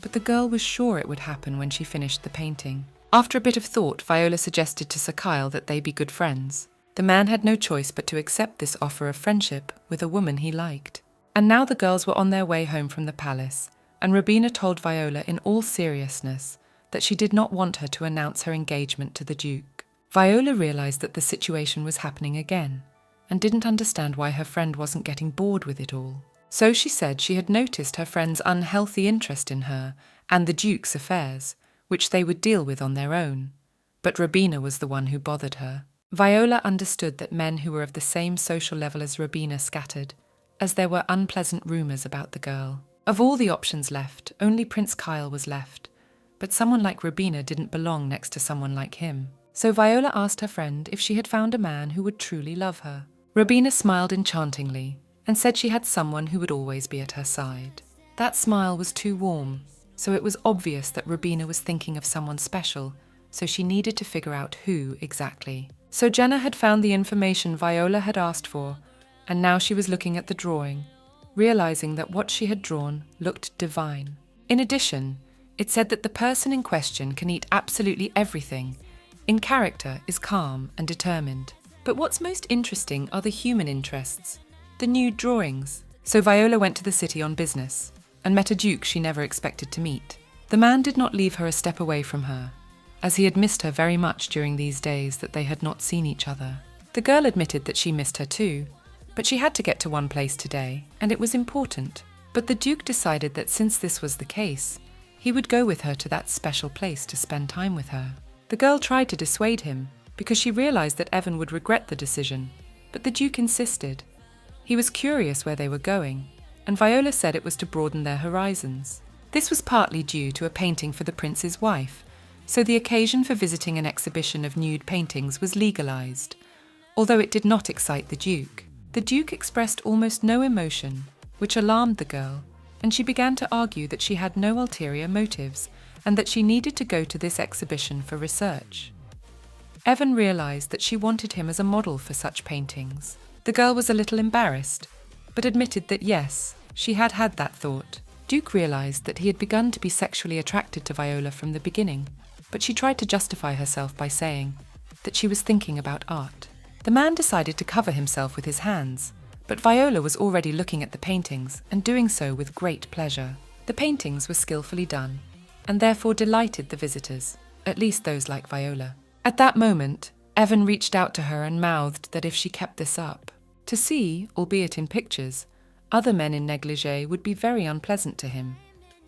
but the girl was sure it would happen when she finished the painting. After a bit of thought, Viola suggested to Sir Kyle that they be good friends. The man had no choice but to accept this offer of friendship with a woman he liked. And now the girls were on their way home from the palace, and Rubina told Viola in all seriousness that she did not want her to announce her engagement to the Duke. Viola realized that the situation was happening again and didn't understand why her friend wasn't getting bored with it all. So she said she had noticed her friend's unhealthy interest in her and the Duke's affairs, which they would deal with on their own. But Robina was the one who bothered her. Viola understood that men who were of the same social level as Robina scattered, as there were unpleasant rumours about the girl. Of all the options left, only Prince Kyle was left, but someone like Robina didn't belong next to someone like him. So Viola asked her friend if she had found a man who would truly love her. Robina smiled enchantingly and said she had someone who would always be at her side. That smile was too warm, so it was obvious that Robina was thinking of someone special, so she needed to figure out who exactly. So Jenna had found the information Viola had asked for, and now she was looking at the drawing, realizing that what she had drawn looked divine. In addition, it said that the person in question can eat absolutely everything, in character is calm and determined. But what's most interesting are the human interests, the nude drawings. So Viola went to the city on business and met a duke she never expected to meet. The man did not leave her a step away from her, as he had missed her very much during these days that they had not seen each other. The girl admitted that she missed her too, but she had to get to one place today, and it was important. But the Duke decided that since this was the case, he would go with her to that special place to spend time with her. The girl tried to dissuade him, because she realized that Evan would regret the decision, but the Duke insisted. He was curious where they were going, and Viola said it was to broaden their horizons. This was partly due to a painting for the prince's wife, so the occasion for visiting an exhibition of nude paintings was legalized, although it did not excite the Duke. The Duke expressed almost no emotion, which alarmed the girl, and she began to argue that she had no ulterior motives and that she needed to go to this exhibition for research. Evan realized that she wanted him as a model for such paintings. The girl was a little embarrassed, but admitted that yes, she had had that thought. Duke realized that he had begun to be sexually attracted to Viola from the beginning, but she tried to justify herself by saying that she was thinking about art. The man decided to cover himself with his hands, but Viola was already looking at the paintings and doing so with great pleasure. The paintings were skillfully done, and therefore delighted the visitors, at least those like Viola. At that moment, Evan reached out to her and mouthed that if she kept this up, to see, albeit in pictures, other men in negligee would be very unpleasant to him.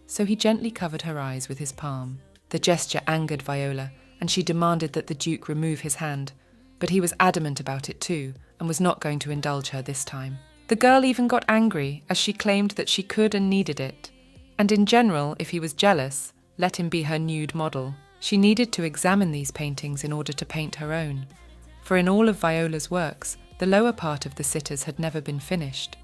So he gently covered her eyes with his palm. The gesture angered Viola, and she demanded that the Duke remove his hand, but he was adamant about it too, and was not going to indulge her this time. The girl even got angry, as she claimed that she could and needed it, and in general, if he was jealous, let him be her nude model. She needed to examine these paintings in order to paint her own, for in all of Viola's works, the lower part of the sitters had never been finished,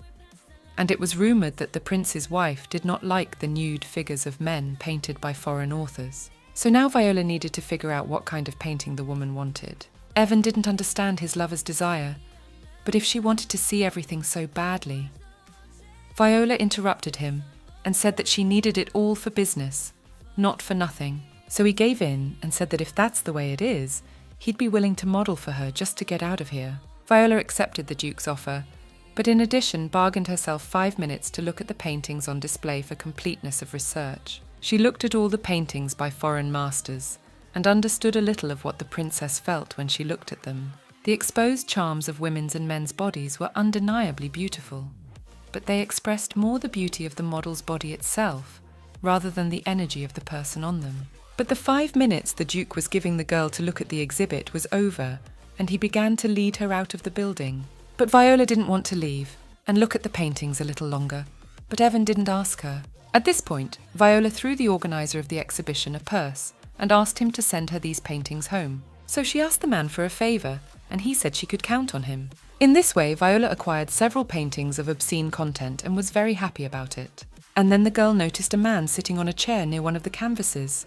and it was rumoured that the prince's wife did not like the nude figures of men painted by foreign authors. So now Viola needed to figure out what kind of painting the woman wanted. Evan didn't understand his lover's desire, but if she wanted to see everything so badly... Viola interrupted him and said that she needed it all for business, not for nothing. So he gave in and said that if that's the way it is, he'd be willing to model for her just to get out of here. Viola accepted the Duke's offer, but in addition bargained herself 5 minutes to look at the paintings on display for completeness of research. She looked at all the paintings by foreign masters and understood a little of what the princess felt when she looked at them. The exposed charms of women's and men's bodies were undeniably beautiful, but they expressed more the beauty of the model's body itself, rather than the energy of the person on them. But the 5 minutes the Duke was giving the girl to look at the exhibit was over, and he began to lead her out of the building. But Viola didn't want to leave, and look at the paintings a little longer, but Evan didn't ask her. At this point, Viola threw the organizer of the exhibition a purse, and asked him to send her these paintings home. So she asked the man for a favour, and he said she could count on him. In this way, Viola acquired several paintings of obscene content and was very happy about it. And then the girl noticed a man sitting on a chair near one of the canvases.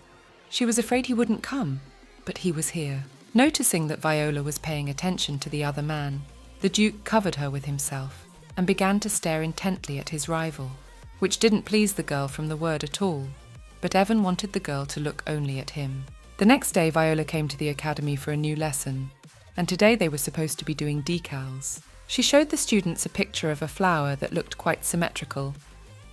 She was afraid he wouldn't come, but he was here. Noticing that Viola was paying attention to the other man, the Duke covered her with himself and began to stare intently at his rival, which didn't please the girl from the word at all, but Evan wanted the girl to look only at him. The next day Viola came to the academy for a new lesson, and today they were supposed to be doing decals. She showed the students a picture of a flower that looked quite symmetrical,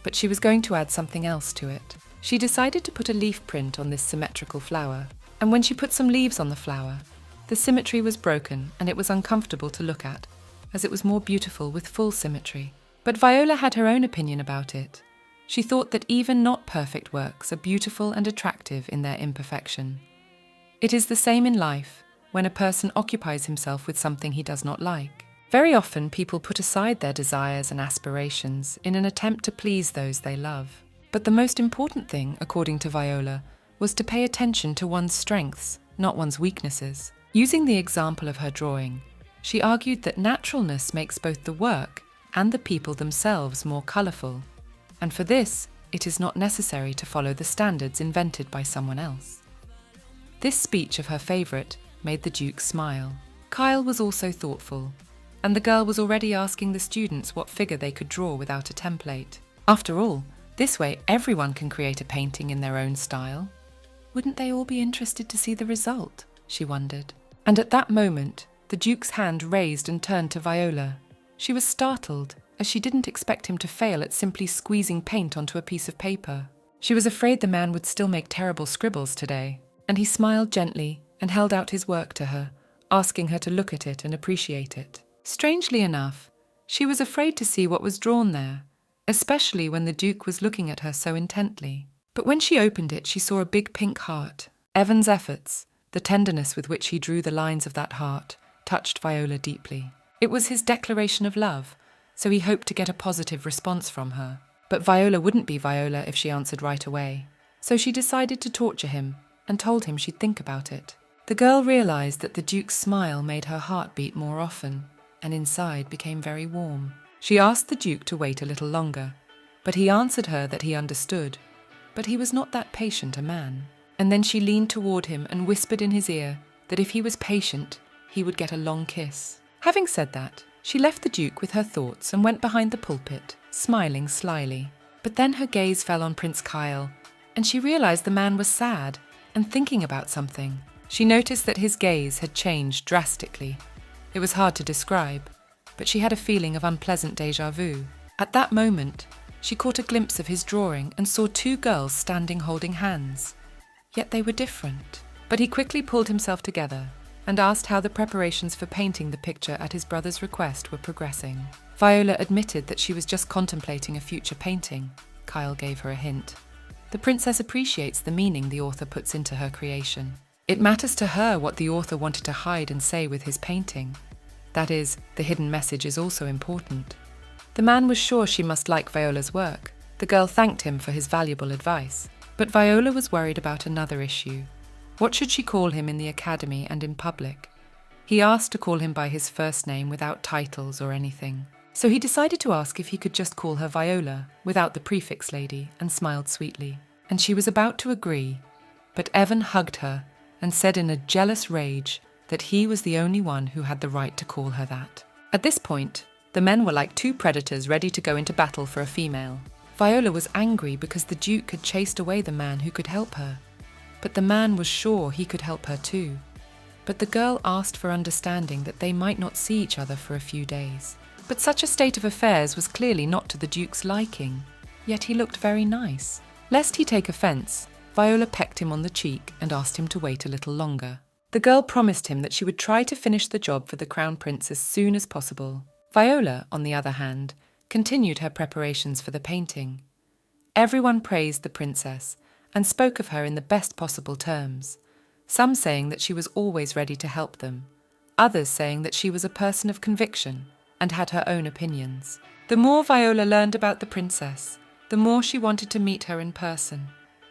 but she was going to add something else to it. She decided to put a leaf print on this symmetrical flower, and when she put some leaves on the flower, the symmetry was broken and it was uncomfortable to look at, as it was more beautiful with full symmetry. But Viola had her own opinion about it. She thought that even not perfect works are beautiful and attractive in their imperfection. It is the same in life when a person occupies himself with something he does not like. Very often people put aside their desires and aspirations in an attempt to please those they love. But the most important thing, according to Viola, was to pay attention to one's strengths, not one's weaknesses. Using the example of her drawing, she argued that naturalness makes both the work and the people themselves more colourful, and for this, it is not necessary to follow the standards invented by someone else. This speech of her favourite made the Duke smile. Kyle was also thoughtful, and the girl was already asking the students what figure they could draw without a template. After all, this way everyone can create a painting in their own style. Wouldn't they all be interested to see the result? She wondered. And at that moment, the Duke's hand raised and turned to Viola. She was startled, as she didn't expect him to fail at simply squeezing paint onto a piece of paper. She was afraid the man would still make terrible scribbles today, and he smiled gently and held out his work to her, asking her to look at it and appreciate it. Strangely enough, she was afraid to see what was drawn there, especially when the Duke was looking at her so intently. But when she opened it, she saw a big pink heart. Evan's efforts, the tenderness with which he drew the lines of that heart, touched Viola deeply. It was his declaration of love, so he hoped to get a positive response from her. But Viola wouldn't be Viola if she answered right away. So she decided to torture him and told him she'd think about it. The girl realised that the Duke's smile made her heart beat more often, and inside became very warm. She asked the Duke to wait a little longer, but he answered her that he understood, but he was not that patient a man. And then she leaned toward him and whispered in his ear that if he was patient, he would get a long kiss. Having said that, she left the Duke with her thoughts and went behind the pulpit, smiling slyly. But then her gaze fell on Prince Kyle, and she realised the man was sad and thinking about something. She noticed that his gaze had changed drastically. It was hard to describe, but she had a feeling of unpleasant déjà vu. At that moment, she caught a glimpse of his drawing and saw two girls standing holding hands. Yet they were different. But he quickly pulled himself together and asked how the preparations for painting the picture at his brother's request were progressing. Viola admitted that she was just contemplating a future painting. Kyle gave her a hint. The princess appreciates the meaning the author puts into her creation. It matters to her what the author wanted to hide and say with his painting. That is, the hidden message is also important. The man was sure she must like Viola's work. The girl thanked him for his valuable advice. But Viola was worried about another issue. What should she call him in the academy and in public? He asked to call him by his first name without titles or anything. So he decided to ask if he could just call her Viola, without the prefix lady, and smiled sweetly. And she was about to agree, but Evan hugged her and said in a jealous rage that he was the only one who had the right to call her that. At this point, the men were like two predators ready to go into battle for a female. Viola was angry because the Duke had chased away the man who could help her. But the man was sure he could help her too. But the girl asked for understanding that they might not see each other for a few days. But such a state of affairs was clearly not to the Duke's liking. Yet he looked very nice. Lest he take offence, Viola pecked him on the cheek and asked him to wait a little longer. The girl promised him that she would try to finish the job for the Crown Prince as soon as possible. Viola, on the other hand, continued her preparations for the painting. Everyone praised the princess and spoke of her in the best possible terms, some saying that she was always ready to help them, others saying that she was a person of conviction and had her own opinions. The more Viola learned about the princess, the more she wanted to meet her in person,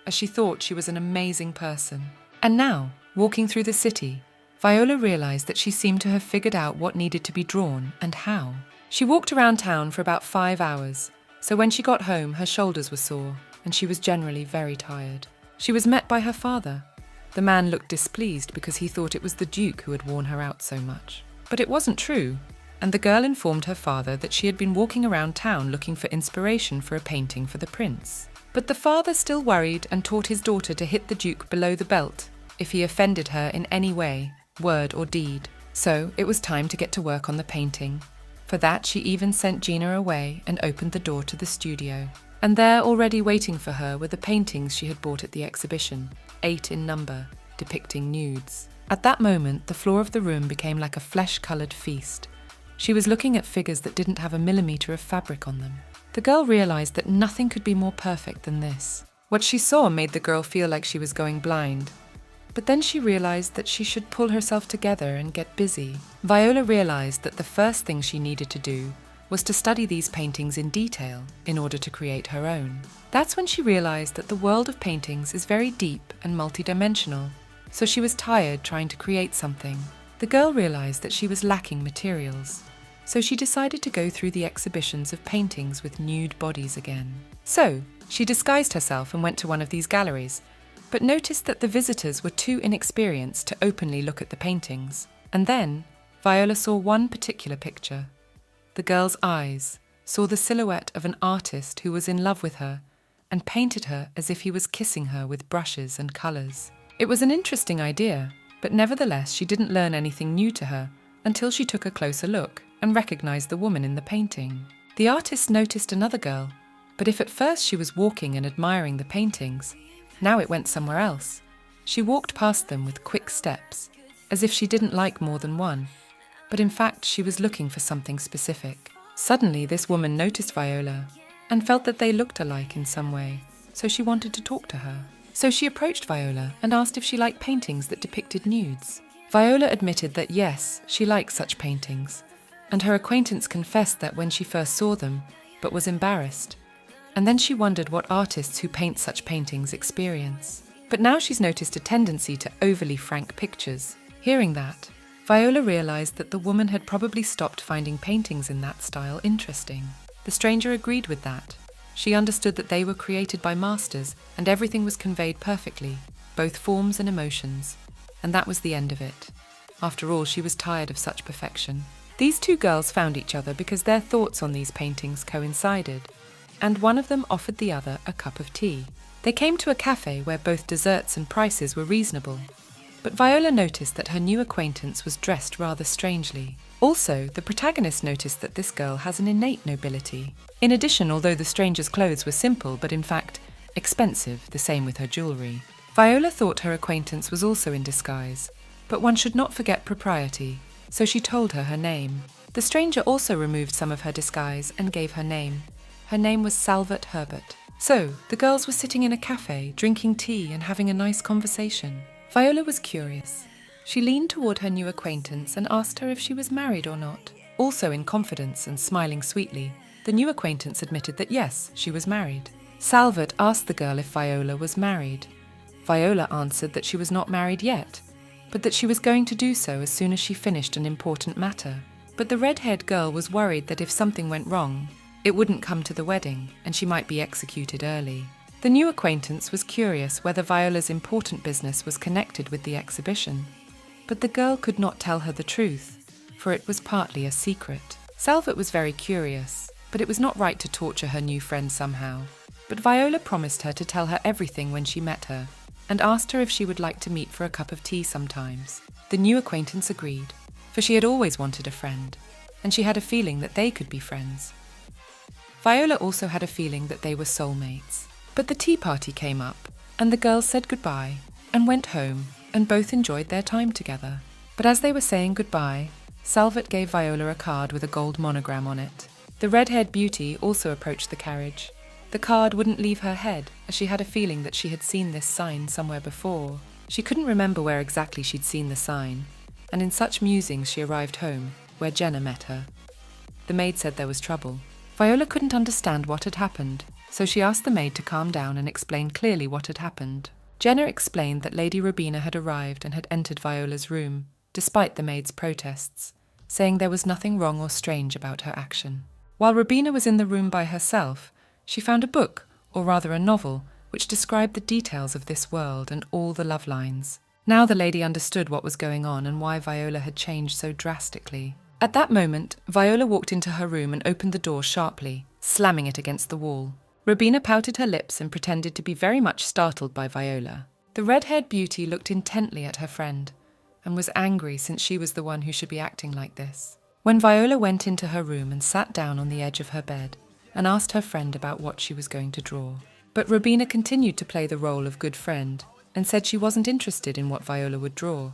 as she thought she was an amazing person. And now, walking through the city, Viola realised that she seemed to have figured out what needed to be drawn and how. She walked around town for about 5 hours, so when she got home her shoulders were sore and she was generally very tired. She was met by her father. The man looked displeased because he thought it was the Duke who had worn her out so much. But it wasn't true, and the girl informed her father that she had been walking around town looking for inspiration for a painting for the prince. But the father still worried and taught his daughter to hit the Duke below the belt if he offended her in any way, word or deed. So it was time to get to work on the painting. For that she even sent Gina away and opened the door to the studio. And there, already waiting for her, were the paintings she had bought at the exhibition, 8 in number, depicting nudes. At that moment, the floor of the room became like a flesh-coloured feast. She was looking at figures that didn't have a millimetre of fabric on them. The girl realised that nothing could be more perfect than this. What she saw made the girl feel like she was going blind. But then she realised that she should pull herself together and get busy. Viola realised that the first thing she needed to do was to study these paintings in detail in order to create her own. That's when she realised that the world of paintings is very deep and multidimensional, so she was tired trying to create something. The girl realised that she was lacking materials, so she decided to go through the exhibitions of paintings with nude bodies again. So, she disguised herself and went to one of these galleries, but noticed that the visitors were too inexperienced to openly look at the paintings. And then, Viola saw one particular picture. The girl's eyes saw the silhouette of an artist who was in love with her and painted her as if he was kissing her with brushes and colours. It was an interesting idea, but nevertheless she didn't learn anything new to her until she took a closer look and recognised the woman in the painting. The artist noticed another girl, but if at first she was walking and admiring the paintings, now it went somewhere else. She walked past them with quick steps, as if she didn't like more than one, but in fact she was looking for something specific. Suddenly this woman noticed Viola and felt that they looked alike in some way, so she wanted to talk to her. So she approached Viola and asked if she liked paintings that depicted nudes. Viola admitted that yes, she liked such paintings, and her acquaintance confessed that when she first saw them, but was embarrassed. And then she wondered what artists who paint such paintings experience. But now she's noticed a tendency to overly frank pictures. Hearing that, Viola realised that the woman had probably stopped finding paintings in that style interesting. The stranger agreed with that. She understood that they were created by masters and everything was conveyed perfectly, both forms and emotions. And that was the end of it. After all, she was tired of such perfection. These two girls found each other because their thoughts on these paintings coincided, and one of them offered the other a cup of tea. They came to a cafe where both desserts and prices were reasonable. But Viola noticed that her new acquaintance was dressed rather strangely. Also, the protagonist noticed that this girl has an innate nobility. In addition, although the stranger's clothes were simple but in fact expensive, the same with her jewellery, Viola thought her acquaintance was also in disguise, but one should not forget propriety, so she told her name. The stranger also removed some of her disguise and gave her name. Her name was Salvert Herbert. So, the girls were sitting in a cafe, drinking tea and having a nice conversation. Viola was curious. She leaned toward her new acquaintance and asked her if she was married or not. Also in confidence and smiling sweetly, the new acquaintance admitted that yes, she was married. Salvert asked the girl if Viola was married. Viola answered that she was not married yet, but that she was going to do so as soon as she finished an important matter. But the red-haired girl was worried that if something went wrong, it wouldn't come to the wedding and she might be executed early. The new acquaintance was curious whether Viola's important business was connected with the exhibition, but the girl could not tell her the truth, for it was partly a secret. Salvert was very curious, but it was not right to torture her new friend somehow. But Viola promised her to tell her everything when she met her, and asked her if she would like to meet for a cup of tea sometimes. The new acquaintance agreed, for she had always wanted a friend, and she had a feeling that they could be friends. Viola also had a feeling that they were soulmates. But the tea party came up, and the girls said goodbye and went home, and both enjoyed their time together. But as they were saying goodbye, Salvert gave Viola a card with a gold monogram on it. The red-haired beauty also approached the carriage. The card wouldn't leave her head, as she had a feeling that she had seen this sign somewhere before. She couldn't remember where exactly she'd seen the sign, and in such musings she arrived home, where Jenna met her. The maid said there was trouble. Viola couldn't understand what had happened, so she asked the maid to calm down and explain clearly what had happened. Jenna explained that Lady Rubina had arrived and had entered Viola's room, despite the maid's protests, saying there was nothing wrong or strange about her action. While Rubina was in the room by herself, she found a book, or rather a novel, which described the details of this world and all the love lines. Now the lady understood what was going on and why Viola had changed so drastically. At that moment, Viola walked into her room and opened the door sharply, slamming it against the wall. Rubina pouted her lips and pretended to be very much startled by Viola. The red-haired beauty looked intently at her friend, and was angry since she was the one who should be acting like this. When Viola went into her room and sat down on the edge of her bed, and asked her friend about what she was going to draw. But Robina continued to play the role of good friend and said she wasn't interested in what Viola would draw.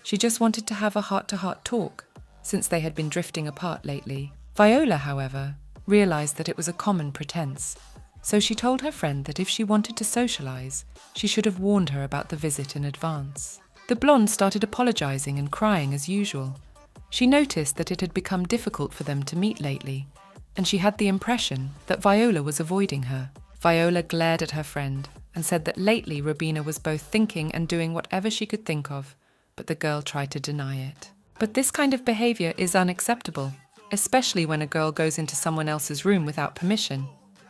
She just wanted to have a heart-to-heart talk, since they had been drifting apart lately. Viola, however, realized that it was a common pretense, so she told her friend that if she wanted to socialize, she should have warned her about the visit in advance. The blonde started apologizing and crying as usual. She noticed that it had become difficult for them to meet lately, and she had the impression that Viola was avoiding her. Viola glared at her friend and said that lately Robina was both thinking and doing whatever she could think of, but the girl tried to deny it. But this kind of behavior is unacceptable, especially when a girl goes into someone else's room without permission.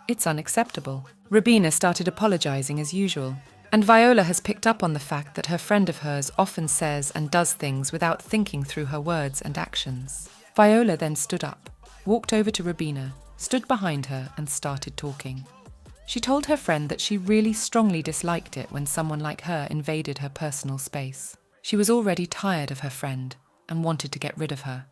It's unacceptable. Robina started apologizing as usual, and Viola has picked up on the fact that her friend of hers often says and does things without thinking through her words and actions. Viola then stood up, walked over to Robina, stood behind her and started talking. She told her friend that she really strongly disliked it when someone like her invaded her personal space. She was already tired of her friend and wanted to get rid of her.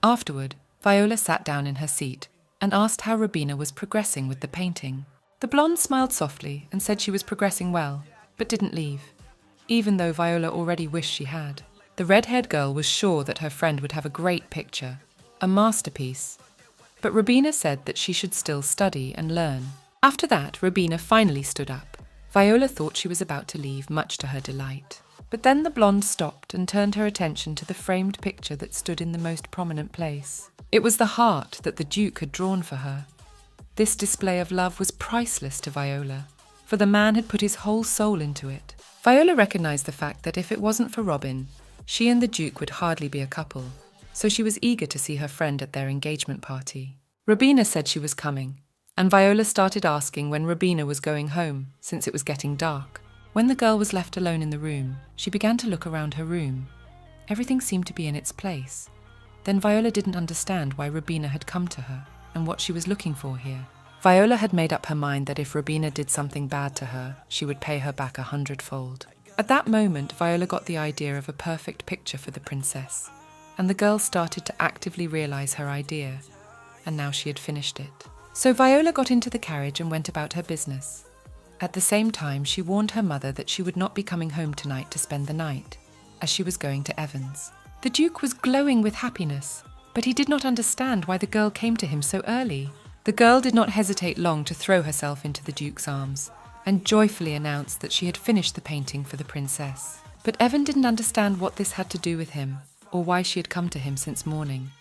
Afterward, Viola sat down in her seat and asked how Robina was progressing with the painting. The blonde smiled softly and said she was progressing well, but didn't leave, even though Viola already wished she had. The red-haired girl was sure that her friend would have a great picture, a masterpiece, but Robina said that she should still study and learn. After that, Robina finally stood up. Viola thought she was about to leave, much to her delight. But then the blonde stopped and turned her attention to the framed picture that stood in the most prominent place. It was the heart that the Duke had drawn for her. This display of love was priceless to Viola, for the man had put his whole soul into it. Viola recognized the fact that if it wasn't for Robin, she and the Duke would hardly be a couple, so she was eager to see her friend at their engagement party. Robina said she was coming, and Viola started asking when Robina was going home, since it was getting dark. When the girl was left alone in the room, she began to look around her room. Everything seemed to be in its place. Then Viola didn't understand why Robina had come to her and what she was looking for here. Viola had made up her mind that if Robina did something bad to her, she would pay her back 100-fold. At that moment, Viola got the idea of a perfect picture for the princess, and the girl started to actively realize her idea, and now she had finished it. So Viola got into the carriage and went about her business. At the same time, she warned her mother that she would not be coming home tonight to spend the night, as she was going to Evan's. The Duke was glowing with happiness, but he did not understand why the girl came to him so early. The girl did not hesitate long to throw herself into the Duke's arms, and joyfully announced that she had finished the painting for the princess. But Evan didn't understand what this had to do with him, or why she had come to him since morning.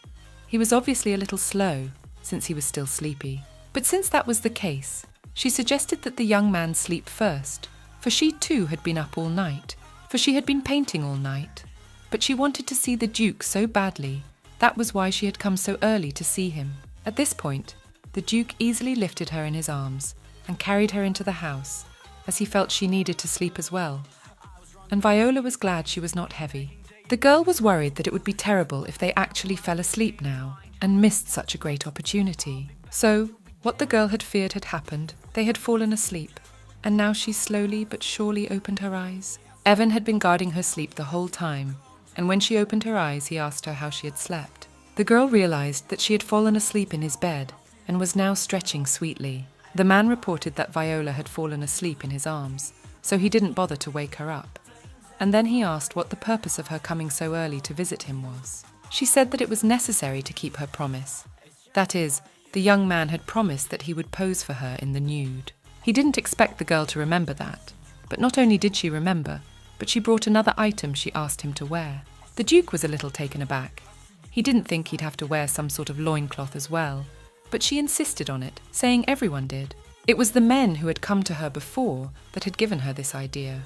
He was obviously a little slow, since he was still sleepy. But since that was the case, she suggested that the young man sleep first, for she too had been up all night, for she had been painting all night. But she wanted to see the Duke so badly, that was why she had come so early to see him. At this point, the Duke easily lifted her in his arms and carried her into the house, as he felt she needed to sleep as well. And Viola was glad she was not heavy. The girl was worried that it would be terrible if they actually fell asleep now and missed such a great opportunity. So, what the girl had feared had happened. They had fallen asleep, and now she slowly but surely opened her eyes. Evan had been guarding her sleep the whole time, and when she opened her eyes, he asked her how she had slept. The girl realized that she had fallen asleep in his bed and was now stretching sweetly. The man reported that Viola had fallen asleep in his arms, so he didn't bother to wake her up. And then he asked what the purpose of her coming so early to visit him was. She said that it was necessary to keep her promise. That is, the young man had promised that he would pose for her in the nude. He didn't expect the girl to remember that, but not only did she remember, but she brought another item she asked him to wear. The Duke was a little taken aback. He didn't think he'd have to wear some sort of loincloth as well, but she insisted on it, saying everyone did. It was the men who had come to her before that had given her this idea.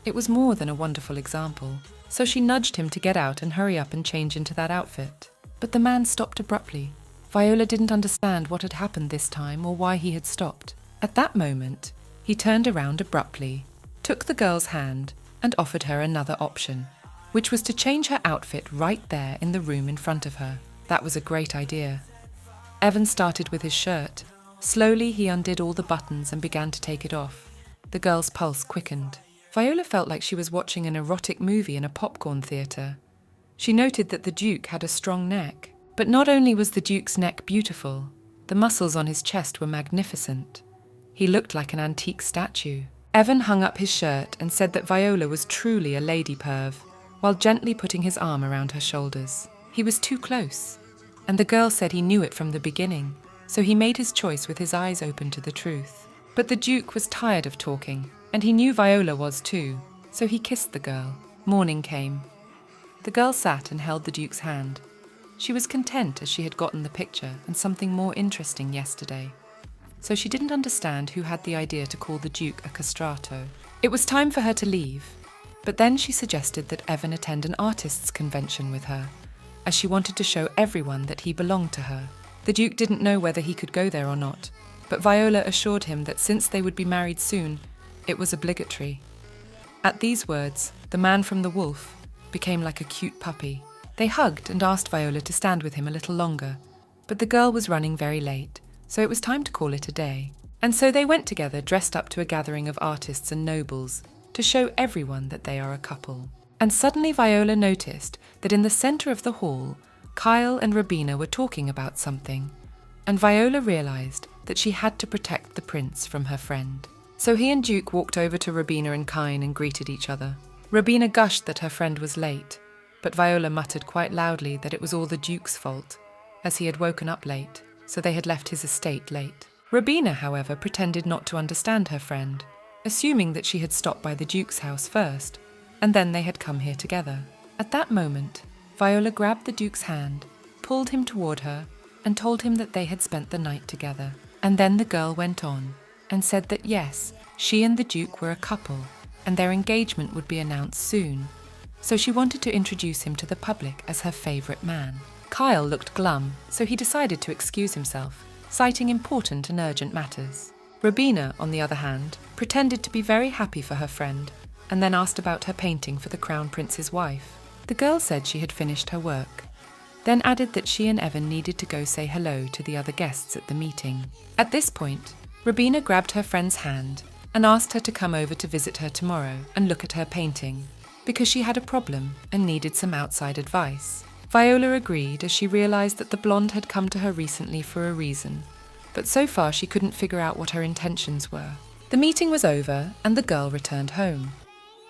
It was more than a wonderful example, so she nudged him to get out and hurry up and change into that outfit. But the man stopped abruptly. Viola didn't understand what had happened this time or why he had stopped. At that moment, he turned around abruptly, took the girl's hand, and offered her another option, which was to change her outfit right there in the room in front of her. That was a great idea. Evan started with his shirt. Slowly, he undid all the buttons and began to take it off. The girl's pulse quickened. Viola felt like she was watching an erotic movie in a popcorn theatre. She noted that the Duke had a strong neck. But not only was the Duke's neck beautiful, The muscles on his chest were magnificent. He looked like an antique statue. Evan hung up his shirt and said that Viola was truly a lady perv, while gently putting his arm around her shoulders. He was too close, and the girl said he knew it from the beginning, so he made his choice with his eyes open to the truth. But the Duke was tired of talking, and he knew Viola was too, so he kissed the girl. Morning came. The girl sat and held the Duke's hand. She was content as she had gotten the picture and something more interesting yesterday. So she didn't understand who had the idea to call the Duke a castrato. It was time for her to leave, but then she suggested that Evan attend an artists' convention with her, as she wanted to show everyone that he belonged to her. The Duke didn't know whether he could go there or not, but Viola assured him that since they would be married soon, it was obligatory. At these words, the man from the wolf became like a cute puppy. They hugged and asked Viola to stand with him a little longer, but the girl was running very late, so it was time to call it a day. And so they went together dressed up to a gathering of artists and nobles to show everyone that they are a couple. And suddenly Viola noticed that in the centre of the hall, Kyle and Robina were talking about something, and Viola realised that she had to protect the prince from her friend. So he and Duke walked over to Robina and Kine and greeted each other. Robina gushed that her friend was late, but Viola muttered quite loudly that it was all the Duke's fault, as he had woken up late, so they had left his estate late. Robina, however, pretended not to understand her friend, assuming that she had stopped by the Duke's house first, and then they had come here together. At that moment, Viola grabbed the Duke's hand, pulled him toward her, and told him that they had spent the night together. And then the girl went on and said that yes, she and the Duke were a couple, and their engagement would be announced soon, so she wanted to introduce him to the public as her favourite man. Kyle looked glum, so he decided to excuse himself, citing important and urgent matters. Robina, on the other hand, pretended to be very happy for her friend, and then asked about her painting for the Crown Prince's wife. The girl said she had finished her work, then added that she and Evan needed to go say hello to the other guests at the meeting. At this point, Robina grabbed her friend's hand and asked her to come over to visit her tomorrow and look at her painting, because she had a problem and needed some outside advice. Viola agreed as she realised that the blonde had come to her recently for a reason, but so far she couldn't figure out what her intentions were. The meeting was over and the girl returned home.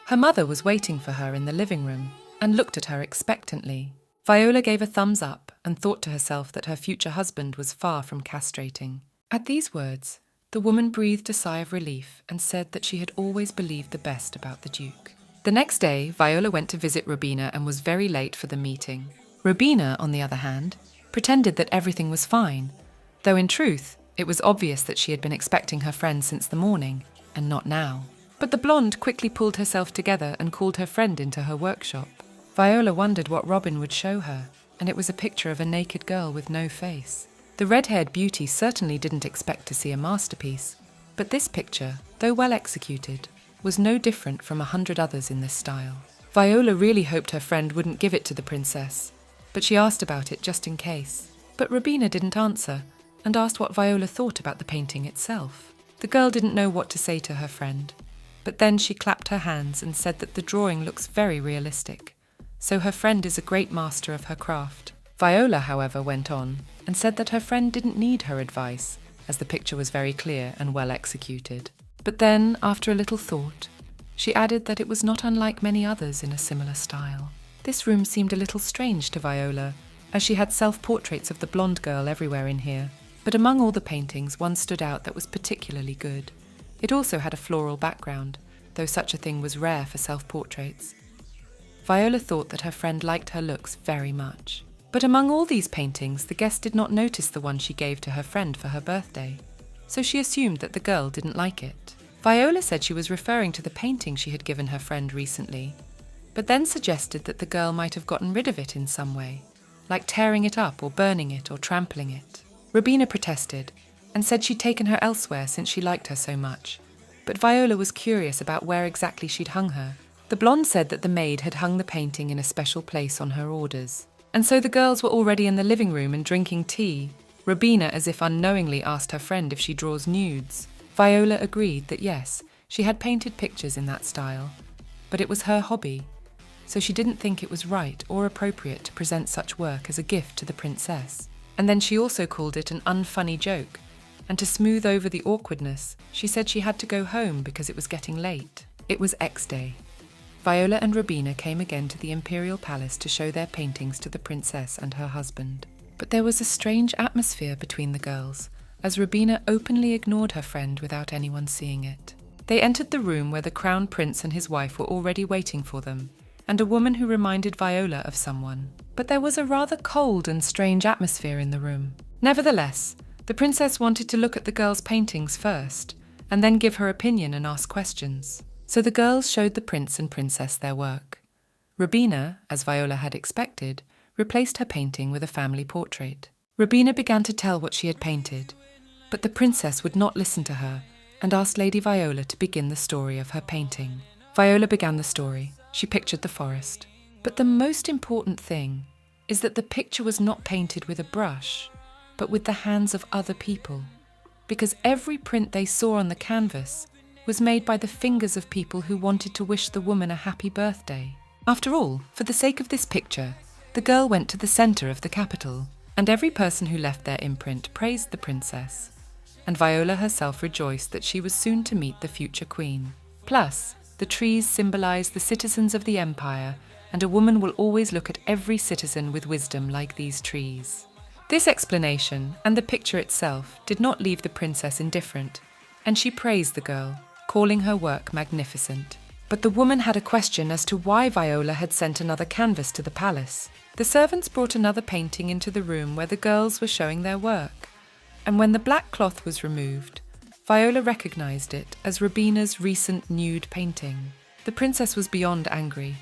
Her mother was waiting for her in the living room and looked at her expectantly. Viola gave a thumbs up and thought to herself that her future husband was far from castrating. At these words, the woman breathed a sigh of relief and said that she had always believed the best about the Duke. The next day, Viola went to visit Robina and was very late for the meeting. Robina, on the other hand, pretended that everything was fine, though in truth, it was obvious that she had been expecting her friend since the morning, and not now. But the blonde quickly pulled herself together and called her friend into her workshop. Viola wondered what Robin would show her, and it was a picture of a naked girl with no face. The red-haired beauty certainly didn't expect to see a masterpiece, but this picture, though well executed, was no different from 100 others in this style. Viola really hoped her friend wouldn't give it to the princess, but she asked about it just in case. But Robina didn't answer, and asked what Viola thought about the painting itself. The girl didn't know what to say to her friend, but then she clapped her hands and said that the drawing looks very realistic, so her friend is a great master of her craft. Viola, however, went on and said that her friend didn't need her advice, as the picture was very clear and well executed. But then, after a little thought, she added that it was not unlike many others in a similar style. This room seemed a little strange to Viola, as she had self-portraits of the blonde girl everywhere in here, but among all the paintings one stood out that was particularly good. It also had a floral background, though such a thing was rare for self-portraits. Viola thought that her friend liked her looks very much. But among all these paintings, the guest did not notice the one she gave to her friend for her birthday, so she assumed that the girl didn't like it. Viola said she was referring to the painting she had given her friend recently, but then suggested that the girl might have gotten rid of it in some way, like tearing it up or burning it or trampling it. Robina protested and said she'd taken her elsewhere since she liked her so much, but Viola was curious about where exactly she'd hung her. The blonde said that the maid had hung the painting in a special place on her orders. And so the girls were already in the living room and drinking tea. Robina, as if unknowingly, asked her friend if she draws nudes. Viola agreed that yes, she had painted pictures in that style, but it was her hobby, so she didn't think it was right or appropriate to present such work as a gift to the princess. And then she also called it an unfunny joke. And to smooth over the awkwardness, she said she had to go home because it was getting late. It was X Day. Viola and Rubina came again to the imperial palace to show their paintings to the princess and her husband. But there was a strange atmosphere between the girls, as Rubina openly ignored her friend without anyone seeing it. They entered the room where the crown prince and his wife were already waiting for them, and a woman who reminded Viola of someone. But there was a rather cold and strange atmosphere in the room. Nevertheless, the princess wanted to look at the girls' paintings first, and then give her opinion and ask questions. So the girls showed the prince and princess their work. Rubina, as Viola had expected, replaced her painting with a family portrait. Rubina began to tell what she had painted, but the princess would not listen to her and asked Lady Viola to begin the story of her painting. Viola began the story. She pictured the forest. But the most important thing is that the picture was not painted with a brush, but with the hands of other people, because every print they saw on the canvas was made by the fingers of people who wanted to wish the woman a happy birthday. After all, for the sake of this picture, the girl went to the centre of the capital, and every person who left their imprint praised the princess, and Viola herself rejoiced that she was soon to meet the future queen. Plus, the trees symbolize the citizens of the empire, and a woman will always look at every citizen with wisdom like these trees. This explanation and the picture itself did not leave the princess indifferent, and she praised the girl, calling her work magnificent. But the woman had a question as to why Viola had sent another canvas to the palace. The servants brought another painting into the room where the girls were showing their work, and when the black cloth was removed, Viola recognized it as Rubina's recent nude painting. The princess was beyond angry,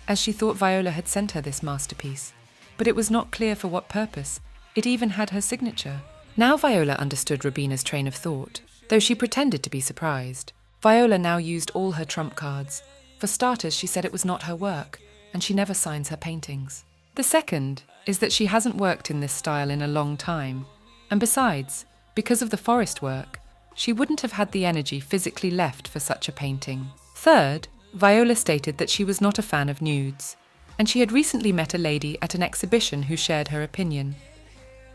as she thought Viola had sent her this masterpiece, but it was not clear for what purpose. It even had her signature. Now Viola understood Rubina's train of thought, though she pretended to be surprised. Viola now used all her trump cards. For starters, she said it was not her work, and she never signs her paintings. The second is that she hasn't worked in this style in a long time, and besides, because of the forest work, she wouldn't have had the energy physically left for such a painting. Third, Viola stated that she was not a fan of nudes, and she had recently met a lady at an exhibition who shared her opinion.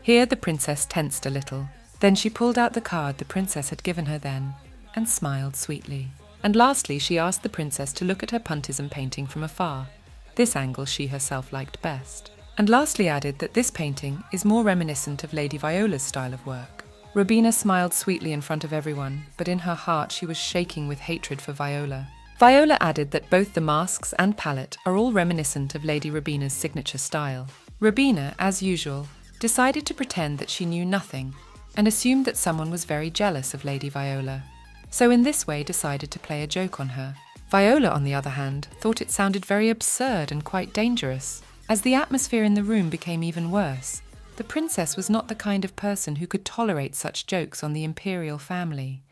Here the princess tensed a little. Then she pulled out the card the princess had given her then, and smiled sweetly. And lastly, she asked the princess to look at her puntism painting from afar. This angle she herself liked best. And lastly added that this painting is more reminiscent of Lady Viola's style of work. Rubina smiled sweetly in front of everyone, but in her heart she was shaking with hatred for Viola. Viola added that both the masks and palette are all reminiscent of Lady Rubina's signature style. Rubina, as usual, decided to pretend that she knew nothing and assumed that someone was very jealous of Lady Viola, so in this way decided to play a joke on her. Viola, on the other hand, thought it sounded very absurd and quite dangerous. As the atmosphere in the room became even worse, the princess was not the kind of person who could tolerate such jokes on the imperial family,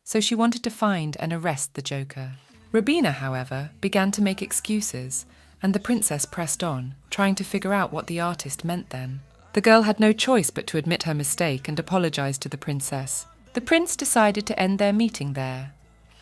so she wanted to find and arrest the joker. Rubina, however, began to make excuses, and the princess pressed on, trying to figure out what the artist meant then. The girl had no choice but to admit her mistake and apologize to the princess. The prince decided to end their meeting there,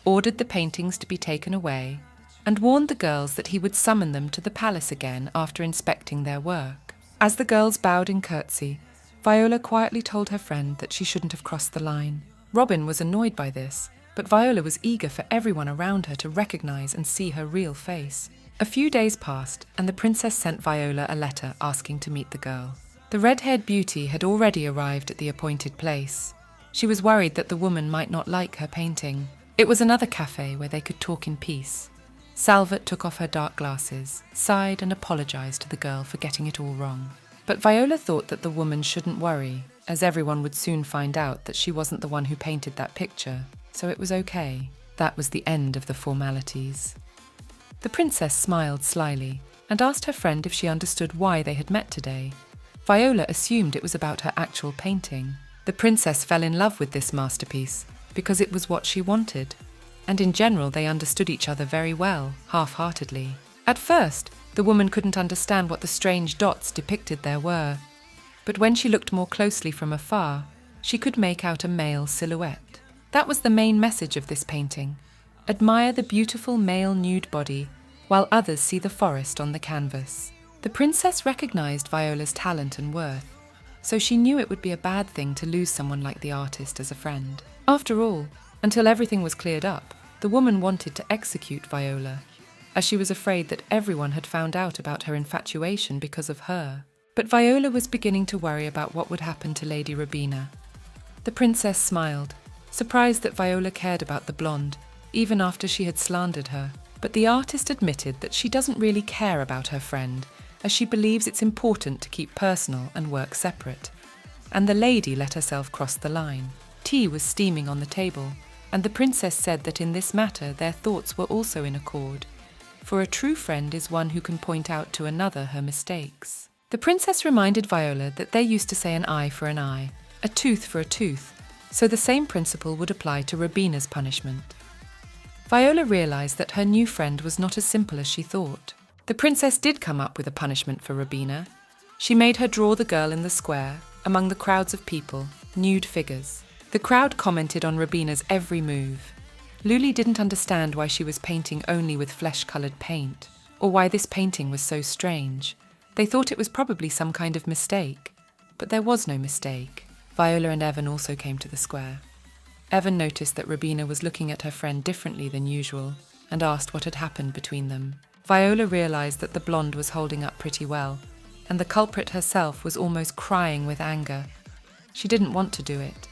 ordered the paintings to be taken away, and warned the girls that he would summon them to the palace again after inspecting their work. As the girls bowed in curtsy, Viola quietly told her friend that she shouldn't have crossed the line. Robin was annoyed by this, but Viola was eager for everyone around her to recognize and see her real face. A few days passed, and the princess sent Viola a letter asking to meet the girl. The red-haired beauty had already arrived at the appointed place. She was worried that the woman might not like her painting. It was another cafe where they could talk in peace. Salvat took off her dark glasses, sighed and apologized to the girl for getting it all wrong. But Viola thought that the woman shouldn't worry, as everyone would soon find out that she wasn't the one who painted that picture, so it was okay. That was the end of the formalities. The princess smiled slyly and asked her friend if she understood why they had met today. Viola assumed it was about her actual painting. The princess fell in love with this masterpiece because it was what she wanted, and in general they understood each other very well, half-heartedly. At first, the woman couldn't understand what the strange dots depicted there were, but when she looked more closely from afar, she could make out a male silhouette. That was the main message of this painting. Admire the beautiful male nude body, while others see the forest on the canvas. The princess recognized Viola's talent and worth, so she knew it would be a bad thing to lose someone like the artist as a friend. After all, until everything was cleared up, the woman wanted to execute Viola, as she was afraid that everyone had found out about her infatuation because of her. But Viola was beginning to worry about what would happen to Lady Rubina. The princess smiled, surprised that Viola cared about the blonde, even after she had slandered her. But the artist admitted that she doesn't really care about her friend, as she believes it's important to keep personal and work separate. And the lady let herself cross the line. Tea was steaming on the table, and the princess said that in this matter their thoughts were also in accord, for a true friend is one who can point out to another her mistakes. The princess reminded Viola that they used to say an eye for an eye, a tooth for a tooth, so the same principle would apply to Rubina's punishment. Viola realized that her new friend was not as simple as she thought. The princess did come up with a punishment for Rubina. She made her draw the girl in the square, among the crowds of people, nude figures. The crowd commented on Rubina's every move. Luli didn't understand why she was painting only with flesh-coloured paint, or why this painting was so strange. They thought it was probably some kind of mistake, but there was no mistake. Viola and Evan also came to the square. Evan noticed that Rubina was looking at her friend differently than usual and asked what had happened between them. Viola realized that the blonde was holding up pretty well, and the culprit herself was almost crying with anger. She didn't want to do it.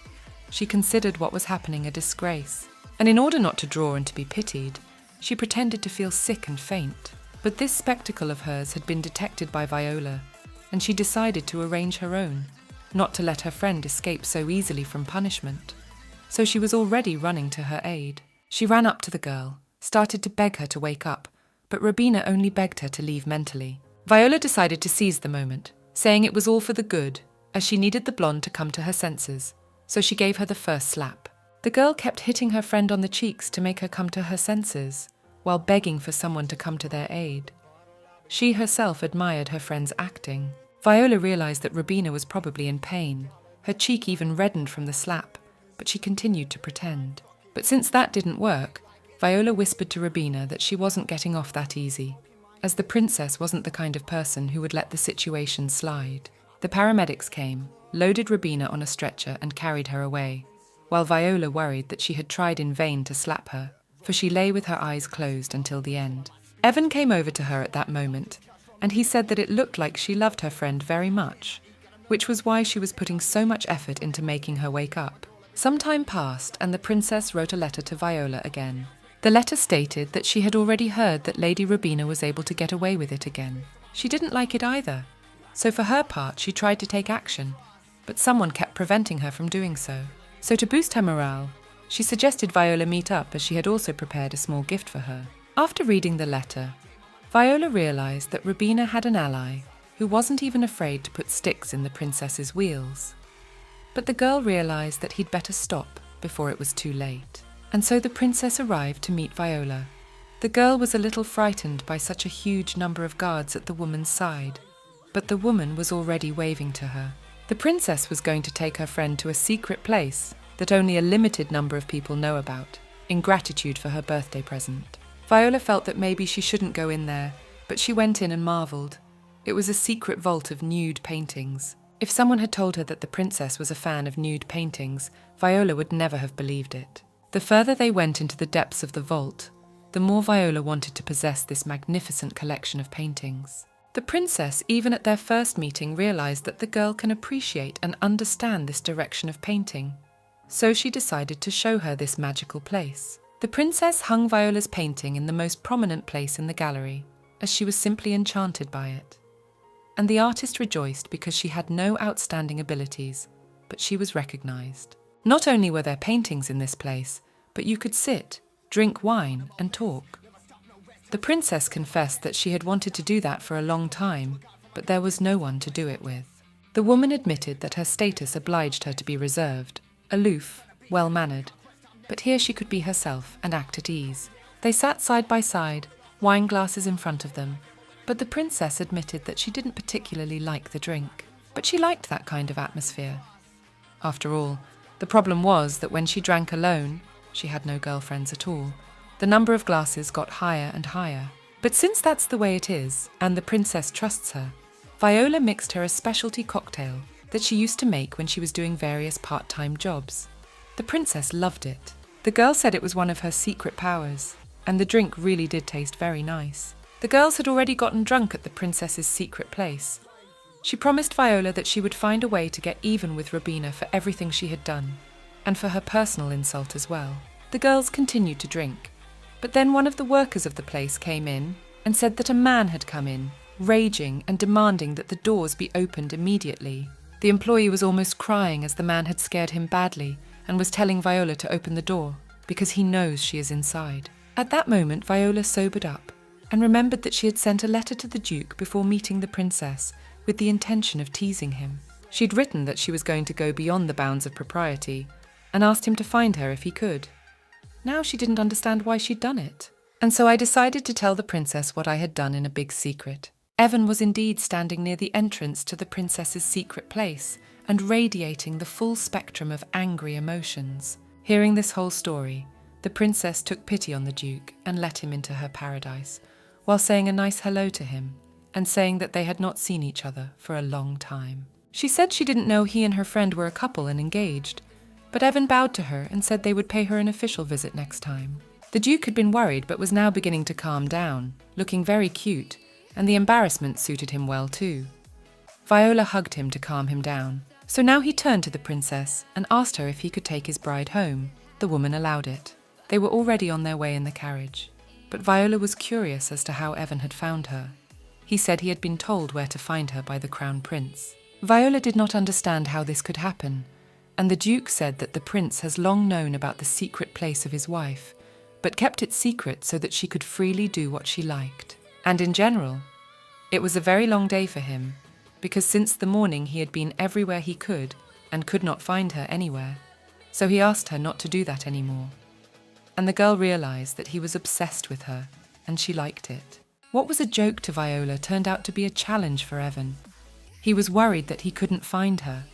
She considered what was happening a disgrace, and in order not to draw and to be pitied, she pretended to feel sick and faint. But this spectacle of hers had been detected by Viola, and she decided to arrange her own, not to let her friend escape so easily from punishment. So she was already running to her aid. She ran up to the girl, started to beg her to wake up, but Rubina only begged her to leave mentally. Viola decided to seize the moment, saying it was all for the good, as she needed the blonde to come to her senses, so she gave her the first slap. The girl kept hitting her friend on the cheeks to make her come to her senses, while begging for someone to come to their aid. She herself admired her friend's acting. Viola realized that Rubina was probably in pain. Her cheek even reddened from the slap, but she continued to pretend. But since that didn't work, Viola whispered to Rubina that she wasn't getting off that easy, as the princess wasn't the kind of person who would let the situation slide. The paramedics came, loaded Rubina on a stretcher and carried her away, while Viola worried that she had tried in vain to slap her, for she lay with her eyes closed until the end. Evan came over to her at that moment, and he said that it looked like she loved her friend very much, which was why she was putting so much effort into making her wake up. Some time passed, and the princess wrote a letter to Viola again. The letter stated that she had already heard that Lady Rubina was able to get away with it again. She didn't like it either, so for her part she tried to take action, but someone kept preventing her from doing so. So to boost her morale, she suggested Viola meet up, as she had also prepared a small gift for her. After reading the letter, Viola realized that Rubina had an ally who wasn't even afraid to put sticks in the princess's wheels. But the girl realized that he'd better stop before it was too late. And so the princess arrived to meet Viola. The girl was a little frightened by such a huge number of guards at the woman's side, but the woman was already waving to her. The princess was going to take her friend to a secret place that only a limited number of people know about, in gratitude for her birthday present. Viola felt that maybe she shouldn't go in there, but she went in and marvelled. It was a secret vault of nude paintings. If someone had told her that the princess was a fan of nude paintings, Viola would never have believed it. The further they went into the depths of the vault, the more Viola wanted to possess this magnificent collection of paintings. The princess, even at their first meeting, realized that the girl can appreciate and understand this direction of painting. So she decided to show her this magical place. The princess hung Viola's painting in the most prominent place in the gallery, as she was simply enchanted by it. And the artist rejoiced because she had no outstanding abilities, but she was recognized. Not only were there paintings in this place, but you could sit, drink wine, and talk. The princess confessed that she had wanted to do that for a long time, but there was no one to do it with. The woman admitted that her status obliged her to be reserved, aloof, well-mannered, but here she could be herself and act at ease. They sat side by side, wine glasses in front of them, but the princess admitted that she didn't particularly like the drink, but she liked that kind of atmosphere. After all, the problem was that when she drank alone, she had no girlfriends at all, the number of glasses got higher and higher. But since that's the way it is, and the princess trusts her, Viola mixed her a specialty cocktail that she used to make when she was doing various part-time jobs. The princess loved it. The girl said it was one of her secret powers, and the drink really did taste very nice. The girls had already gotten drunk at the princess's secret place. She promised Viola that she would find a way to get even with Robina for everything she had done, and for her personal insult as well. The girls continued to drink, but then one of the workers of the place came in and said that a man had come in, raging and demanding that the doors be opened immediately. The employee was almost crying as the man had scared him badly and was telling Viola to open the door because he knows she is inside. At that moment, Viola sobered up and remembered that she had sent a letter to the Duke before meeting the princess with the intention of teasing him. She'd written that she was going to go beyond the bounds of propriety and asked him to find her if he could. Now she didn't understand why she'd done it. And so I decided to tell the princess what I had done in a big secret. Evan was indeed standing near the entrance to the princess's secret place and radiating the full spectrum of angry emotions. Hearing this whole story, the princess took pity on the Duke and let him into her paradise, while saying a nice hello to him and saying that they had not seen each other for a long time. She said she didn't know he and her friend were a couple and engaged, but Evan bowed to her and said they would pay her an official visit next time. The Duke had been worried but was now beginning to calm down, looking very cute, and the embarrassment suited him well too. Viola hugged him to calm him down. So now he turned to the princess and asked her if he could take his bride home. The woman allowed it. They were already on their way in the carriage, but Viola was curious as to how Evan had found her. He said he had been told where to find her by the Crown Prince. Viola did not understand how this could happen, and the Duke said that the prince has long known about the secret place of his wife, but kept it secret so that she could freely do what she liked. And in general, it was a very long day for him, because since the morning he had been everywhere he could and could not find her anywhere, so he asked her not to do that anymore. And the girl realized that he was obsessed with her, and she liked it. What was a joke to Viola turned out to be a challenge for Evan. He was worried that he couldn't find her,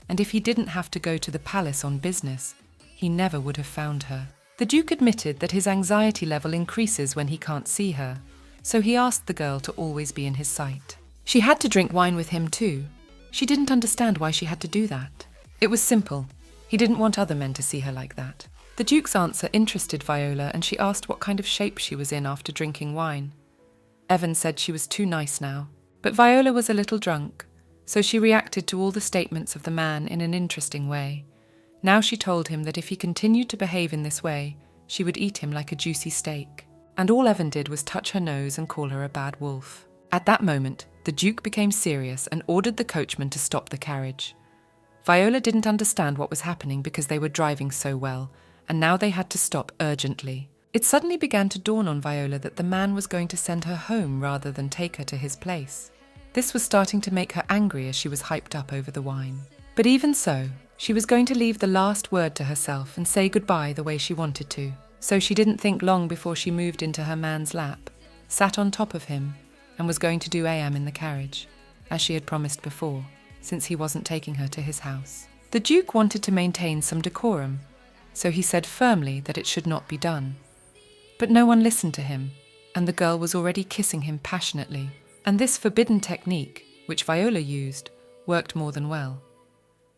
and if he didn't have to go to the palace on business, he never would have found her. The Duke admitted that his anxiety level increases when he can't see her, so he asked the girl to always be in his sight. She had to drink wine with him too. She didn't understand why she had to do that. It was simple. He didn't want other men to see her like that. The Duke's answer interested Viola, and she asked what kind of shape she was in after drinking wine. Evan said she was too nice now. But Viola was a little drunk, so she reacted to all the statements of the man in an interesting way. Now she told him that if he continued to behave in this way, she would eat him like a juicy steak. And all Evan did was touch her nose and call her a bad wolf. At that moment, the Duke became serious and ordered the coachman to stop the carriage. Viola didn't understand what was happening because they were driving so well, and now they had to stop urgently. It suddenly began to dawn on Viola that the man was going to send her home rather than take her to his place. This was starting to make her angry as she was hyped up over the wine. But even so, she was going to leave the last word to herself and say goodbye the way she wanted to. So she didn't think long before she moved into her man's lap, sat on top of him, and was going to do AM in the carriage, as she had promised before, since he wasn't taking her to his house. The Duke wanted to maintain some decorum, so he said firmly that it should not be done. But no one listened to him, and the girl was already kissing him passionately, and this forbidden technique, which Viola used, worked more than well.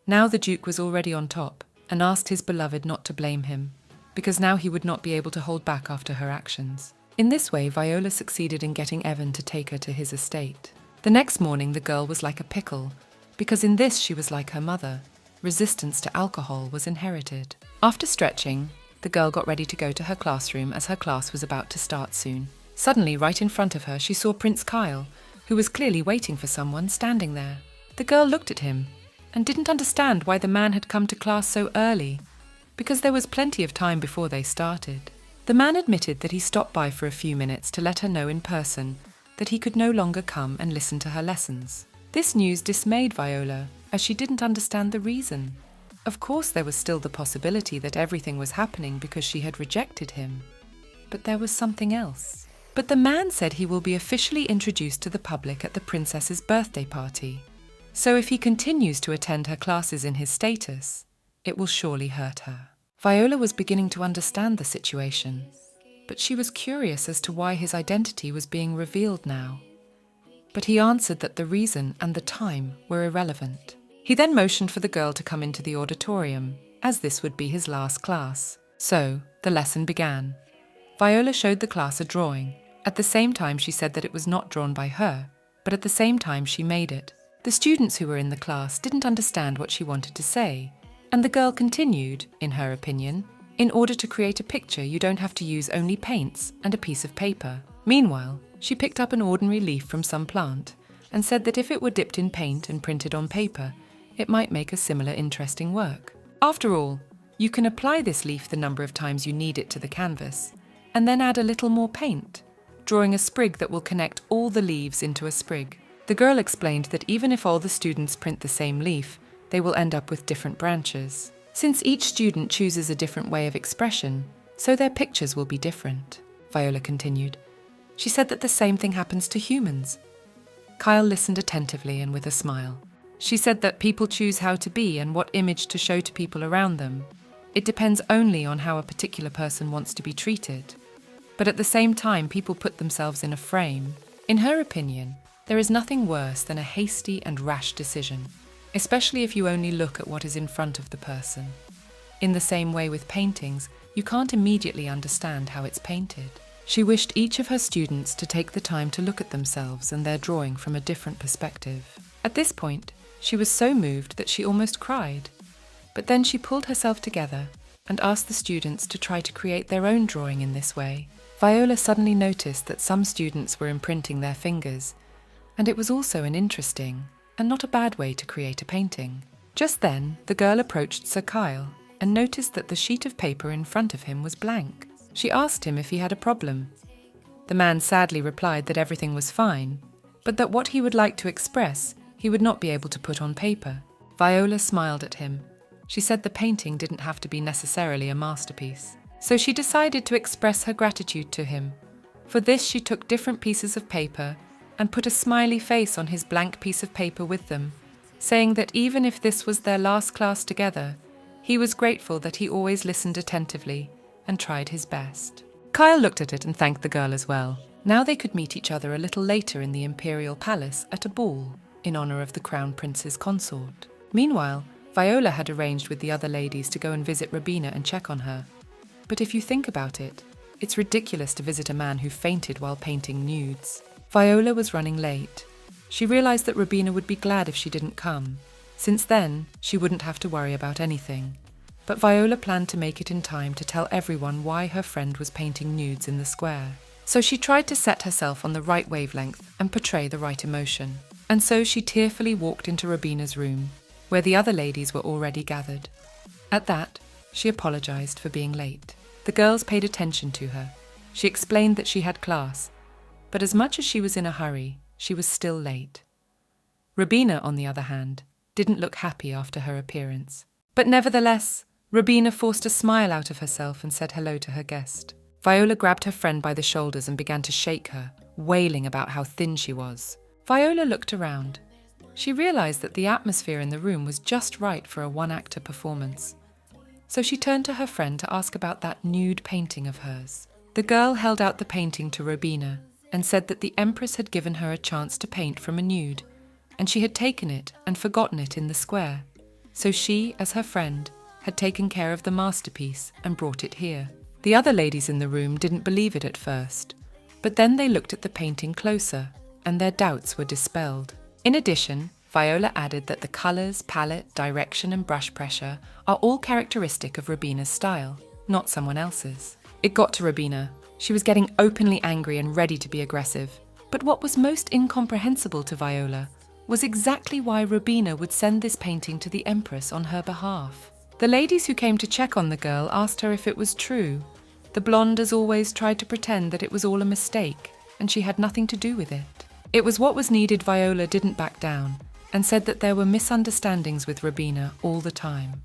Now the Duke was already on top, and asked his beloved not to blame him, because now he would not be able to hold back after her actions. In this way, Viola succeeded in getting Evan to take her to his estate. The next morning, the girl was like a pickle, because in this she was like her mother. Resistance to alcohol was inherited. After stretching, the girl got ready to go to her classroom as her class was about to start soon. Suddenly, right in front of her, she saw Prince Kyle, who was clearly waiting for someone standing there. The girl looked at him and didn't understand why the man had come to class so early, because there was plenty of time before they started. The man admitted that he stopped by for a few minutes to let her know in person that he could no longer come and listen to her lessons. This news dismayed Viola, as she didn't understand the reason. Of course, there was still the possibility that everything was happening because she had rejected him. But there was something else. But the man said he will be officially introduced to the public at the princess's birthday party. So if he continues to attend her classes in his status, it will surely hurt her. Viola was beginning to understand the situation, but she was curious as to why his identity was being revealed now. But he answered that the reason and the time were irrelevant. He then motioned for the girl to come into the auditorium, as this would be his last class. So, the lesson began. Viola showed the class a drawing. At the same time, she said that it was not drawn by her, but at the same time she made it. The students who were in the class didn't understand what she wanted to say, and the girl continued, in her opinion, in order to create a picture you don't have to use only paints and a piece of paper. Meanwhile, she picked up an ordinary leaf from some plant and said that if it were dipped in paint and printed on paper, it might make a similar interesting work. After all, you can apply this leaf the number of times you need it to the canvas, and then add a little more paint, drawing a sprig that will connect all the leaves into a sprig. The girl explained that even if all the students print the same leaf, they will end up with different branches. Since each student chooses a different way of expression, so their pictures will be different, Viola continued. She said that the same thing happens to humans. Kyle listened attentively and with a smile. She said that people choose how to be and what image to show to people around them. It depends only on how a particular person wants to be treated. But at the same time, people put themselves in a frame. In her opinion, there is nothing worse than a hasty and rash decision, especially if you only look at what is in front of the person. In the same way with paintings, you can't immediately understand how it's painted. She wished each of her students to take the time to look at themselves and their drawing from a different perspective. At this point, she was so moved that she almost cried. But then she pulled herself together and asked the students to try to create their own drawing in this way. Viola suddenly noticed that some students were imprinting their fingers, and it was also an interesting and not a bad way to create a painting. Just then, the girl approached Sir Kyle and noticed that the sheet of paper in front of him was blank. She asked him if he had a problem. The man sadly replied that everything was fine, but that what he would like to express, he would not be able to put on paper. Viola smiled at him. She said the painting didn't have to be necessarily a masterpiece. So she decided to express her gratitude to him. For this, she took different pieces of paper and put a smiley face on his blank piece of paper with them, saying that even if this was their last class together, he was grateful that he always listened attentively and tried his best. Kyle looked at it and thanked the girl as well. Now they could meet each other a little later in the imperial palace at a ball, in honor of the crown prince's consort. Meanwhile, Viola had arranged with the other ladies to go and visit Rabina and check on her. But if you think about it, it's ridiculous to visit a man who fainted while painting nudes. Viola was running late. She realized that Rabina would be glad if she didn't come. Since then, she wouldn't have to worry about anything. But Viola planned to make it in time to tell everyone why her friend was painting nudes in the square. So she tried to set herself on the right wavelength and portray the right emotion. And so she tearfully walked into Rabina's room, where the other ladies were already gathered. At that, she apologized for being late. The girls paid attention to her. She explained that she had class, but as much as she was in a hurry, she was still late. Rabina, on the other hand, didn't look happy after her appearance. But nevertheless, Rabina forced a smile out of herself and said hello to her guest. Viola grabbed her friend by the shoulders and began to shake her, wailing about how thin she was. Viola looked around. She realized that the atmosphere in the room was just right for a one-actor performance. So she turned to her friend to ask about that nude painting of hers. The girl held out the painting to Rabina and said that the Empress had given her a chance to paint from a nude, and she had taken it and forgotten it in the square. So she, as her friend, had taken care of the masterpiece and brought it here. The other ladies in the room didn't believe it at first, but then they looked at the painting closer, and their doubts were dispelled. In addition, Viola added that the colours, palette, direction and brush pressure are all characteristic of Rabina's style, not someone else's. It got to Rabina. She was getting openly angry and ready to be aggressive. But what was most incomprehensible to Viola was exactly why Rabina would send this painting to the Empress on her behalf. The ladies who came to check on the girl asked her if it was true. The blonde, as always, tried to pretend that it was all a mistake and she had nothing to do with it. It was what was needed. Viola didn't back down and said that there were misunderstandings with Rabina all the time.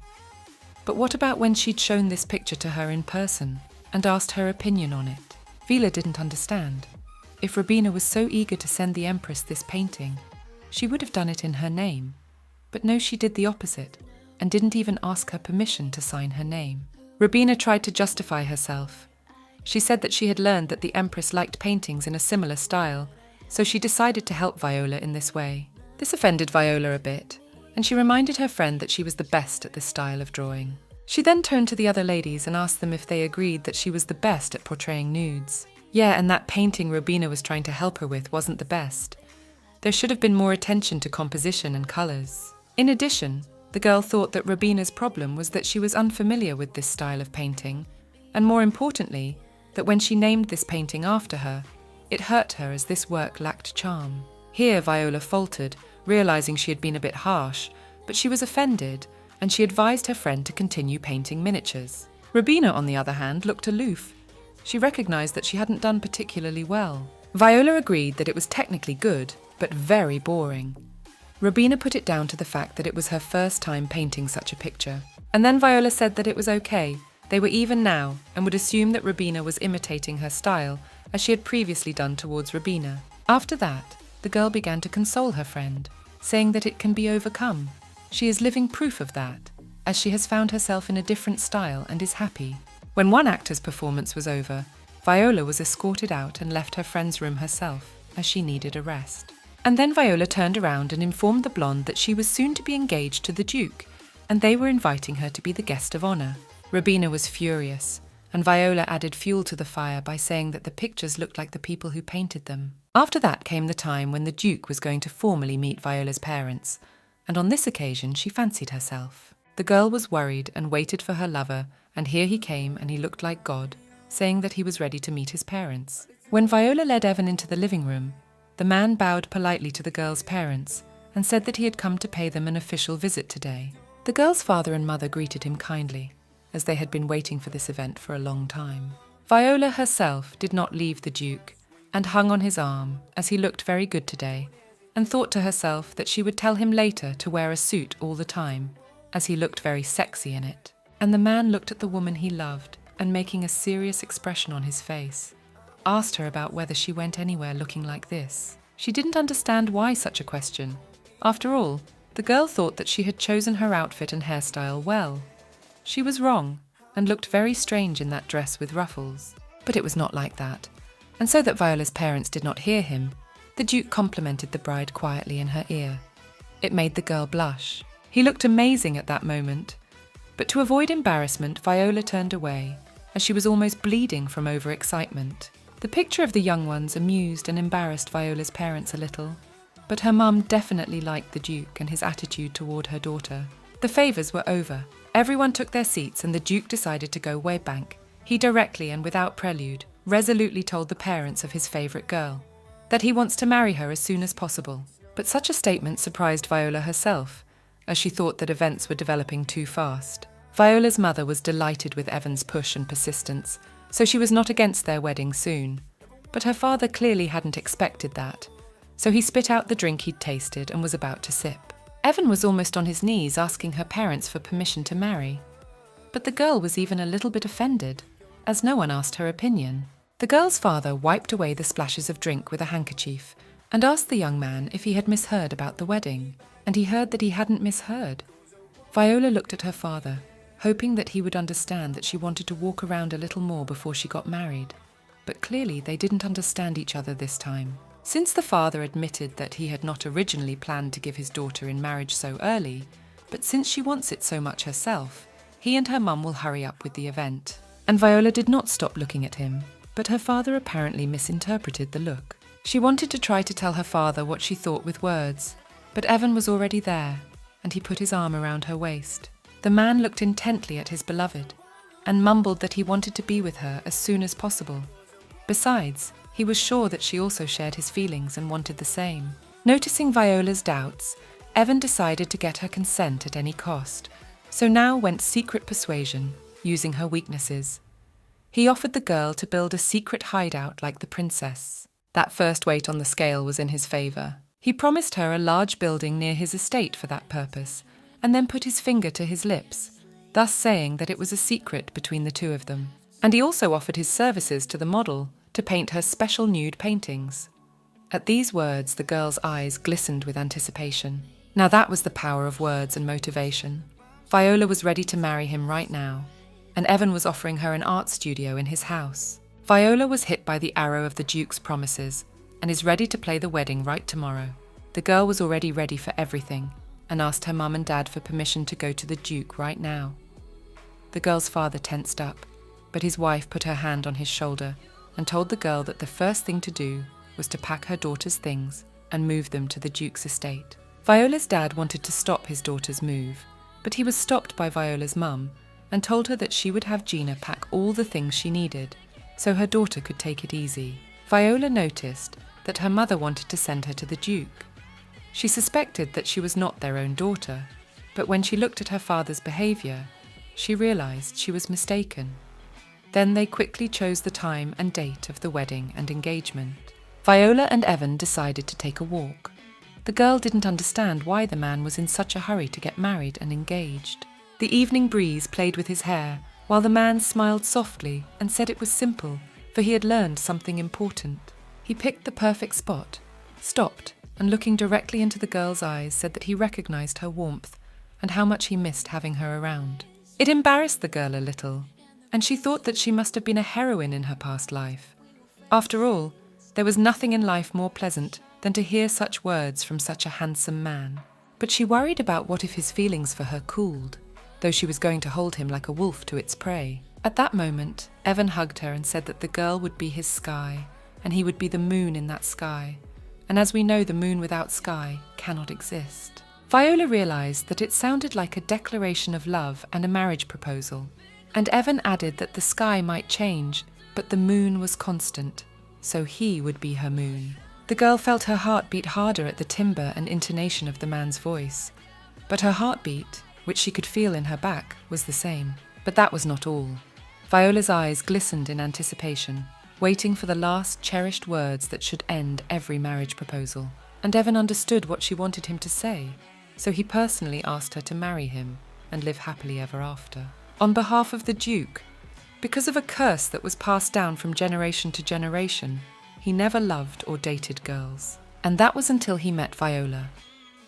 But what about when she'd shown this picture to her in person and asked her opinion on it? Vila didn't understand. If Rabina was so eager to send the Empress this painting, she would have done it in her name. But no, she did the opposite and didn't even ask her permission to sign her name. Rabina tried to justify herself. She said that she had learned that the Empress liked paintings in a similar style, so she decided to help Viola in this way. This offended Viola a bit, and she reminded her friend that she was the best at this style of drawing. She then turned to the other ladies and asked them if they agreed that she was the best at portraying nudes. Yeah, and that painting Robina was trying to help her with wasn't the best. There should have been more attention to composition and colours. In addition, the girl thought that Robina's problem was that she was unfamiliar with this style of painting, and more importantly, that when she named this painting after her, it hurt her as this work lacked charm. Here Viola faltered, realising she had been a bit harsh, but she was offended, and she advised her friend to continue painting miniatures. Robina, on the other hand, looked aloof. She recognised that she hadn't done particularly well. Viola agreed that it was technically good, but very boring. Robina put it down to the fact that it was her first time painting such a picture. And then Viola said that it was okay, they were even now, and would assume that Robina was imitating her style, as she had previously done towards Robina. After that, the girl began to console her friend, saying that it can be overcome. She is living proof of that, as she has found herself in a different style and is happy. When one actor's performance was over, Viola was escorted out and left her friend's room herself, as she needed a rest. And then Viola turned around and informed the blonde that she was soon to be engaged to the Duke, and they were inviting her to be the guest of honour. Robina was furious, and Viola added fuel to the fire by saying that the pictures looked like the people who painted them. After that came the time when the Duke was going to formally meet Viola's parents, and on this occasion she fancied herself. The girl was worried and waited for her lover, and here he came and he looked like God, saying that he was ready to meet his parents. When Viola led Evan into the living room, the man bowed politely to the girl's parents and said that he had come to pay them an official visit today. The girl's father and mother greeted him kindly, as they had been waiting for this event for a long time. Viola herself did not leave the Duke and hung on his arm as he looked very good today, and thought to herself that she would tell him later to wear a suit all the time, as he looked very sexy in it. And the man looked at the woman he loved, and making a serious expression on his face, asked her about whether she went anywhere looking like this. She didn't understand why such a question. After all, the girl thought that she had chosen her outfit and hairstyle well. She was wrong, and looked very strange in that dress with ruffles. But it was not like that, and so that Viola's parents did not hear him, the Duke complimented the bride quietly in her ear. It made the girl blush. He looked amazing at that moment, but to avoid embarrassment, Viola turned away, as she was almost bleeding from overexcitement. The picture of the young ones amused and embarrassed Viola's parents a little, but her mum definitely liked the Duke and his attitude toward her daughter. The favours were over. Everyone took their seats and the Duke decided to go way back. He directly and without prelude, resolutely told the parents of his favourite girl that he wants to marry her as soon as possible. But such a statement surprised Viola herself, as she thought that events were developing too fast. Viola's mother was delighted with Evan's push and persistence, so she was not against their wedding soon. But her father clearly hadn't expected that, so he spit out the drink he'd tasted and was about to sip. Evan was almost on his knees asking her parents for permission to marry. But the girl was even a little bit offended, as no one asked her opinion. The girl's father wiped away the splashes of drink with a handkerchief and asked the young man if he had misheard about the wedding, and he heard that he hadn't misheard. Viola looked at her father, hoping that he would understand that she wanted to walk around a little more before she got married. But clearly they didn't understand each other this time. Since the father admitted that he had not originally planned to give his daughter in marriage so early, but since she wants it so much herself, he and her mum will hurry up with the event. And Viola did not stop looking at him, but her father apparently misinterpreted the look. She wanted to try to tell her father what she thought with words, but Evan was already there, and he put his arm around her waist. The man looked intently at his beloved, and mumbled that he wanted to be with her as soon as possible. Besides, he was sure that she also shared his feelings and wanted the same. Noticing Viola's doubts, Evan decided to get her consent at any cost, so now went secret persuasion, using her weaknesses. He offered the girl to build a secret hideout like the princess. That first weight on the scale was in his favour. He promised her a large building near his estate for that purpose, and then put his finger to his lips, thus saying that it was a secret between the two of them. And he also offered his services to the model to paint her special nude paintings. At these words, the girl's eyes glistened with anticipation. Now that was the power of words and motivation. Viola was ready to marry him right now, and Evan was offering her an art studio in his house. Viola was hit by the arrow of the Duke's promises, and is ready to play the wedding right tomorrow. The girl was already ready for everything, and asked her mum and dad for permission to go to the Duke right now. The girl's father tensed up, but his wife put her hand on his shoulder and told the girl that the first thing to do was to pack her daughter's things and move them to the Duke's estate. Viola's dad wanted to stop his daughter's move, but he was stopped by Viola's mum and told her that she would have Gina pack all the things she needed so her daughter could take it easy. Viola noticed that her mother wanted to send her to the Duke. She suspected that she was not their own daughter, but when she looked at her father's behaviour, she realised she was mistaken. Then they quickly chose the time and date of the wedding and engagement. Viola and Evan decided to take a walk. The girl didn't understand why the man was in such a hurry to get married and engaged. The evening breeze played with his hair, while the man smiled softly and said it was simple, for he had learned something important. He picked the perfect spot, stopped, and looking directly into the girl's eyes said that he recognised her warmth and how much he missed having her around. It embarrassed the girl a little, and she thought that she must have been a heroine in her past life. After all, there was nothing in life more pleasant than to hear such words from such a handsome man. But she worried about what if his feelings for her cooled, though she was going to hold him like a wolf to its prey. At that moment, Evan hugged her and said that the girl would be his sky, and he would be the moon in that sky. And as we know, the moon without sky cannot exist. Viola realised that it sounded like a declaration of love and a marriage proposal. And Evan added that the sky might change, but the moon was constant, so he would be her moon. The girl felt her heart beat harder at the timbre and intonation of the man's voice. But her heartbeat, which she could feel in her back, was the same. But that was not all. Viola's eyes glistened in anticipation, waiting for the last cherished words that should end every marriage proposal. And Evan understood what she wanted him to say, so he personally asked her to marry him and live happily ever after. On behalf of the Duke, because of a curse that was passed down from generation to generation, he never loved or dated girls. And that was until he met Viola.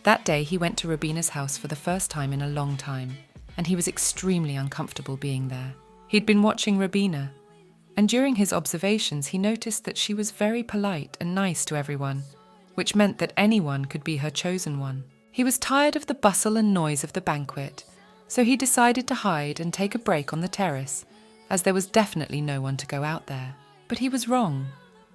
That day he went to Robina's house for the first time in a long time, and he was extremely uncomfortable being there. He'd been watching Robina, and during his observations he noticed that she was very polite and nice to everyone, which meant that anyone could be her chosen one. He was tired of the bustle and noise of the banquet, so he decided to hide and take a break on the terrace, as there was definitely no one to go out there. But he was wrong.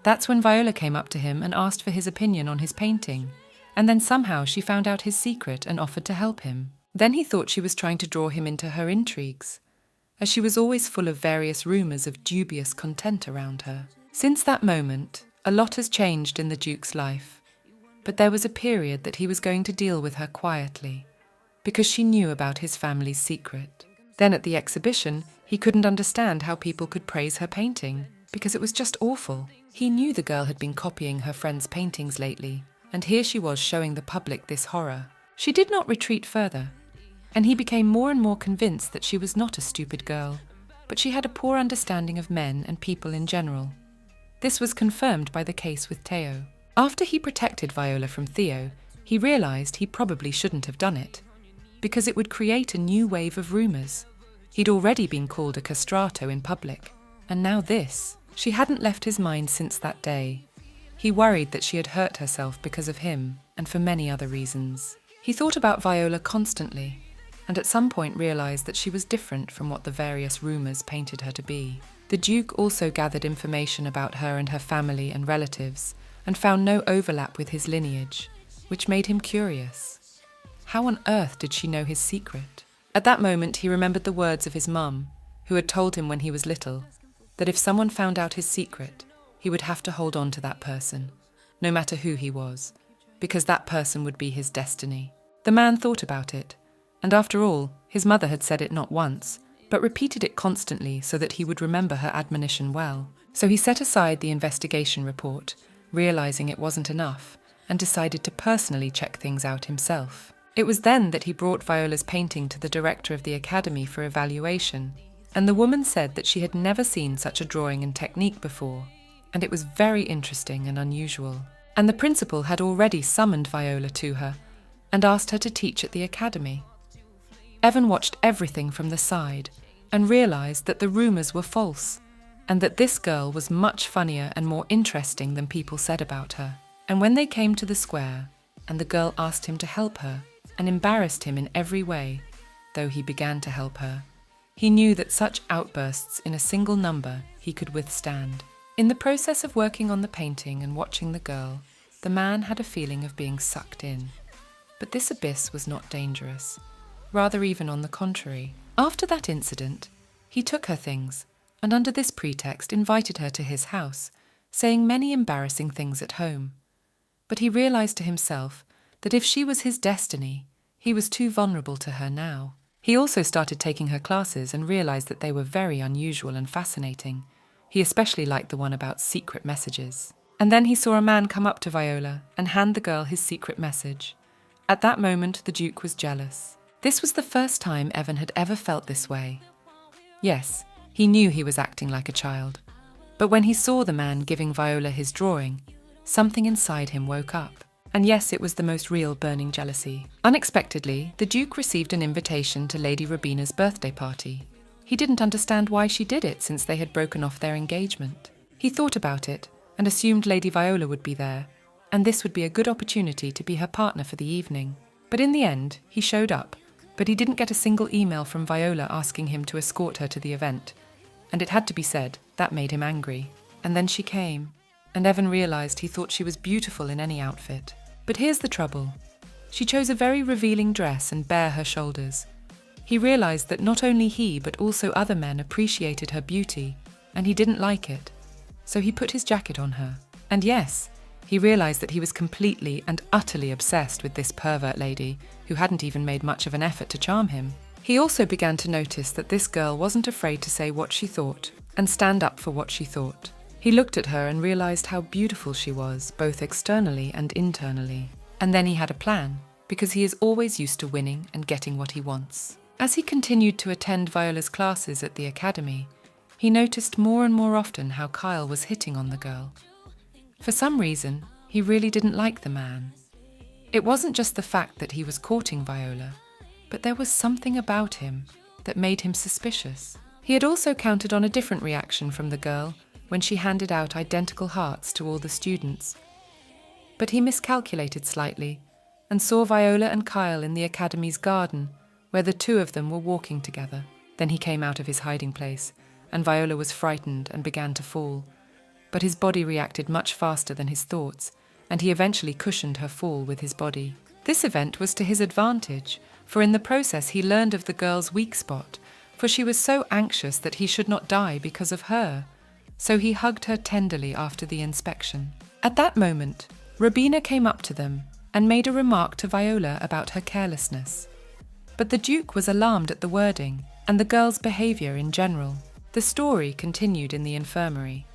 That's when Viola came up to him and asked for his opinion on his painting, and then somehow she found out his secret and offered to help him. Then he thought she was trying to draw him into her intrigues, as she was always full of various rumours of dubious content around her. Since that moment, a lot has changed in the Duke's life, but there was a period that he was going to deal with her quietly, because she knew about his family's secret. Then at the exhibition, he couldn't understand how people could praise her painting, because it was just awful. He knew the girl had been copying her friend's paintings lately, and here she was showing the public this horror. She did not retreat further, and he became more and more convinced that she was not a stupid girl, but she had a poor understanding of men and people in general. This was confirmed by the case with Theo. After he protected Viola from Theo, he realised he probably shouldn't have done it, because it would create a new wave of rumours. He'd already been called a castrato in public, and now this. She hadn't left his mind since that day. He worried that she had hurt herself because of him, and for many other reasons. He thought about Viola constantly, and at some point realised that she was different from what the various rumours painted her to be. The Duke also gathered information about her and her family and relatives, and found no overlap with his lineage, which made him curious. How on earth did she know his secret? At that moment he remembered the words of his mum, who had told him when he was little, that if someone found out his secret, he would have to hold on to that person, no matter who he was, because that person would be his destiny. The man thought about it, and after all, his mother had said it not once, but repeated it constantly so that he would remember her admonition well. So he set aside the investigation report, realising it wasn't enough, and decided to personally check things out himself. It was then that he brought Viola's painting to the director of the academy for evaluation, and the woman said that she had never seen such a drawing and technique before, and it was very interesting and unusual. And the principal had already summoned Viola to her and asked her to teach at the academy. Evan watched everything from the side and realised that the rumours were false, and that this girl was much funnier and more interesting than people said about her. And when they came to the square, and the girl asked him to help her, and embarrassed him in every way, though he began to help her. He knew that such outbursts in a single number he could withstand. In the process of working on the painting and watching the girl, the man had a feeling of being sucked in. But this abyss was not dangerous, rather even on the contrary. After that incident, he took her things, and under this pretext invited her to his house, saying many embarrassing things at home. But he realized to himself that if she was his destiny, he was too vulnerable to her now. He also started taking her classes and realized that they were very unusual and fascinating. He especially liked the one about secret messages. And then he saw a man come up to Viola and hand the girl his secret message. At that moment, the Duke was jealous. This was the first time Evan had ever felt this way. Yes, he knew he was acting like a child. But when he saw the man giving Viola his drawing, something inside him woke up. And yes, it was the most real burning jealousy. Unexpectedly, the Duke received an invitation to Lady Robina's birthday party. He didn't understand why she did it since they had broken off their engagement. He thought about it and assumed Lady Viola would be there, and this would be a good opportunity to be her partner for the evening. But in the end, he showed up, but he didn't get a single email from Viola asking him to escort her to the event. And it had to be said, that made him angry. And then she came, and Evan realized he thought she was beautiful in any outfit. But here's the trouble. She chose a very revealing dress and bare her shoulders. He realized that not only he but also other men appreciated her beauty, and he didn't like it. So he put his jacket on her. And yes, he realized that he was completely and utterly obsessed with this pervert lady who hadn't even made much of an effort to charm him. He also began to notice that this girl wasn't afraid to say what she thought and stand up for what she thought. He looked at her and realized how beautiful she was, both externally and internally. And then he had a plan, because he is always used to winning and getting what he wants. As he continued to attend Viola's classes at the academy, he noticed more and more often how Kyle was hitting on the girl. For some reason, he really didn't like the man. It wasn't just the fact that he was courting Viola, but there was something about him that made him suspicious. He had also counted on a different reaction from the girl when she handed out identical hearts to all the students. But he miscalculated slightly and saw Viola and Kyle in the academy's garden, where the two of them were walking together. Then he came out of his hiding place, and Viola was frightened and began to fall. But his body reacted much faster than his thoughts, and he eventually cushioned her fall with his body. This event was to his advantage, for in the process he learned of the girl's weak spot, for she was so anxious that he should not die because of her. So he hugged her tenderly after the inspection. At that moment, Robina came up to them and made a remark to Viola about her carelessness. But the Duke was alarmed at the wording and the girl's behaviour in general. The story continued in the infirmary.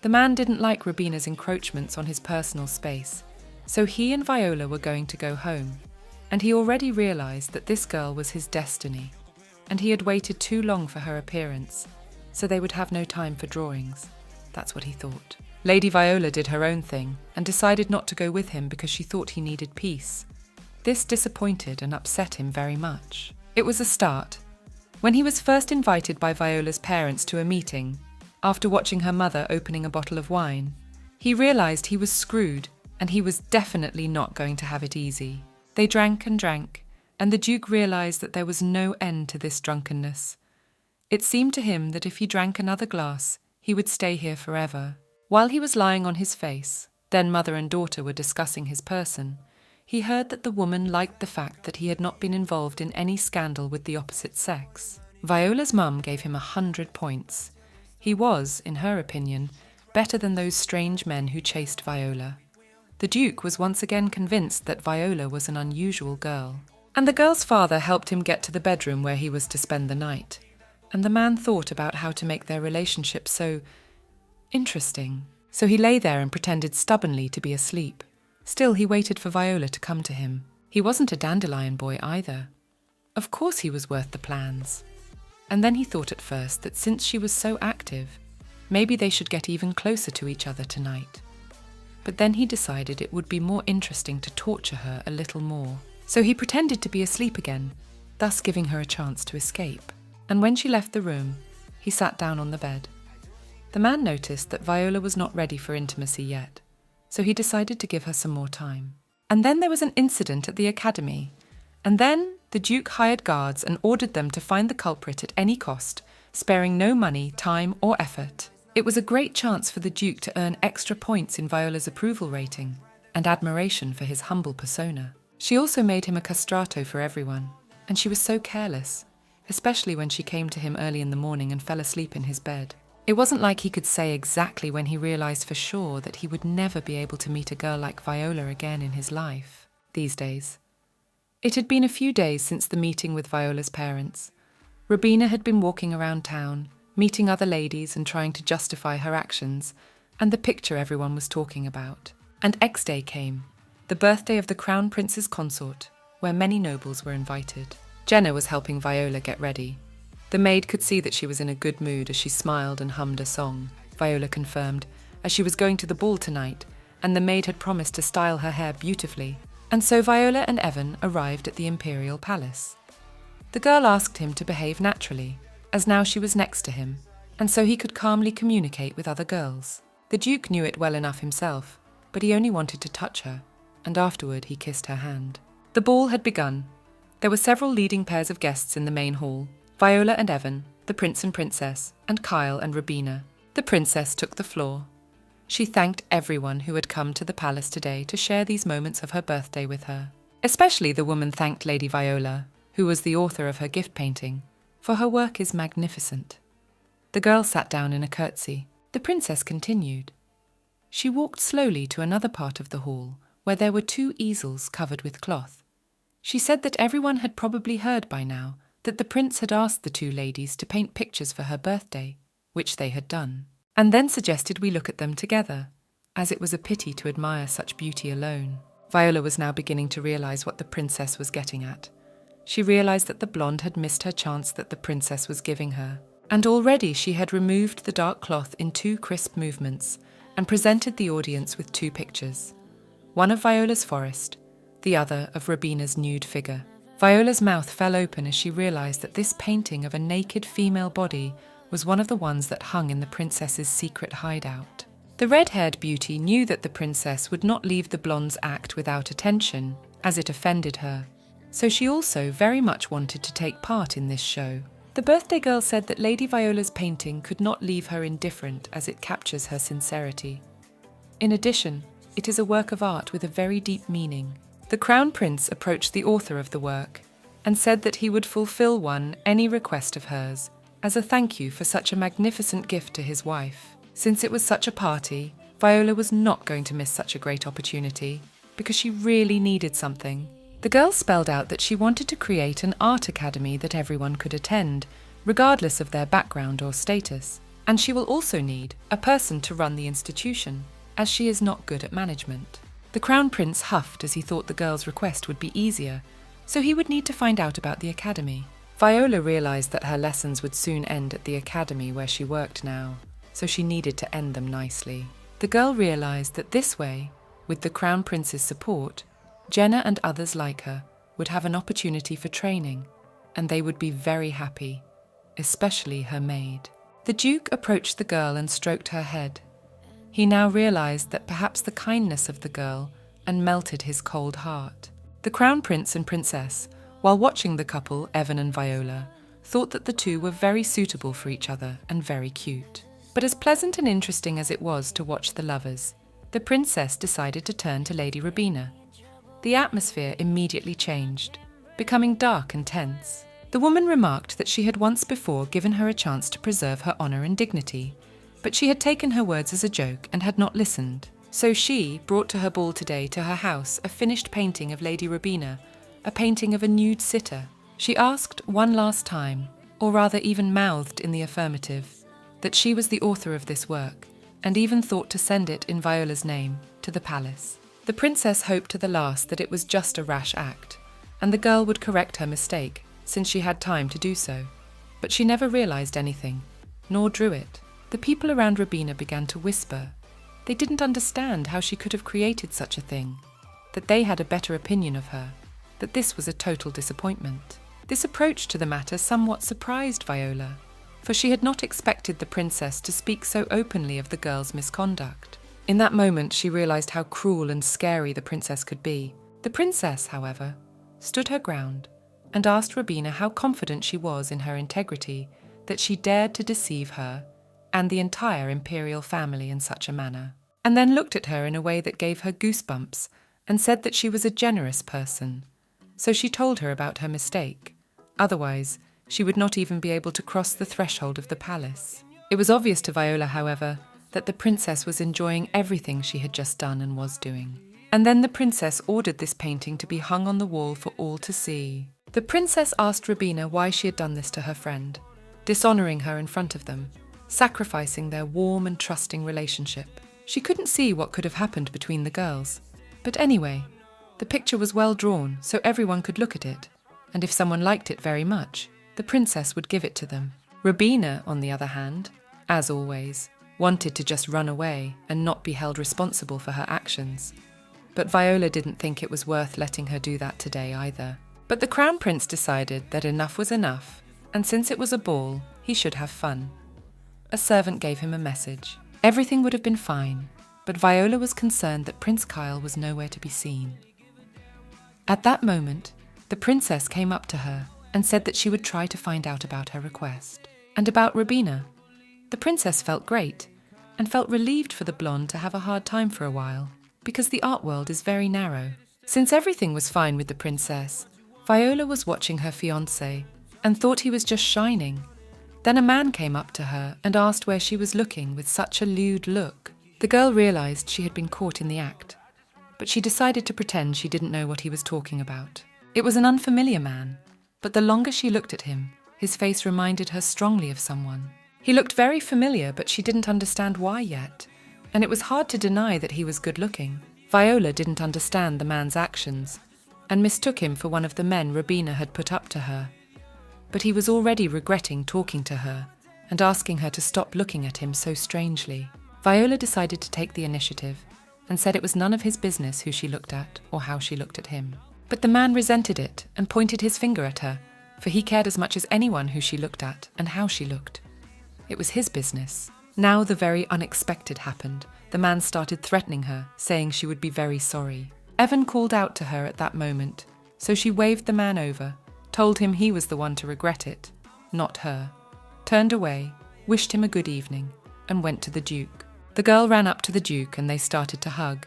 The man didn't like Robina's encroachments on his personal space, so he and Viola were going to go home, and he already realised that this girl was his destiny, and he had waited too long for her appearance, so they would have no time for drawings. That's what he thought. Lady Viola did her own thing and decided not to go with him because she thought he needed peace. This disappointed and upset him very much. It was a start. When he was first invited by Viola's parents to a meeting, after watching her mother opening a bottle of wine, he realised he was screwed and he was definitely not going to have it easy. They drank, and the Duke realised that there was no end to this drunkenness. It seemed to him that if he drank another glass, he would stay here forever. While he was lying on his face, then mother and daughter were discussing his person, he heard that the woman liked the fact that he had not been involved in any scandal with the opposite sex. Viola's mum gave him 100 points. He was, in her opinion, better than those strange men who chased Viola. The Duke was once again convinced that Viola was an unusual girl. And the girl's father helped him get to the bedroom where he was to spend the night. And the man thought about how to make their relationship so interesting. So he lay there and pretended stubbornly to be asleep. Still, he waited for Viola to come to him. He wasn't a dandelion boy either. Of course he was worth the plans. And then he thought at first that since she was so active, maybe they should get even closer to each other tonight. But then he decided it would be more interesting to torture her a little more. So he pretended to be asleep again, thus giving her a chance to escape. And when she left the room, he sat down on the bed. The man noticed that Viola was not ready for intimacy yet, so he decided to give her some more time. And then there was an incident at the academy. And then the Duke hired guards and ordered them to find the culprit at any cost, sparing no money, time, or effort. It was a great chance for the Duke to earn extra points in Viola's approval rating and admiration for his humble persona. She also made him a castrato for everyone, and she was so careless, especially when she came to him early in the morning and fell asleep in his bed. It wasn't like he could say exactly when he realized for sure that he would never be able to meet a girl like Viola again in his life these days. It had been a few days since the meeting with Viola's parents. Robina had been walking around town, meeting other ladies and trying to justify her actions, and the picture everyone was talking about. And X-Day came, the birthday of the Crown Prince's consort, where many nobles were invited. Jenna was helping Viola get ready. The maid could see that she was in a good mood as she smiled and hummed a song, Viola confirmed, as she was going to the ball tonight, and the maid had promised to style her hair beautifully. And so Viola and Evan arrived at the Imperial Palace. The girl asked him to behave naturally, as now she was next to him, and so he could calmly communicate with other girls. The Duke knew it well enough himself, but he only wanted to touch her, and afterward he kissed her hand. The ball had begun. There were several leading pairs of guests in the main hall, Viola and Evan, the prince and princess, and Kyle and Robina. The princess took the floor. She thanked everyone who had come to the palace today to share these moments of her birthday with her. Especially the woman thanked Lady Viola, who was the author of her gift painting, for her work is magnificent. The girl sat down in a curtsy. The princess continued. She walked slowly to another part of the hall, where there were 2 easels covered with cloth. She said that everyone had probably heard by now that the prince had asked the 2 ladies to paint pictures for her birthday, which they had done, and then suggested we look at them together, as it was a pity to admire such beauty alone. Viola was now beginning to realize what the princess was getting at. She realized that the blonde had missed her chance that the princess was giving her, and already she had removed the dark cloth in 2 crisp movements and presented the audience with 2 pictures, one of Viola's forest, the other of Robina's nude figure. Viola's mouth fell open as she realized that this painting of a naked female body was one of the ones that hung in the princess's secret hideout. The red-haired beauty knew that the princess would not leave the blonde's act without attention, as it offended her, so she also very much wanted to take part in this show. The birthday girl said that Lady Viola's painting could not leave her indifferent as it captures her sincerity. In addition, it is a work of art with a very deep meaning. The Crown Prince approached the author of the work and said that he would fulfill any request of hers as a thank you for such a magnificent gift to his wife. Since it was such a party, Viola was not going to miss such a great opportunity because she really needed something. The girl spelled out that she wanted to create an art academy that everyone could attend, regardless of their background or status. And she will also need a person to run the institution, as she is not good at management. The Crown Prince huffed as he thought the girl's request would be easier, so he would need to find out about the academy. Viola realized that her lessons would soon end at the academy where she worked now, so she needed to end them nicely. The girl realized that this way, with the Crown Prince's support, Jenna and others like her would have an opportunity for training, and they would be very happy, especially her maid. The Duke approached the girl and stroked her head. He now realized that perhaps the kindness of the girl and melted his cold heart. The Crown Prince and Princess, while watching the couple, Evan and Viola, thought that the 2 were very suitable for each other and very cute. But as pleasant and interesting as it was to watch the lovers, the princess decided to turn to Lady Robina. The atmosphere immediately changed, becoming dark and tense. The woman remarked that she had once before given her a chance to preserve her honor and dignity, but she had taken her words as a joke and had not listened. So she brought to her ball today to her house a finished painting of Lady Robina, a painting of a nude sitter. She asked one last time, or rather even mouthed in the affirmative, that she was the author of this work, and even thought to send it in Viola's name to the palace. The princess hoped to the last that it was just a rash act, and the girl would correct her mistake, since she had time to do so. But she never realized anything, nor drew it. The people around Robina began to whisper. They didn't understand how she could have created such a thing, that they had a better opinion of her, that this was a total disappointment. This approach to the matter somewhat surprised Viola, for she had not expected the princess to speak so openly of the girl's misconduct. In that moment she realized how cruel and scary the princess could be. The princess, however, stood her ground, and asked Rubina how confident she was in her integrity that she dared to deceive her and the entire imperial family in such a manner, and then looked at her in a way that gave her goosebumps and said that she was a generous person. So she told her about her mistake. Otherwise, she would not even be able to cross the threshold of the palace. It was obvious to Viola, however, that the princess was enjoying everything she had just done and was doing. And then the princess ordered this painting to be hung on the wall for all to see. The princess asked Rubina why she had done this to her friend, dishonoring her in front of them, sacrificing their warm and trusting relationship. She couldn't see what could have happened between the girls. But anyway, the picture was well drawn, so everyone could look at it, and if someone liked it very much, the princess would give it to them. Rubina, on the other hand, as always, wanted to just run away and not be held responsible for her actions. But Viola didn't think it was worth letting her do that today either. But the Crown Prince decided that enough was enough, and since it was a ball, he should have fun. A servant gave him a message. Everything would have been fine, but Viola was concerned that Prince Kyle was nowhere to be seen. At that moment, the princess came up to her and said that she would try to find out about her request. And about Rubina. The princess felt great, and felt relieved for the blonde to have a hard time for a while, because the art world is very narrow. Since everything was fine with the princess, Viola was watching her fiancé and thought he was just shining. Then a man came up to her and asked where she was looking with such a lewd look. The girl realized she had been caught in the act, but she decided to pretend she didn't know what he was talking about. It was an unfamiliar man, but the longer she looked at him, his face reminded her strongly of someone. He looked very familiar, but she didn't understand why yet, and it was hard to deny that he was good-looking. Viola didn't understand the man's actions, and mistook him for one of the men Rubina had put up to her. But he was already regretting talking to her, and asking her to stop looking at him so strangely. Viola decided to take the initiative, and said it was none of his business who she looked at or how she looked at him. But the man resented it and pointed his finger at her, for he cared as much as anyone who she looked at and how she looked. It was his business. Now the very unexpected happened. The man started threatening her, saying she would be very sorry. Evan called out to her at that moment, so she waved the man over, told him he was the one to regret it, not her, turned away, wished him a good evening, and went to the Duke. The girl ran up to the Duke and they started to hug.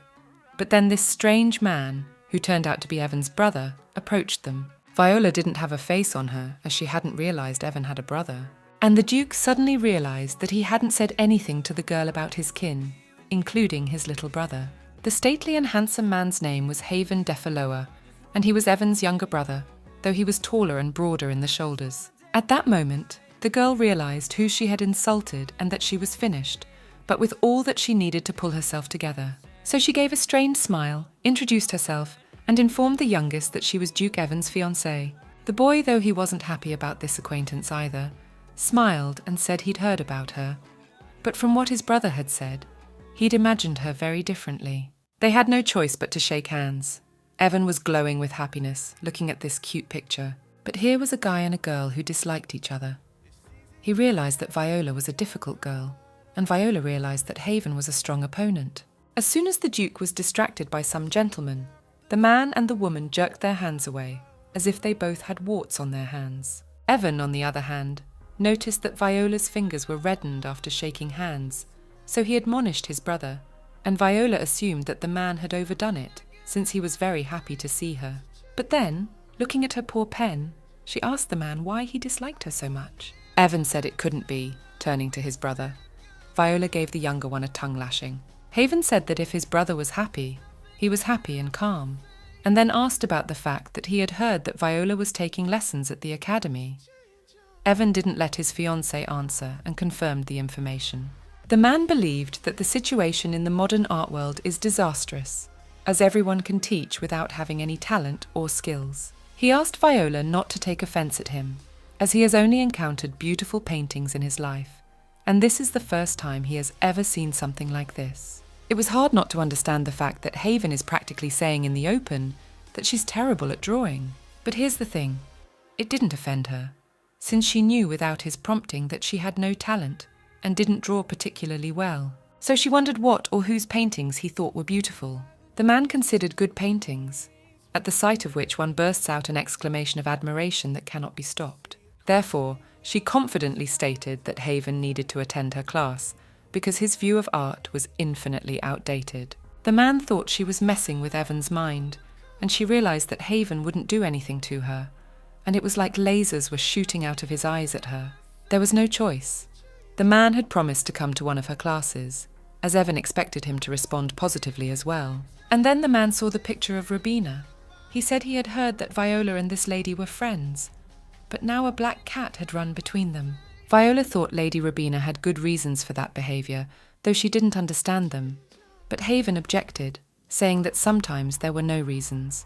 But then this strange man, who turned out to be Evan's brother, approached them. Viola didn't have a face on her, as she hadn't realized Evan had a brother. And the Duke suddenly realized that he hadn't said anything to the girl about his kin, including his little brother. The stately and handsome man's name was Haven Defaloa, and he was Evan's younger brother, though he was taller and broader in the shoulders. At that moment, the girl realized who she had insulted and that she was finished, but with all that she needed to pull herself together. So she gave a strained smile, introduced herself, and informed the youngest that she was Duke Evan's fiancée. The boy, though he wasn't happy about this acquaintance either, smiled and said he'd heard about her. But from what his brother had said, he'd imagined her very differently. They had no choice but to shake hands. Evan was glowing with happiness, looking at this cute picture. But here was a guy and a girl who disliked each other. He realized that Viola was a difficult girl, and Viola realized that Haven was a strong opponent. As soon as the Duke was distracted by some gentleman, the man and the woman jerked their hands away, as if they both had warts on their hands. Evan, on the other hand, noticed that Viola's fingers were reddened after shaking hands, so he admonished his brother, and Viola assumed that the man had overdone it, since he was very happy to see her. But then, looking at her poor pen, she asked the man why he disliked her so much. Evan said it couldn't be, turning to his brother. Viola gave the younger one a tongue-lashing. Haven said that if his brother was happy, he was happy and calm, and then asked about the fact that he had heard that Viola was taking lessons at the academy. Evan didn't let his fiancée answer and confirmed the information. The man believed that the situation in the modern art world is disastrous, as everyone can teach without having any talent or skills. He asked Viola not to take offense at him, as he has only encountered beautiful paintings in his life, and this is the first time he has ever seen something like this. It was hard not to understand the fact that Haven is practically saying in the open that she's terrible at drawing. But here's the thing, it didn't offend her, since she knew without his prompting that she had no talent and didn't draw particularly well. So she wondered what or whose paintings he thought were beautiful. The man considered good paintings, at the sight of which one bursts out an exclamation of admiration that cannot be stopped. Therefore, she confidently stated that Haven needed to attend her class, because his view of art was infinitely outdated. The man thought she was messing with Evan's mind, and she realized that Haven wouldn't do anything to her, and it was like lasers were shooting out of his eyes at her. There was no choice. The man had promised to come to one of her classes, as Evan expected him to respond positively as well. And then the man saw the picture of Rubina. He said he had heard that Viola and this lady were friends, but now a black cat had run between them. Viola thought Lady Rubina had good reasons for that behaviour, though she didn't understand them. But Haven objected, saying that sometimes there were no reasons.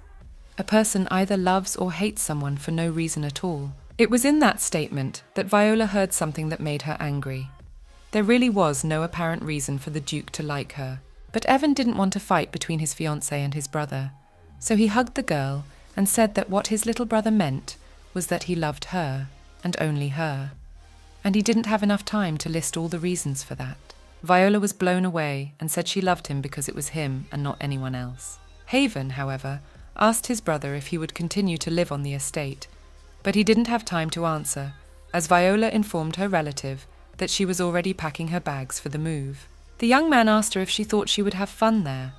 A person either loves or hates someone for no reason at all. It was in that statement that Viola heard something that made her angry. There really was no apparent reason for the Duke to like her. But Evan didn't want a fight between his fiancée and his brother, so he hugged the girl and said that what his little brother meant was that he loved her, and only her. And he didn't have enough time to list all the reasons for that. Viola was blown away and said she loved him because it was him and not anyone else. Haven, however, asked his brother if he would continue to live on the estate, but he didn't have time to answer, as Viola informed her relative that she was already packing her bags for the move. The young man asked her if she thought she would have fun there.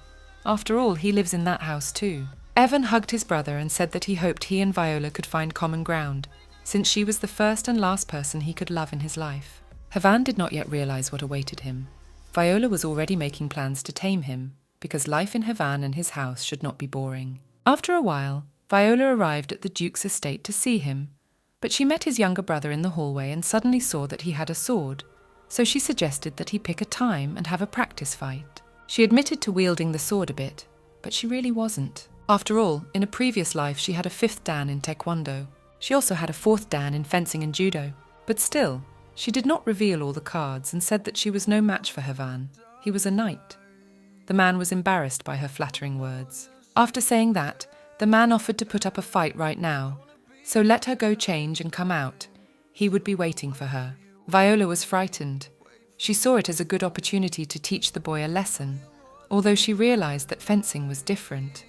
After all, he lives in that house too. Evan hugged his brother and said that he hoped he and Viola could find common ground, since she was the first and last person he could love in his life. Havan did not yet realize what awaited him. Viola was already making plans to tame him, because life in Havan and his house should not be boring. After a while, Viola arrived at the Duke's estate to see him, but she met his younger brother in the hallway and suddenly saw that he had a sword, so she suggested that he pick a time and have a practice fight. She admitted to wielding the sword a bit, but she really wasn't. After all, in a previous life she had a 5th dan in Taekwondo. She also had a 4th dan in fencing and judo. But still, she did not reveal all the cards and said that she was no match for Havan. He was a knight. The man was embarrassed by her flattering words. After saying that, the man offered to put up a fight right now, so let her go change and come out. He would be waiting for her. Viola was frightened. She saw it as a good opportunity to teach the boy a lesson, although she realized that fencing was different,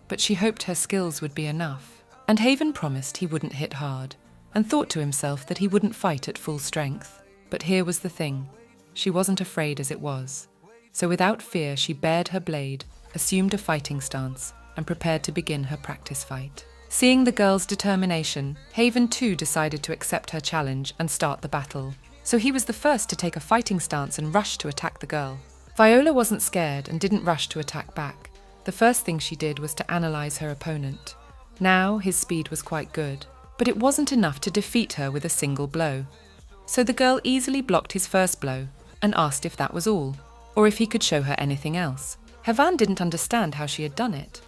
but she hoped her skills would be enough. And Haven promised he wouldn't hit hard, and thought to himself that he wouldn't fight at full strength. But here was the thing. She wasn't afraid as it was. So without fear she bared her blade, assumed a fighting stance, and prepared to begin her practice fight. Seeing the girl's determination, Haven too decided to accept her challenge and start the battle. So he was the first to take a fighting stance and rush to attack the girl. Viola wasn't scared and didn't rush to attack back. The first thing she did was to analyze her opponent. Now his speed was quite good, but it wasn't enough to defeat her with a single blow. So the girl easily blocked his first blow and asked if that was all, or if he could show her anything else. Havan didn't understand how she had done it.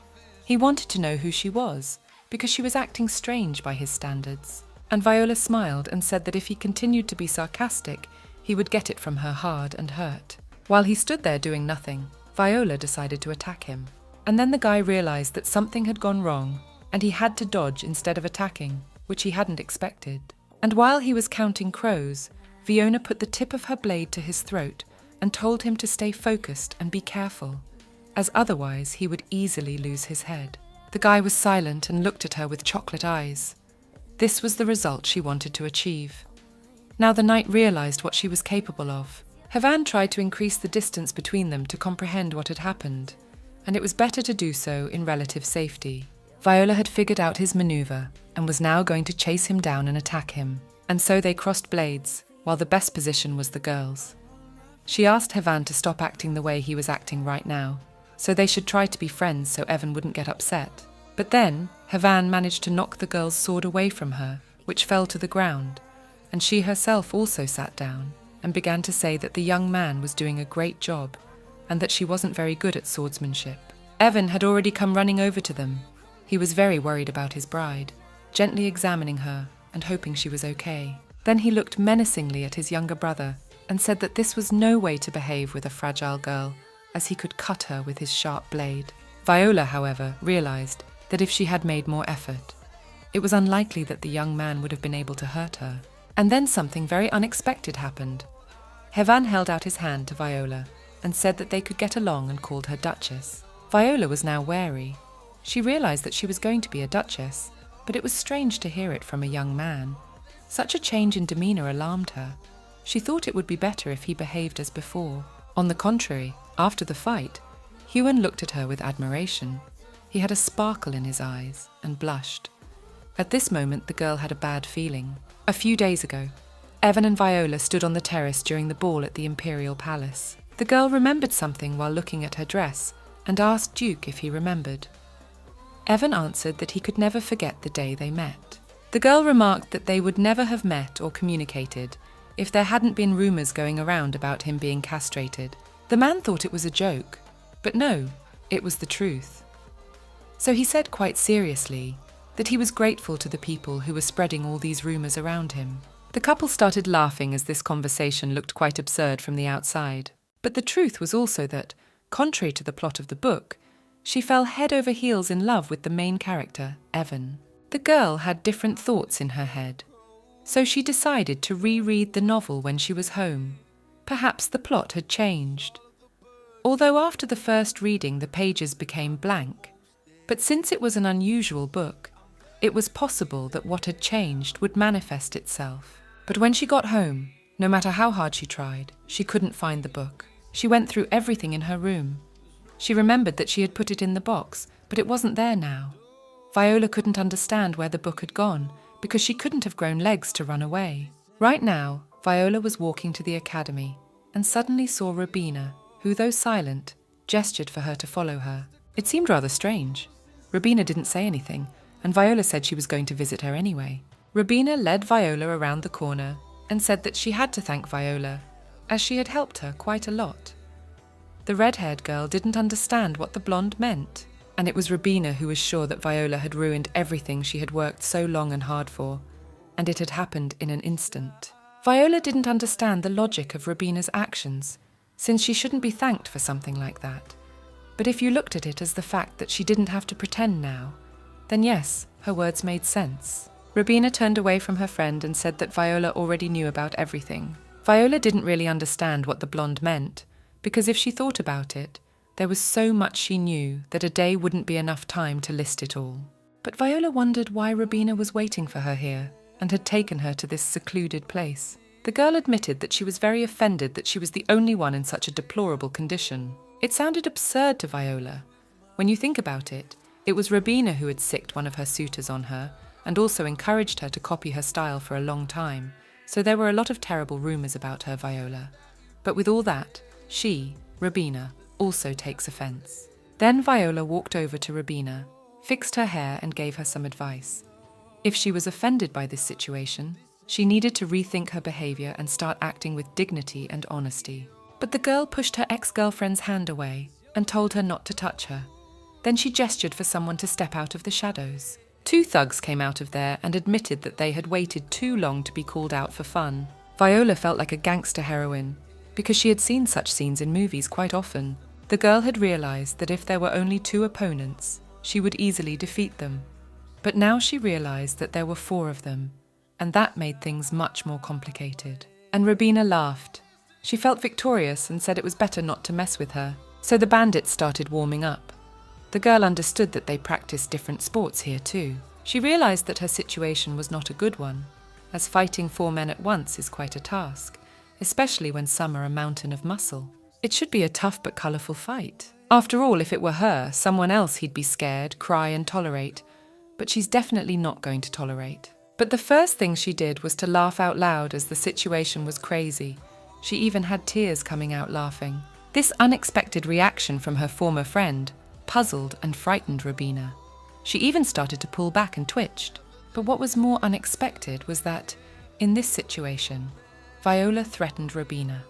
He wanted to know who she was, because she was acting strange by his standards. And Viola smiled and said that if he continued to be sarcastic, he would get it from her hard and hurt. While he stood there doing nothing, Viola decided to attack him. And then the guy realized that something had gone wrong, and he had to dodge instead of attacking, which he hadn't expected. And while he was counting crows, Fiona put the tip of her blade to his throat and told him to stay focused and be careful, as otherwise he would easily lose his head. The guy was silent and looked at her with chocolate eyes. This was the result she wanted to achieve. Now the knight realized what she was capable of. Havan tried to increase the distance between them to comprehend what had happened, and it was better to do so in relative safety. Viola had figured out his maneuver and was now going to chase him down and attack him, and so they crossed blades, while the best position was the girl's. She asked Havan to stop acting the way he was acting right now, so they should try to be friends so Evan wouldn't get upset. But then, Havan managed to knock the girl's sword away from her, which fell to the ground, and she herself also sat down and began to say that the young man was doing a great job and that she wasn't very good at swordsmanship. Evan had already come running over to them. He was very worried about his bride, gently examining her and hoping she was okay. Then he looked menacingly at his younger brother and said that this was no way to behave with a fragile girl, as he could cut her with his sharp blade. Viola, however, realized that if she had made more effort, it was unlikely that the young man would have been able to hurt her. And then something very unexpected happened. Havan held out his hand to Viola and said that they could get along and called her Duchess. Viola was now wary. She realized that she was going to be a duchess, but it was strange to hear it from a young man. Such a change in demeanor alarmed her. She thought it would be better if he behaved as before. On the contrary, after the fight, Huan looked at her with admiration. He had a sparkle in his eyes and blushed. At this moment, the girl had a bad feeling. A few days ago, Evan and Viola stood on the terrace during the ball at the Imperial Palace. The girl remembered something while looking at her dress and asked Duke if he remembered. Evan answered that he could never forget the day they met. The girl remarked that they would never have met or communicated if there hadn't been rumours going around about him being castrated. The man thought it was a joke, but no, it was the truth. So he said quite seriously that he was grateful to the people who were spreading all these rumours around him. The couple started laughing as this conversation looked quite absurd from the outside. But the truth was also that, contrary to the plot of the book, she fell head over heels in love with the main character, Evan. The girl had different thoughts in her head, so she decided to reread the novel when she was home. Perhaps the plot had changed. Although after the first reading the pages became blank, but since it was an unusual book, it was possible that what had changed would manifest itself. But when she got home, no matter how hard she tried, she couldn't find the book. She went through everything in her room. She remembered that she had put it in the box, but it wasn't there now. Viola couldn't understand where the book had gone, because she couldn't have grown legs to run away. Right now, Viola was walking to the academy, and suddenly saw Rubina, who, though silent, gestured for her to follow her. It seemed rather strange. Rubina didn't say anything, and Viola said she was going to visit her anyway. Rubina led Viola around the corner and said that she had to thank Viola, as she had helped her quite a lot. The red-haired girl didn't understand what the blonde meant, and it was Rubina who was sure that Viola had ruined everything she had worked so long and hard for, and it had happened in an instant. Viola didn't understand the logic of Rubina's actions, since she shouldn't be thanked for something like that. But if you looked at it as the fact that she didn't have to pretend now, then yes, her words made sense. Rubina turned away from her friend and said that Viola already knew about everything. Viola didn't really understand what the blonde meant, because if she thought about it, there was so much she knew that a day wouldn't be enough time to list it all. But Viola wondered why Rubina was waiting for her here and had taken her to this secluded place. The girl admitted that she was very offended that she was the only one in such a deplorable condition. It sounded absurd to Viola. When you think about it, it was Rubina who had sicked one of her suitors on her and also encouraged her to copy her style for a long time, so there were a lot of terrible rumours about her, Viola. But with all that, she, Rubina, also takes offence. Then Viola walked over to Rubina, fixed her hair and gave her some advice. If she was offended by this situation, she needed to rethink her behaviour and start acting with dignity and honesty. But the girl pushed her ex-girlfriend's hand away and told her not to touch her. Then she gestured for someone to step out of the shadows. 2 thugs came out of there and admitted that they had waited too long to be called out for fun. Viola felt like a gangster heroine, because she had seen such scenes in movies quite often. The girl had realised that if there were only 2 opponents, she would easily defeat them. But now she realised that there were 4 of them, and that made things much more complicated. And Rubina laughed. She felt victorious and said it was better not to mess with her. So the bandits started warming up. The girl understood that they practiced different sports here too. She realised that her situation was not a good one, as fighting 4 men at once is quite a task, especially when some are a mountain of muscle. It should be a tough but colourful fight. After all, if it were her, someone else he'd be scared, cry and tolerate. But she's definitely not going to tolerate. But the first thing she did was to laugh out loud as the situation was crazy. She even had tears coming out laughing. This unexpected reaction from her former friend puzzled and frightened Rubina. She even started to pull back and twitched. But what was more unexpected was that, in this situation, Viola threatened Rubina.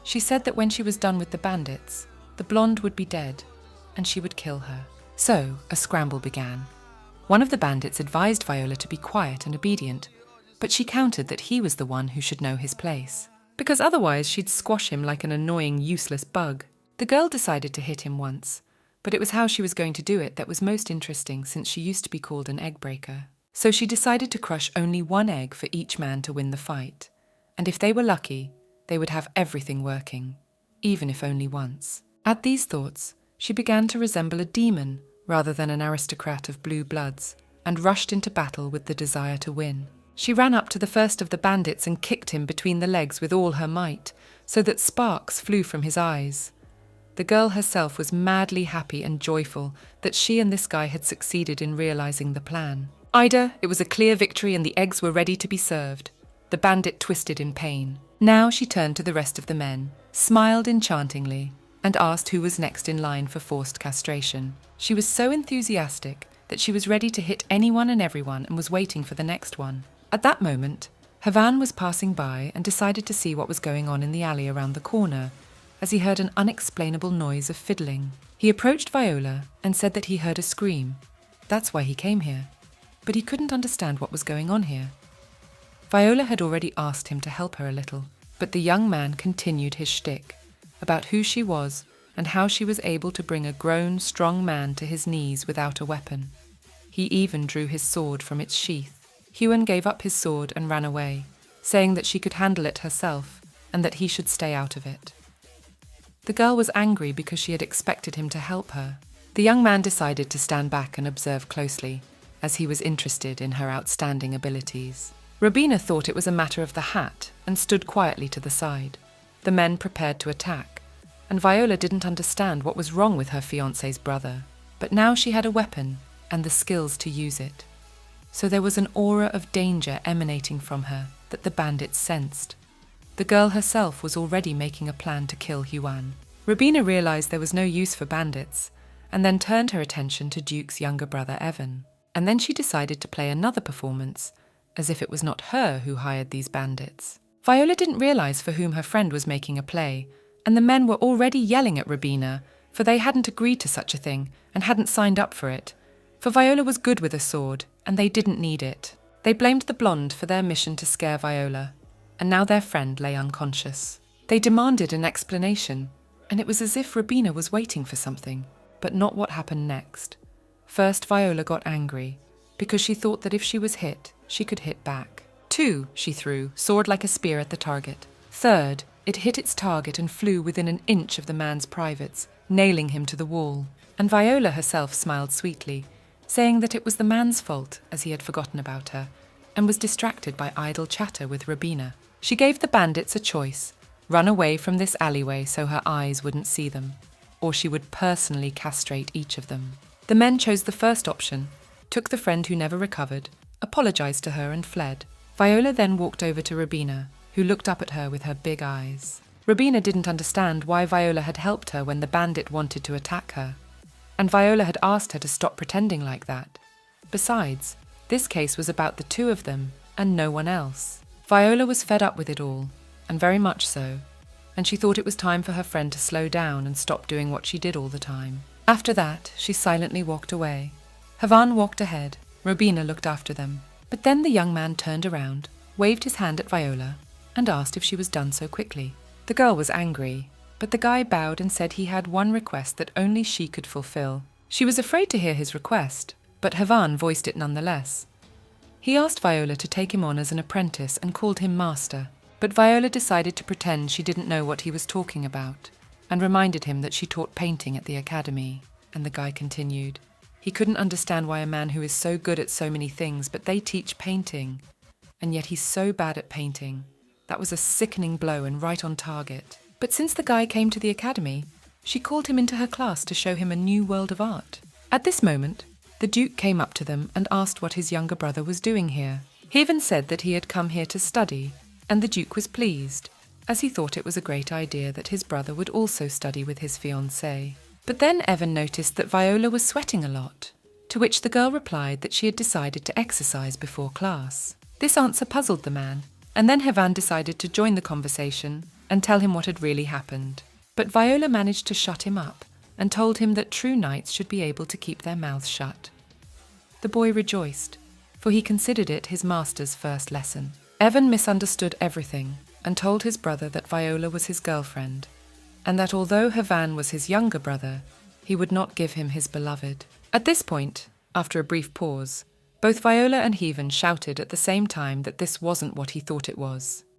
She said that when she was done with the bandits, the blonde would be dead, and she would kill her. So, a scramble began. One of the bandits advised Viola to be quiet and obedient, but she countered that he was the one who should know his place, because otherwise she'd squash him like an annoying, useless bug. The girl decided to hit him once, but it was how she was going to do it that was most interesting, since she used to be called an egg breaker. So she decided to crush only 1 egg for each man to win the fight, and if they were lucky, they would have everything working, even if only once. At these thoughts, she began to resemble a demon rather than an aristocrat of blue bloods, and rushed into battle with the desire to win. She ran up to the first of the bandits and kicked him between the legs with all her might, so that sparks flew from his eyes. The girl herself was madly happy and joyful that she and this guy had succeeded in realizing the plan. Ida, it was a clear victory and the eggs were ready to be served. The bandit twisted in pain. Now she turned to the rest of the men, smiled enchantingly, and asked who was next in line for forced castration. She was so enthusiastic that she was ready to hit anyone and everyone and was waiting for the next one. At that moment, Havan was passing by and decided to see what was going on in the alley around the corner, as he heard an unexplainable noise of fiddling. He approached Viola and said that he heard a scream. That's why he came here. But he couldn't understand what was going on here. Viola had already asked him to help her a little, but the young man continued his shtick about who she was and how she was able to bring a grown, strong man to his knees without a weapon. He even drew his sword from its sheath. Huan gave up his sword and ran away, saying that she could handle it herself and that he should stay out of it. The girl was angry because she had expected him to help her. The young man decided to stand back and observe closely, as he was interested in her outstanding abilities. Robina thought it was a matter of the hat and stood quietly to the side. The men prepared to attack, and Viola didn't understand what was wrong with her fiancé's brother. But now she had a weapon and the skills to use it. So there was an aura of danger emanating from her that the bandits sensed. The girl herself was already making a plan to kill Huan. Robina realized there was no use for bandits, and then turned her attention to Duke's younger brother Evan. And then she decided to play another performance, as if it was not her who hired these bandits. Viola didn't realize for whom her friend was making a play, and the men were already yelling at Robina, for they hadn't agreed to such a thing and hadn't signed up for it. For Viola was good with a sword, and they didn't need it. They blamed the blonde for their mission to scare Viola, and now their friend lay unconscious. They demanded an explanation, and it was as if Robina was waiting for something, but not what happened next. First, Viola got angry, because she thought that if she was hit, she could hit back. 2, she threw, sword like a spear at the target. Third, it hit its target and flew within an inch of the man's privates, nailing him to the wall. And Viola herself smiled sweetly, saying that it was the man's fault, as he had forgotten about her, and was distracted by idle chatter with Robina. She gave the bandits a choice: run away from this alleyway so her eyes wouldn't see them, or she would personally castrate each of them. The men chose the first option, took the friend who never recovered, apologized to her and fled. Viola then walked over to Robina, who looked up at her with her big eyes. Robina didn't understand why Viola had helped her when the bandit wanted to attack her, and Viola had asked her to stop pretending like that. Besides, this case was about the two of them and no one else. Viola was fed up with it all, and very much so, and she thought it was time for her friend to slow down and stop doing what she did all the time. After that, she silently walked away. Havan walked ahead. Robina looked after them. But then the young man turned around, waved his hand at Viola, and asked if she was done so quickly. The girl was angry, but the guy bowed and said he had one request that only she could fulfill. She was afraid to hear his request, but Havan voiced it nonetheless. He asked Viola to take him on as an apprentice and called him master, but Viola decided to pretend she didn't know what he was talking about, and reminded him that she taught painting at the academy. And the guy continued. He couldn't understand why a man who is so good at so many things, but they teach painting, and yet he's so bad at painting. That was a sickening blow and right on target. But since the guy came to the academy, she called him into her class to show him a new world of art. At this moment, the Duke came up to them and asked what his younger brother was doing here. He even said that he had come here to study, and the Duke was pleased, as he thought it was a great idea that his brother would also study with his fiancée. But then Evan noticed that Viola was sweating a lot, to which the girl replied that she had decided to exercise before class. This answer puzzled the man, and then Havan decided to join the conversation and tell him what had really happened. But Viola managed to shut him up and told him that true knights should be able to keep their mouths shut. The boy rejoiced, for he considered it his master's first lesson. Evan misunderstood everything and told his brother that Viola was his girlfriend, and that although Havan was his younger brother, he would not give him his beloved. At this point, after a brief pause, both Viola and Heaven shouted at the same time that this wasn't what he thought it was.